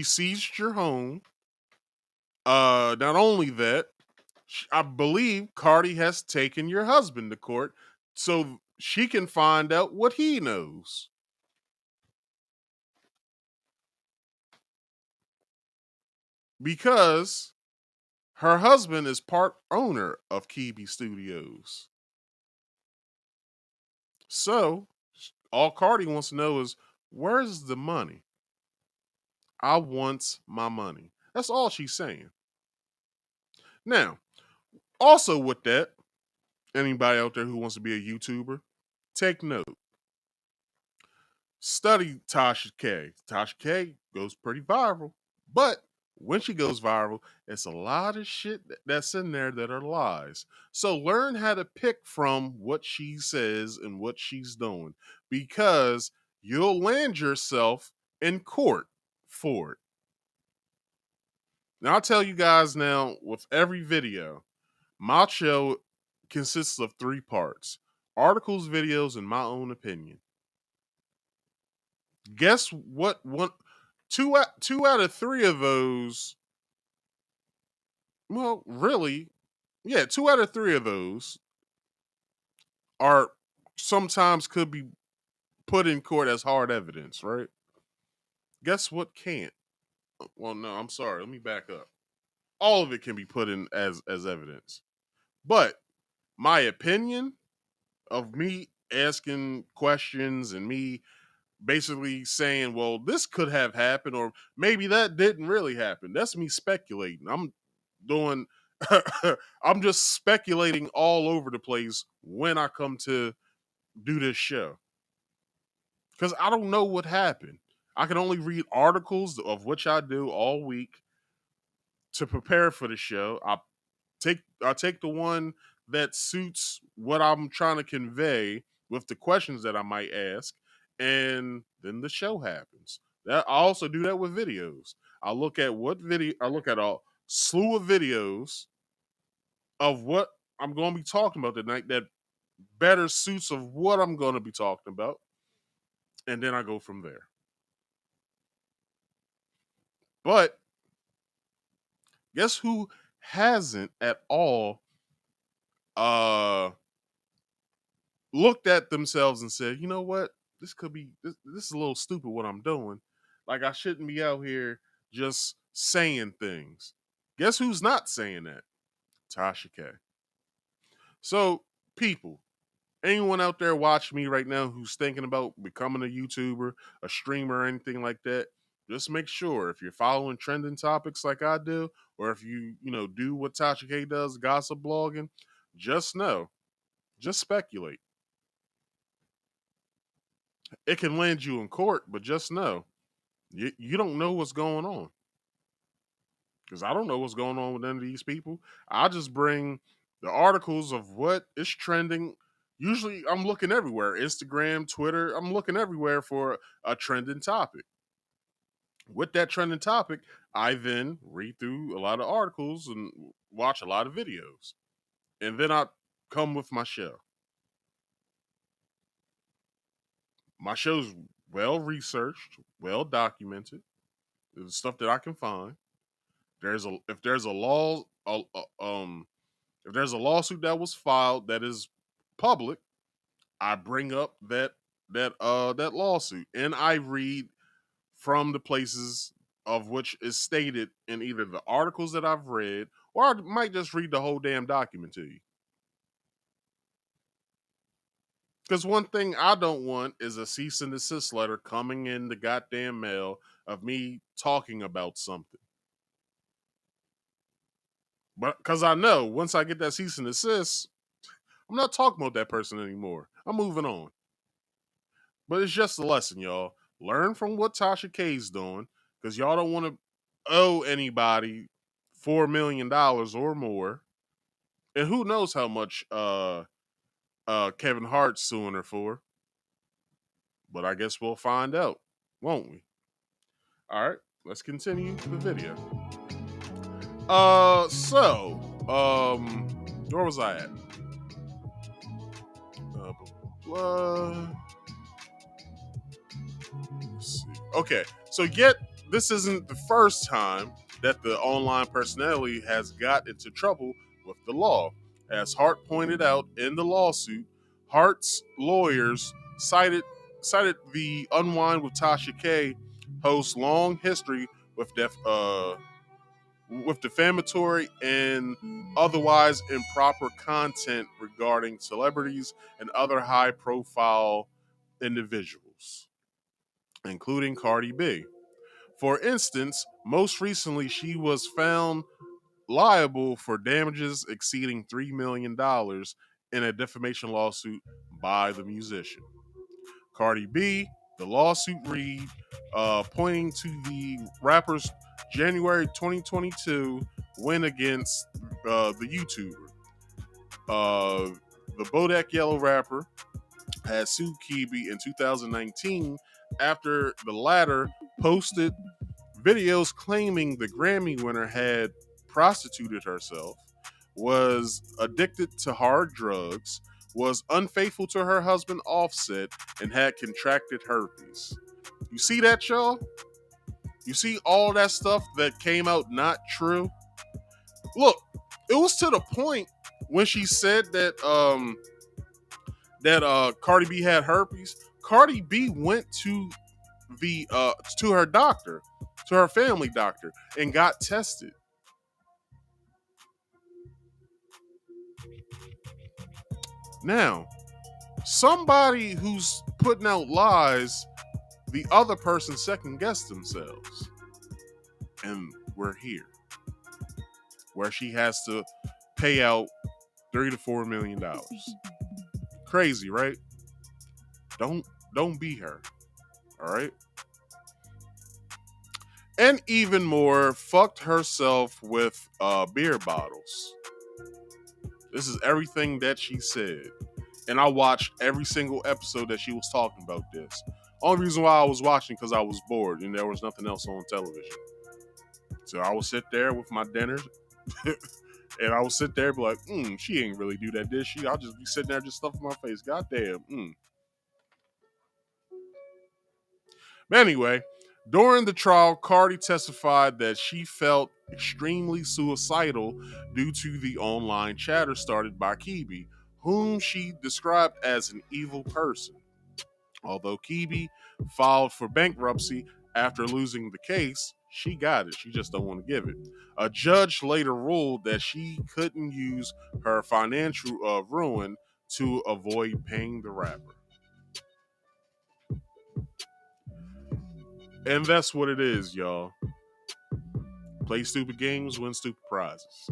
Speaker 1: seized your home. Not only that, I believe Cardi has taken your husband to court so she can find out what he knows. Because her husband is part owner of Kibi Studios. So, all Cardi wants to know is, where's the money? I want my money. That's all she's saying. Now, also with that, anybody out there who wants to be a YouTuber, take note. Study Tasha K. Tasha K goes pretty viral, but when she goes viral, it's a lot of shit that's in there that are lies. So learn how to pick from what she says and what she's doing, because you'll land yourself in court for it. Now, I'll tell you guys now, with every video, my show consists of 3 parts: articles, videos, and my own opinion. Guess what? Two out of 3 of those. Well, really, yeah, 2 out of 3 of those are sometimes could be put in court as hard evidence, right? Guess what can't? Well, no, I'm sorry. Let me back up. all of it can be put in as evidence. But my opinion of me asking questions and me basically saying, well, this could have happened, or maybe that didn't really happen. That's me speculating. I'm doing, I'm just speculating all over the place when I come to do this show. Because I don't know what happened. I can only read articles, of which I do all week to prepare for the show. I take the one that suits what I'm trying to convey with the questions that I might ask, and then the show happens. That I also do that with videos. I look at a slew of videos of what I'm going to be talking about tonight that better suits of what I'm going to be talking about, and then I go from there. But guess who hasn't at all looked at themselves and said, you know what, this is a little stupid what I'm doing. Like, I shouldn't be out here just saying things. Guess who's not saying that? Tasha K. So, people, anyone out there watching me right now who's thinking about becoming a YouTuber, a streamer, or anything like that, just make sure if you're following trending topics like I do, or if you do what Tasha K does, gossip blogging, just know, just speculate. It can land you in court, but just know, you don't know what's going on. Because I don't know what's going on with any of these people. I just bring the articles of what is trending. Usually I'm looking everywhere. Instagram, Twitter, I'm looking everywhere for a trending topic. With that trending topic, I then read through a lot of articles and watch a lot of videos. And then I come with my show. My show's well researched, well documented. The stuff that I can find. If there's a lawsuit that was filed that is public, I bring up that lawsuit, and I read from the places of which is stated in either the articles that I've read, or I might just read the whole damn document to you. Because one thing I don't want is a cease and desist letter coming in the goddamn mail of me talking about something. But because I know once I get that cease and desist, I'm not talking about that person anymore. I'm moving on. But it's just a lesson, y'all. Learn from what Tasha K's doing, because y'all don't want to owe anybody $4 million or more. And who knows how much Kevin Hart's suing her for. But I guess we'll find out, won't we? All right, let's continue the video. Where was I at? Let's see. Okay, so yet this isn't the first time that the online personality has got into trouble with the law. As Hart pointed out in the lawsuit, Hart's lawyers cited the Unwind with Tasha K host's long history with defamatory and otherwise improper content regarding celebrities and other high-profile individuals, including Cardi B. For instance, most recently, she was found liable for damages exceeding $3 million in a defamation lawsuit by the musician. Cardi B, the lawsuit read, pointing to the rapper's January 2022 win against the YouTuber. The Bodak Yellow rapper had sued Kibi in 2019 after the latter posted videos claiming the Grammy winner had prostituted herself, was addicted to hard drugs, was unfaithful to her husband Offset, and had contracted herpes. You see that, y'all? You see all that stuff that came out not true? Look, it was to the point when she said that Cardi B had herpes. Cardi B went to her doctor, to her family doctor, and got tested. Now, somebody who's putting out lies, the other person second guessed themselves. And we're here, where she has to pay out $3 to $4 million. Crazy, right? Don't be her. All right. And even more, fucked herself with beer bottles. This is everything that she said. And I watched every single episode that she was talking about this. Only reason why I was watching because I was bored and there was nothing else on television. So I would sit there with my dinner and I would sit there and be like, she ain't really do that, did she? I'll just be sitting there just stuffing my face. Goddamn. But anyway, during the trial, Cardi testified that she felt extremely suicidal due to the online chatter started by Kibi, whom she described as an evil person. Although Kibi filed for bankruptcy after losing the case, she got it. She just don't want to give it. A judge later ruled that she couldn't use her financial ruin to avoid paying the rapper. And that's what it is, y'all. Play stupid games, win stupid prizes.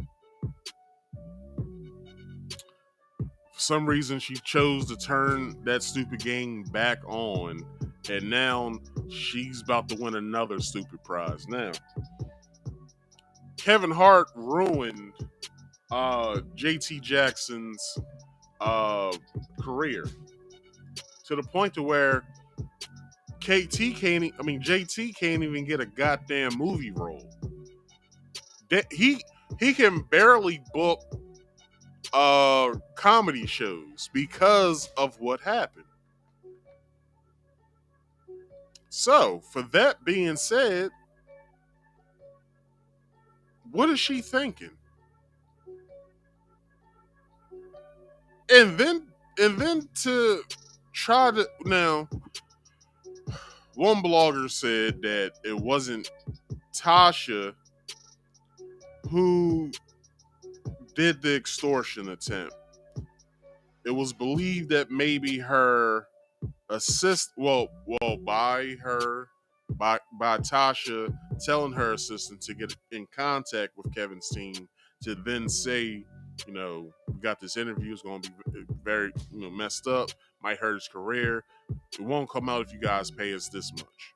Speaker 1: For some reason, she chose to turn that stupid game back on, and now she's about to win another stupid prize. Now, Kevin Hart ruined JT Jackson's career to the point to where JT can't even get a goddamn movie role. He can barely book comedy shows because of what happened. So, for that being said, what is she thinking? And then to try to now, one blogger said that it wasn't Tasha who did the extortion attempt. It was believed that maybe her by Tasha telling her assistant to get in contact with Kevin's team to then say, we got this interview, it's going to be very messed up, might hurt his career. It won't come out if you guys pay us this much.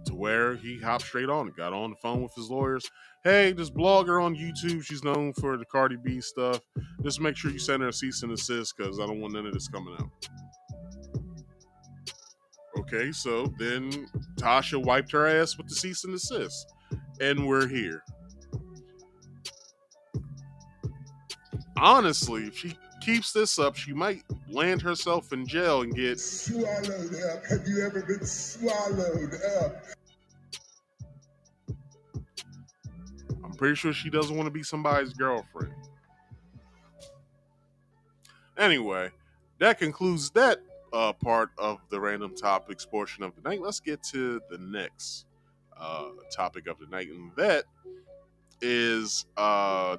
Speaker 1: To where he hopped straight on it, got on the phone with his lawyers. Hey, this blogger on YouTube, she's known for the Cardi B stuff. Just make sure you send her a cease and desist because I don't want none of this coming out. Okay, so then Tasha wiped her ass with the cease and desist. And we're here. Honestly, if she keeps this up, she might land herself in jail and get
Speaker 11: swallowed up. Have you ever been swallowed up?
Speaker 1: I'm pretty sure she doesn't want to be somebody's girlfriend. Anyway, that concludes that part of the random topics portion of the night. Let's get to the next topic of the night, and that is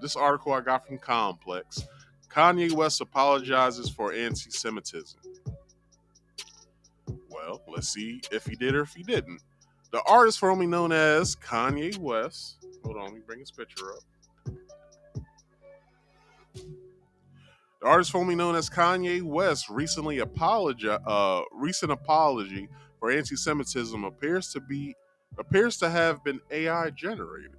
Speaker 1: this article I got from Complex. Kanye West apologizes for anti-Semitism. Well, let's see if he did or if he didn't. The artist formerly known as Kanye West. Hold on, let me bring his picture up. The artist formerly known as Kanye West recent apology for anti-Semitism appears to have been AI generated.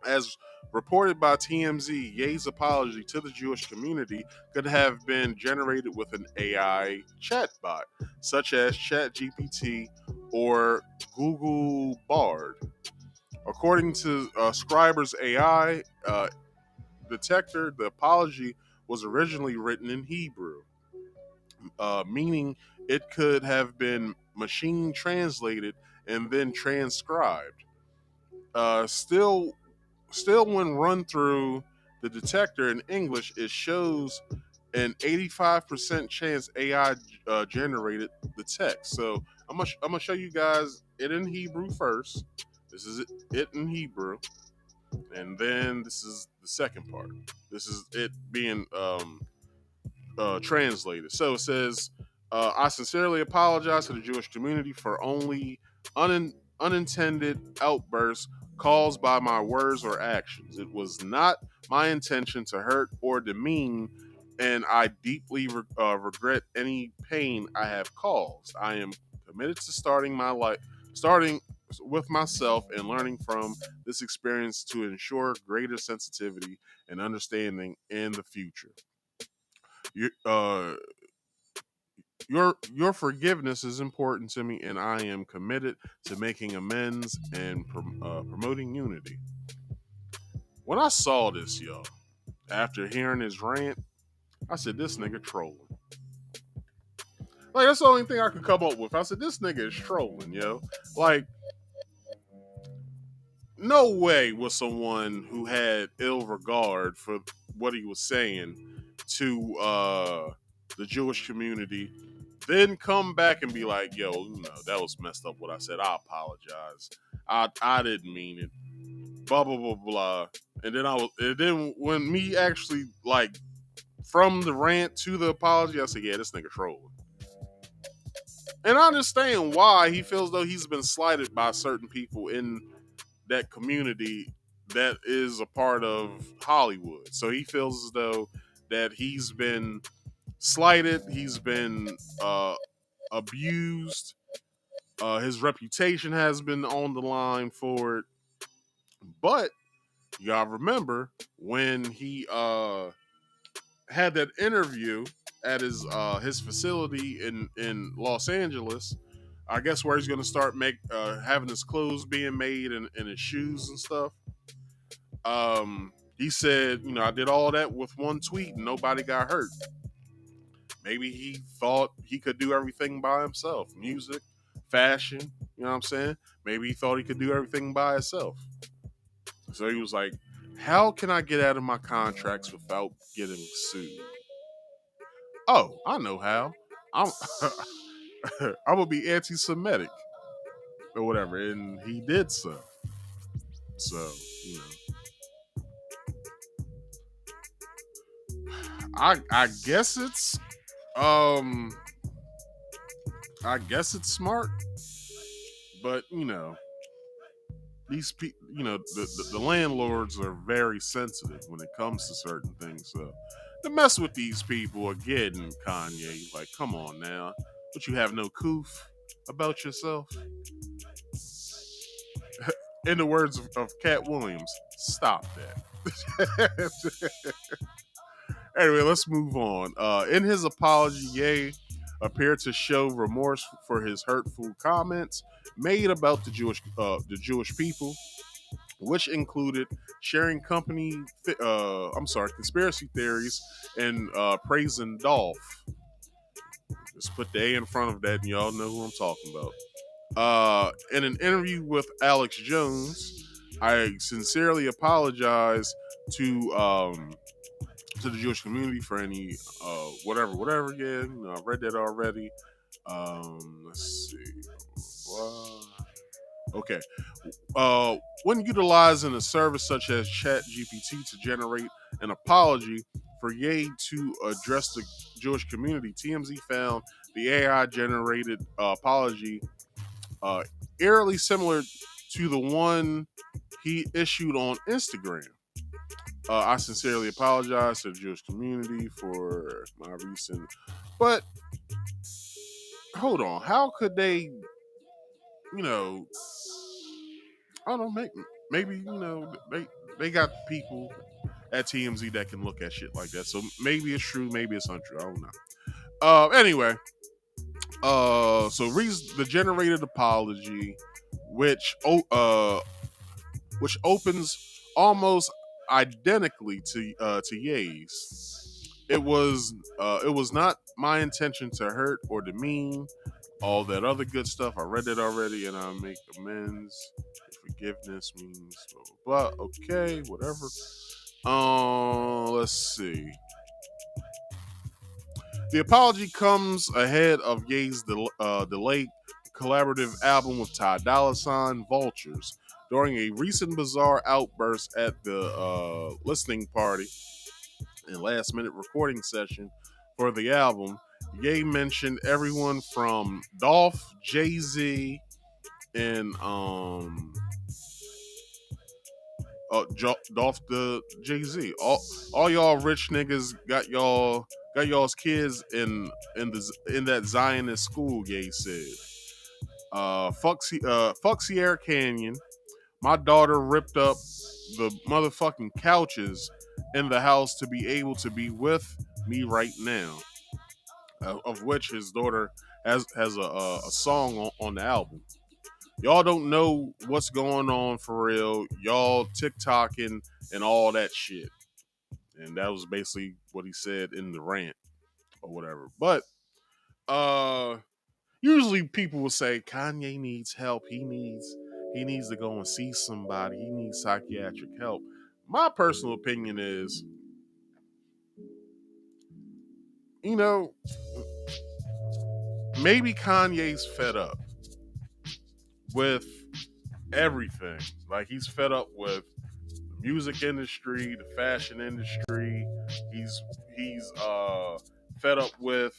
Speaker 1: As reported by TMZ, Ye's apology to the Jewish community could have been generated with an AI chatbot, such as ChatGPT or Google Bard. According to Scriber's AI detector, the apology was originally written in Hebrew, meaning it could have been machine translated and then transcribed. Still, when run through the detector in English, it shows an 85% chance AI generated the text. So I'm gonna show you guys it in Hebrew first. This is it in Hebrew. And then this is the second part. This is it being translated. So it says, I sincerely apologize to the Jewish community for only unintended outbursts caused by my words or actions. It was not my intention to hurt or demean, and I deeply regret any pain I have caused. I am committed to starting with myself and learning from this experience to ensure greater sensitivity and understanding in the future. You, your forgiveness is important to me, and I am committed to making amends and promoting unity. When I saw this, y'all, after hearing his rant, I said, this nigga trolling. Like, that's the only thing I could come up with. I said, this nigga is trolling, yo. Like, no way was someone who had ill regard for what he was saying to the Jewish community then come back and be like, yo, that was messed up what I said. I apologize. I didn't mean it. Blah blah blah blah. And then when me actually like from the rant to the apology, I said, yeah, this nigga trolling. And I understand why he feels though he's been slighted by certain people in that community that is a part of Hollywood. So he feels as though that he's been slighted, he's been abused, his reputation has been on the line for it. But you gotta remember when he had that interview at his facility in Los Angeles, I guess where he's gonna start having his clothes being made and his shoes and stuff. He said, I did all that with one tweet and nobody got hurt. Maybe he thought he could do everything by himself. Music, fashion, you know what I'm saying? Maybe he thought he could do everything by himself. So he was like, how can I get out of my contracts without getting sued? Oh, I know how. I'm I'm gonna be anti-Semitic or whatever, and he did so. So, I guess it's smart, but these people, the landlords are very sensitive when it comes to certain things. So to mess with these people again, Kanye, like, come on now, but you have no coof about yourself. In the words of Cat Williams, stop that. Anyway, let's move on. In his apology, Ye appeared to show remorse for his hurtful comments made about the Jewish people, which included sharing conspiracy theories and praising Dolph. Just put the A in front of that, and y'all know who I'm talking about. In an interview with Alex Jones, I sincerely apologize to the Jewish community for any whatever. Yeah, I read that already. Let's see. Okay. When utilizing a service such as ChatGPT to generate an apology for Ye to address the Jewish community, TMZ found the AI-generated apology eerily similar to the one he issued on Instagram. I sincerely apologize to the Jewish community for my recent... But, hold on. How could they, I don't know, maybe they got people at TMZ that can look at shit like that. So maybe it's true, maybe it's untrue. I don't know. Anyway, so the generated apology, which opens almost identically to Ye's. It was not my intention to hurt or demean. All that other good stuff, I read it already, and I make amends. Forgiveness means blah, blah, blah. Okay, whatever. Let's see. The apology comes ahead of Ye's delayed collaborative album with Ty Dolla $ign, Vultures, During a recent bizarre outburst at the listening party and last minute recording session for the album, Ye mentioned everyone from Dolph, Jay-Z, and Dolph the Jay-Z. All y'all rich niggas got y'all's kids in that Zionist school, Ye said. Fuck Sierra Canyon. My daughter ripped up the motherfucking couches in the house to be able to be with me right now. Of which his daughter has a song on the album. Y'all don't know what's going on for real. Y'all TikToking and all that shit. And that was basically what he said in the rant or whatever. But usually people will say Kanye needs help. He needs to go and see somebody. He needs psychiatric help. My personal opinion is, you know, maybe Kanye's fed up with everything. Like, he's fed up with the music industry, the fashion industry. He's fed up with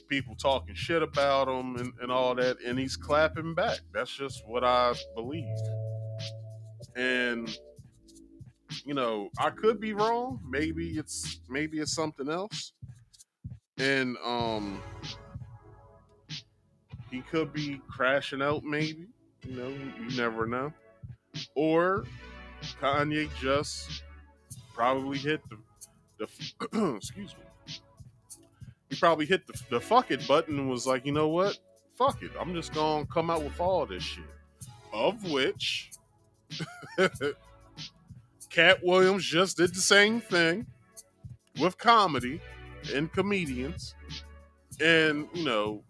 Speaker 1: people talking shit about him and all that, and he's clapping back. That's just what I believe. And you know, I could be wrong. Maybe it's something else. And he could be crashing out, maybe. You know, you never know. Or Kanye just probably hit the excuse me. He probably hit the fuck it button and was like, you know what? Fuck it. I'm just gonna come out with all this shit. Of which Katt Williams just did the same thing with comedy and comedians. And, you know,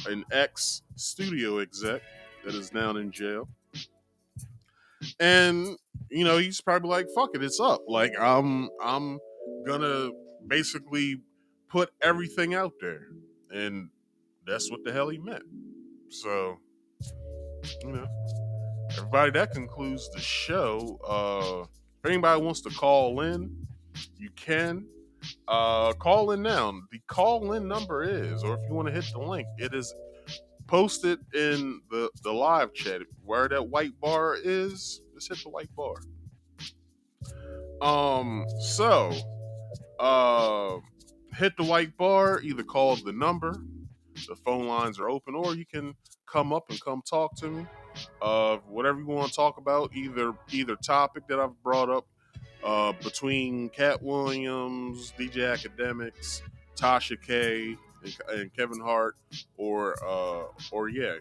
Speaker 1: an ex studio exec that is now in jail. And, you know, he's probably like, fuck it, it's up. Like, I'm gonna basically put everything out there. And that's what the hell he meant. So, you know, everybody, that concludes the show. If anybody wants to call in, you can. Call in now. The call in number is, or if you want to hit the link, it is posted in the live chat. Where that white bar is, just hit the white bar. Hit the white bar, either call the number, the phone lines are open, or you can come up and come talk to me. Whatever you want to talk about, either topic that I've brought up, between Katt Williams, DJ Akademiks, Tasha K, and Kevin Hart, or yeah.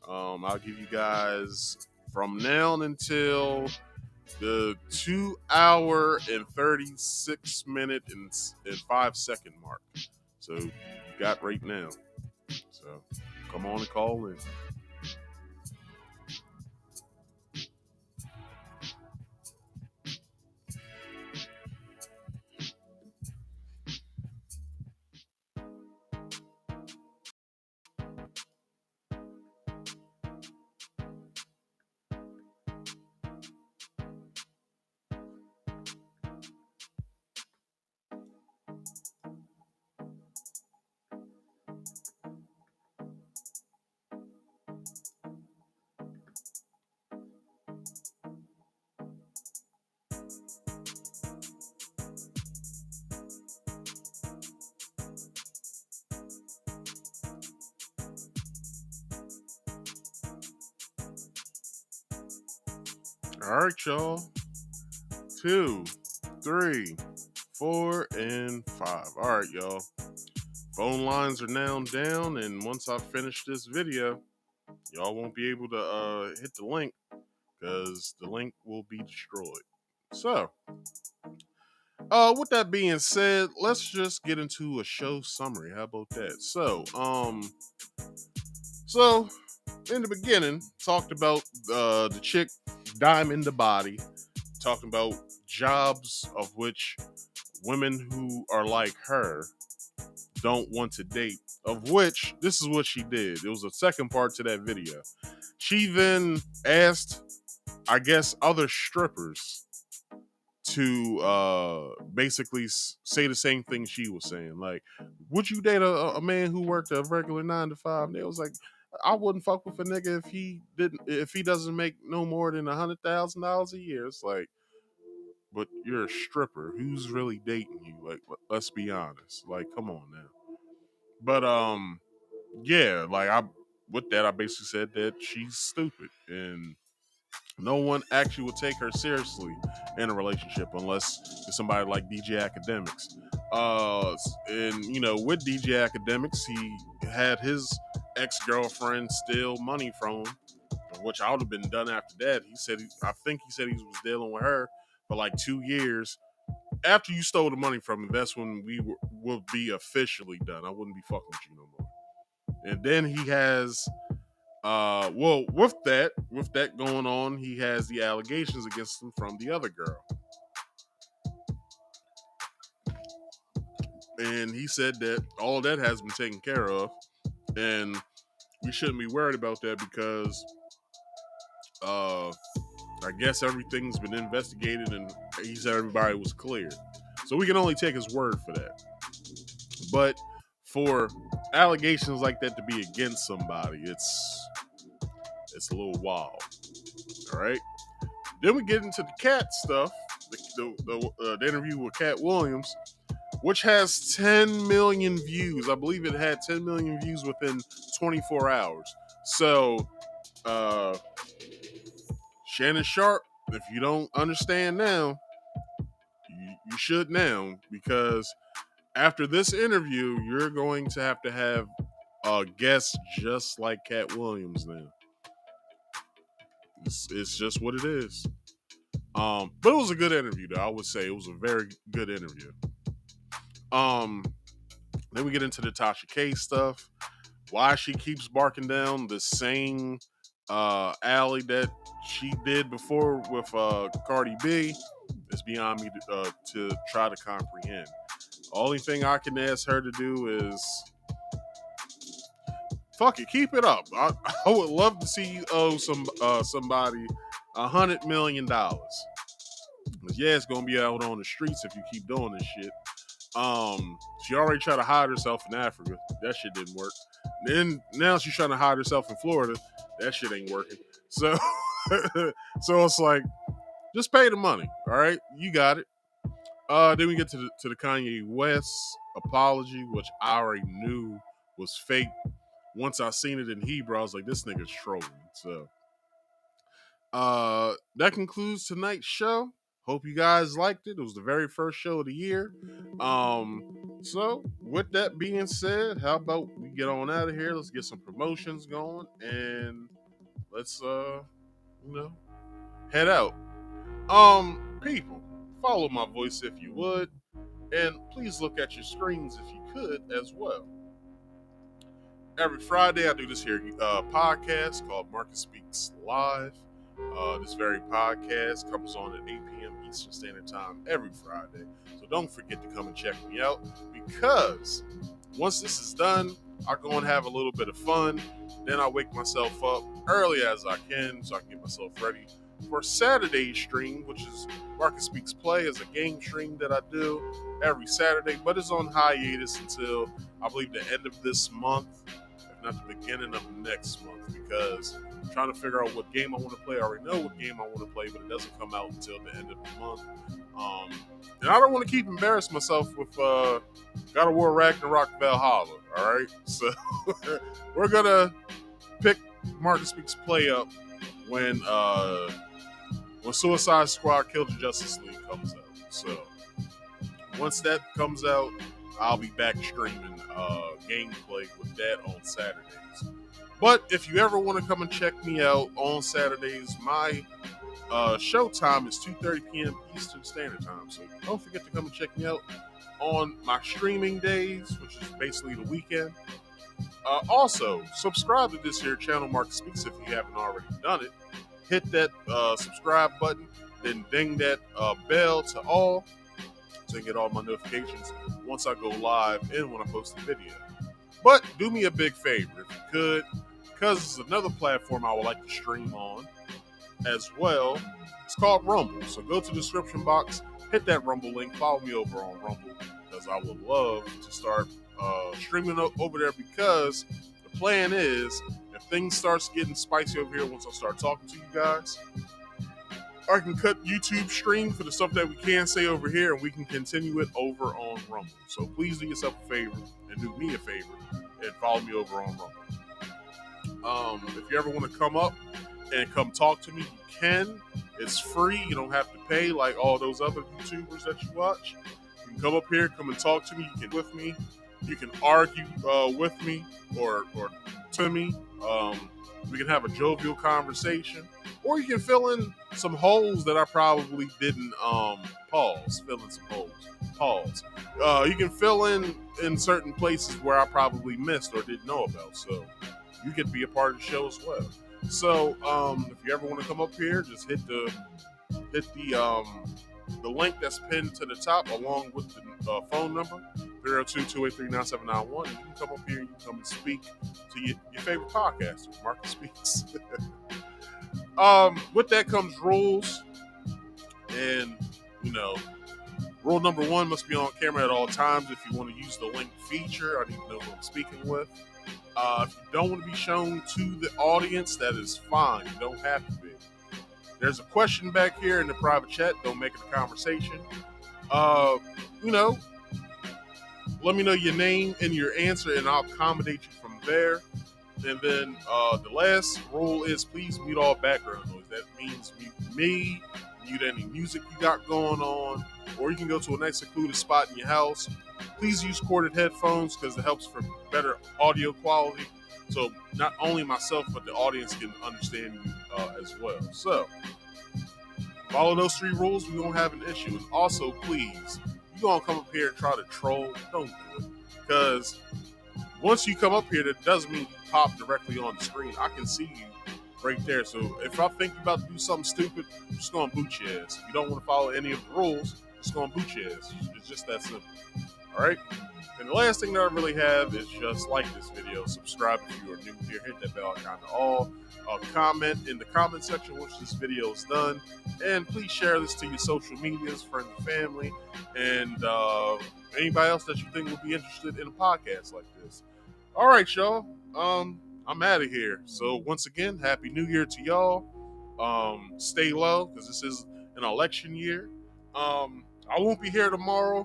Speaker 1: I'll give you guys from now until the 2 hour and 36 minute and 5 second mark. So you got right now. So come on and call in. All right, y'all. 2, 3, 4, and 5. All right, y'all. Phone lines are now down, and once I finish this video, y'all won't be able to hit the link because the link will be destroyed. So, with that being said, let's just get into a show summary. How about that? So in the beginning, talked about the chick Diamond the Body, talking about jobs of which women who are like her don't want to date, of which this is what she did. It was a second part to that video. she then asked, I guess, other strippers to basically say the same thing she was saying. Like, would you date a man who worked a regular 9 to 5? And they was like, I wouldn't fuck with a nigga if he doesn't make no more than $100,000 a year. It's like, but you're a stripper. Who's really dating you? Like, let's be honest. Like, come on now. But yeah, like I basically said that she's stupid and no one actually would take her seriously in a relationship unless it's somebody like DJ Akademiks. And you know, with DJ Akademiks, he had his ex-girlfriend steal money from him, which I would have been done after that. I think he said he was dealing with her for like 2 years. After you stole the money from him, that's when we would be officially done. I wouldn't be fucking with you no more. And then he has with that going on, he has the allegations against him from the other girl. And he said that all that has been taken care of. And we shouldn't be worried about that because I guess everything's been investigated and he said everybody was clear. So we can only take his word for that. But for allegations like that to be against somebody, it's a little wild. All right. Then we get into the Katt stuff, the interview with Katt Williams, which has 10 million views. I believe it had 10 million views within 24 hours. So, Shannon Sharp, if you don't understand now, you should now, because after this interview, you're going to have a guest just like Katt Williams now. It's just what it is. But it was a good interview, though. I would say it was a very good interview. Then we get into the Tasha K stuff. Why she keeps barking down the same alley that she did before with Cardi B is beyond me to try to comprehend. Only thing I can ask her to do is fuck it, keep it up. I would love to see you owe somebody $100 million. Yeah, it's gonna be out on the streets if you keep doing this shit. She already tried to hide herself in Africa. That shit didn't work. Then now she's trying to hide herself in Florida. That shit ain't working. So, so it's like, just pay the money. All right, you got it. Then we get to the Kanye West apology, which I already knew was fake. Once I seen it in Hebrew, I was like, this nigga's trolling. So, that concludes tonight's show. Hope you guys liked it. It was the very first show of the year. So with that being said, how about we get on out of here? Let's get some promotions going and let's head out. People, follow my voice if you would, and please look at your screens if you could as well. Every Friday I do this here podcast called Marcus Speaks Live. This very podcast comes on at 8 p.m. Eastern Standard Time every Friday. So don't forget to come and check me out, because once this is done, I go and have a little bit of fun. Then I wake myself up early as I can so I can get myself ready for Saturday's stream, which is Marcus Speaks Play. Is a game stream that I do every Saturday, but it's on hiatus until I believe the end of this month, if not the beginning of next month, because I'm trying to figure out what game I want to play. I already know what game I want to play, but it doesn't come out until the end of the month. And I don't want to keep embarrassing myself with God of War Ragnarok Valhalla, all right? So we're going to pick Marcus Speaks Play up when Suicide Squad Kill the Justice League comes out. So once that comes out, I'll be back streaming gameplay with that on Saturdays. But if you ever want to come and check me out on Saturdays, my show time is 2:30 p.m. Eastern Standard Time. So don't forget to come and check me out on my streaming days, which is basically the weekend. Also, subscribe to this here channel, Marcus Speaks, if you haven't already done it. Hit that subscribe button, then ding that bell to all to get all my notifications once I go live and when I post a video. But do me a big favor, if you could, because it's another platform I would like to stream on as well. It's called Rumble. So go to the description box, hit that Rumble link, follow me over on Rumble, because I would love to start streaming over there, because the plan is, if things starts getting spicy over here once I start talking to you guys, I can cut YouTube stream for the stuff that we can say over here, and we can continue it over on Rumble. So please do yourself a favor and do me a favor and follow me over on Rumble. If you ever want to come up and come talk to me, you can. It's free. You don't have to pay like all those other YouTubers that you watch. You can come up here, come and talk to me. You can with me. You can argue with me or to me. We can have a jovial conversation, or you can fill in some holes that I probably didn't pause. Fill in some holes. Pause. You can fill in certain places where I probably missed or didn't know about. So you can be a part of the show as well. So if you ever want to come up here, just hit the link that's pinned to the top along with the phone number, 302-283-9791. You can come up here and you can come and speak to your favorite podcaster, Marcus Speaks. With that comes rules, and rule number 1 must be on camera at all times. If you want to use the link feature, I need to know who I'm speaking with. If you don't want to be shown to the audience, that is fine. You don't have to be. There's a question back here in the private chat. Don't make it a conversation. Let me know your name and your answer, and I'll accommodate you from there. And then the last rule is please mute all background noise. That means mute me, mute any music you got going on, or you can go to a nice secluded spot in your house. Please use corded headphones because it helps for better audio quality. So not only myself, but the audience can understand you as well. So follow those 3 rules, we won't have an issue. And also, please, you gonna come up here and try to troll, don't do it. Because once you come up here, that doesn't mean you pop directly on the screen. I can see you right there. So if I think you're about to do something stupid, I'm just gonna boot your ass. If you don't want to follow any of the rules, I'm just gonna boot your ass. It's just that simple. All right. And the last thing that I really have is just like this video, subscribe if you are new here, hit that bell icon to all, comment in the comment section once this video is done, and please share this to your social medias, friends and family, and anybody else that you think would be interested in a podcast like this. All right, y'all. I'm out of here. So once again, Happy New Year to y'all. Stay low because this is an election year. I won't be here tomorrow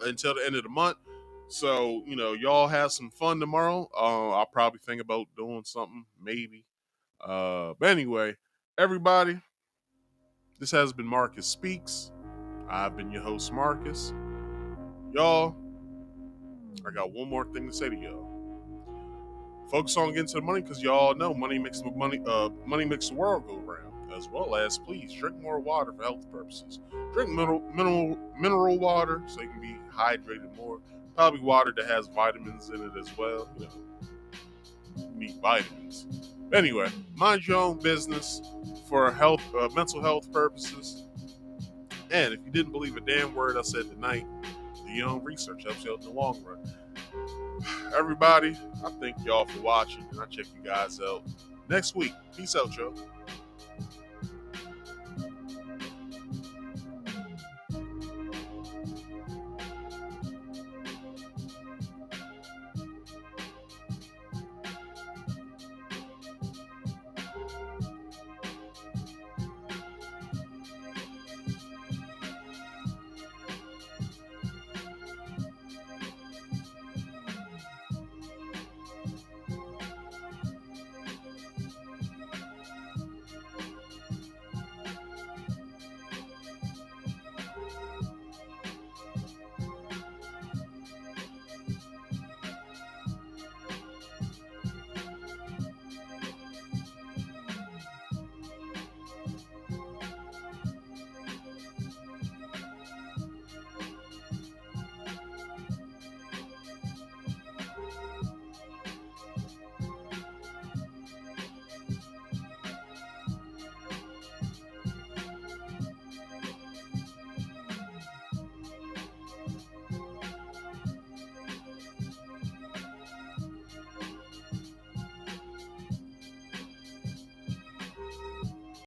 Speaker 1: until the end of the month. So, y'all have some fun tomorrow. I'll probably think about doing something, maybe. But anyway, everybody, this has been Marcus Speaks. I've been your host, Marcus. Y'all, I got one more thing to say to y'all. Focus on getting to the money because y'all know money makes the world go round. As well as, please, drink more water for health purposes. Drink mineral water so you can be hydrated more. Probably water that has vitamins in it as well. You need vitamins. Anyway, mind your own business for mental health purposes. And if you didn't believe a damn word I said tonight, do your own research. Helps you out in the long run. Everybody, I thank y'all for watching, and I'll check you guys out next week. Peace out, y'all.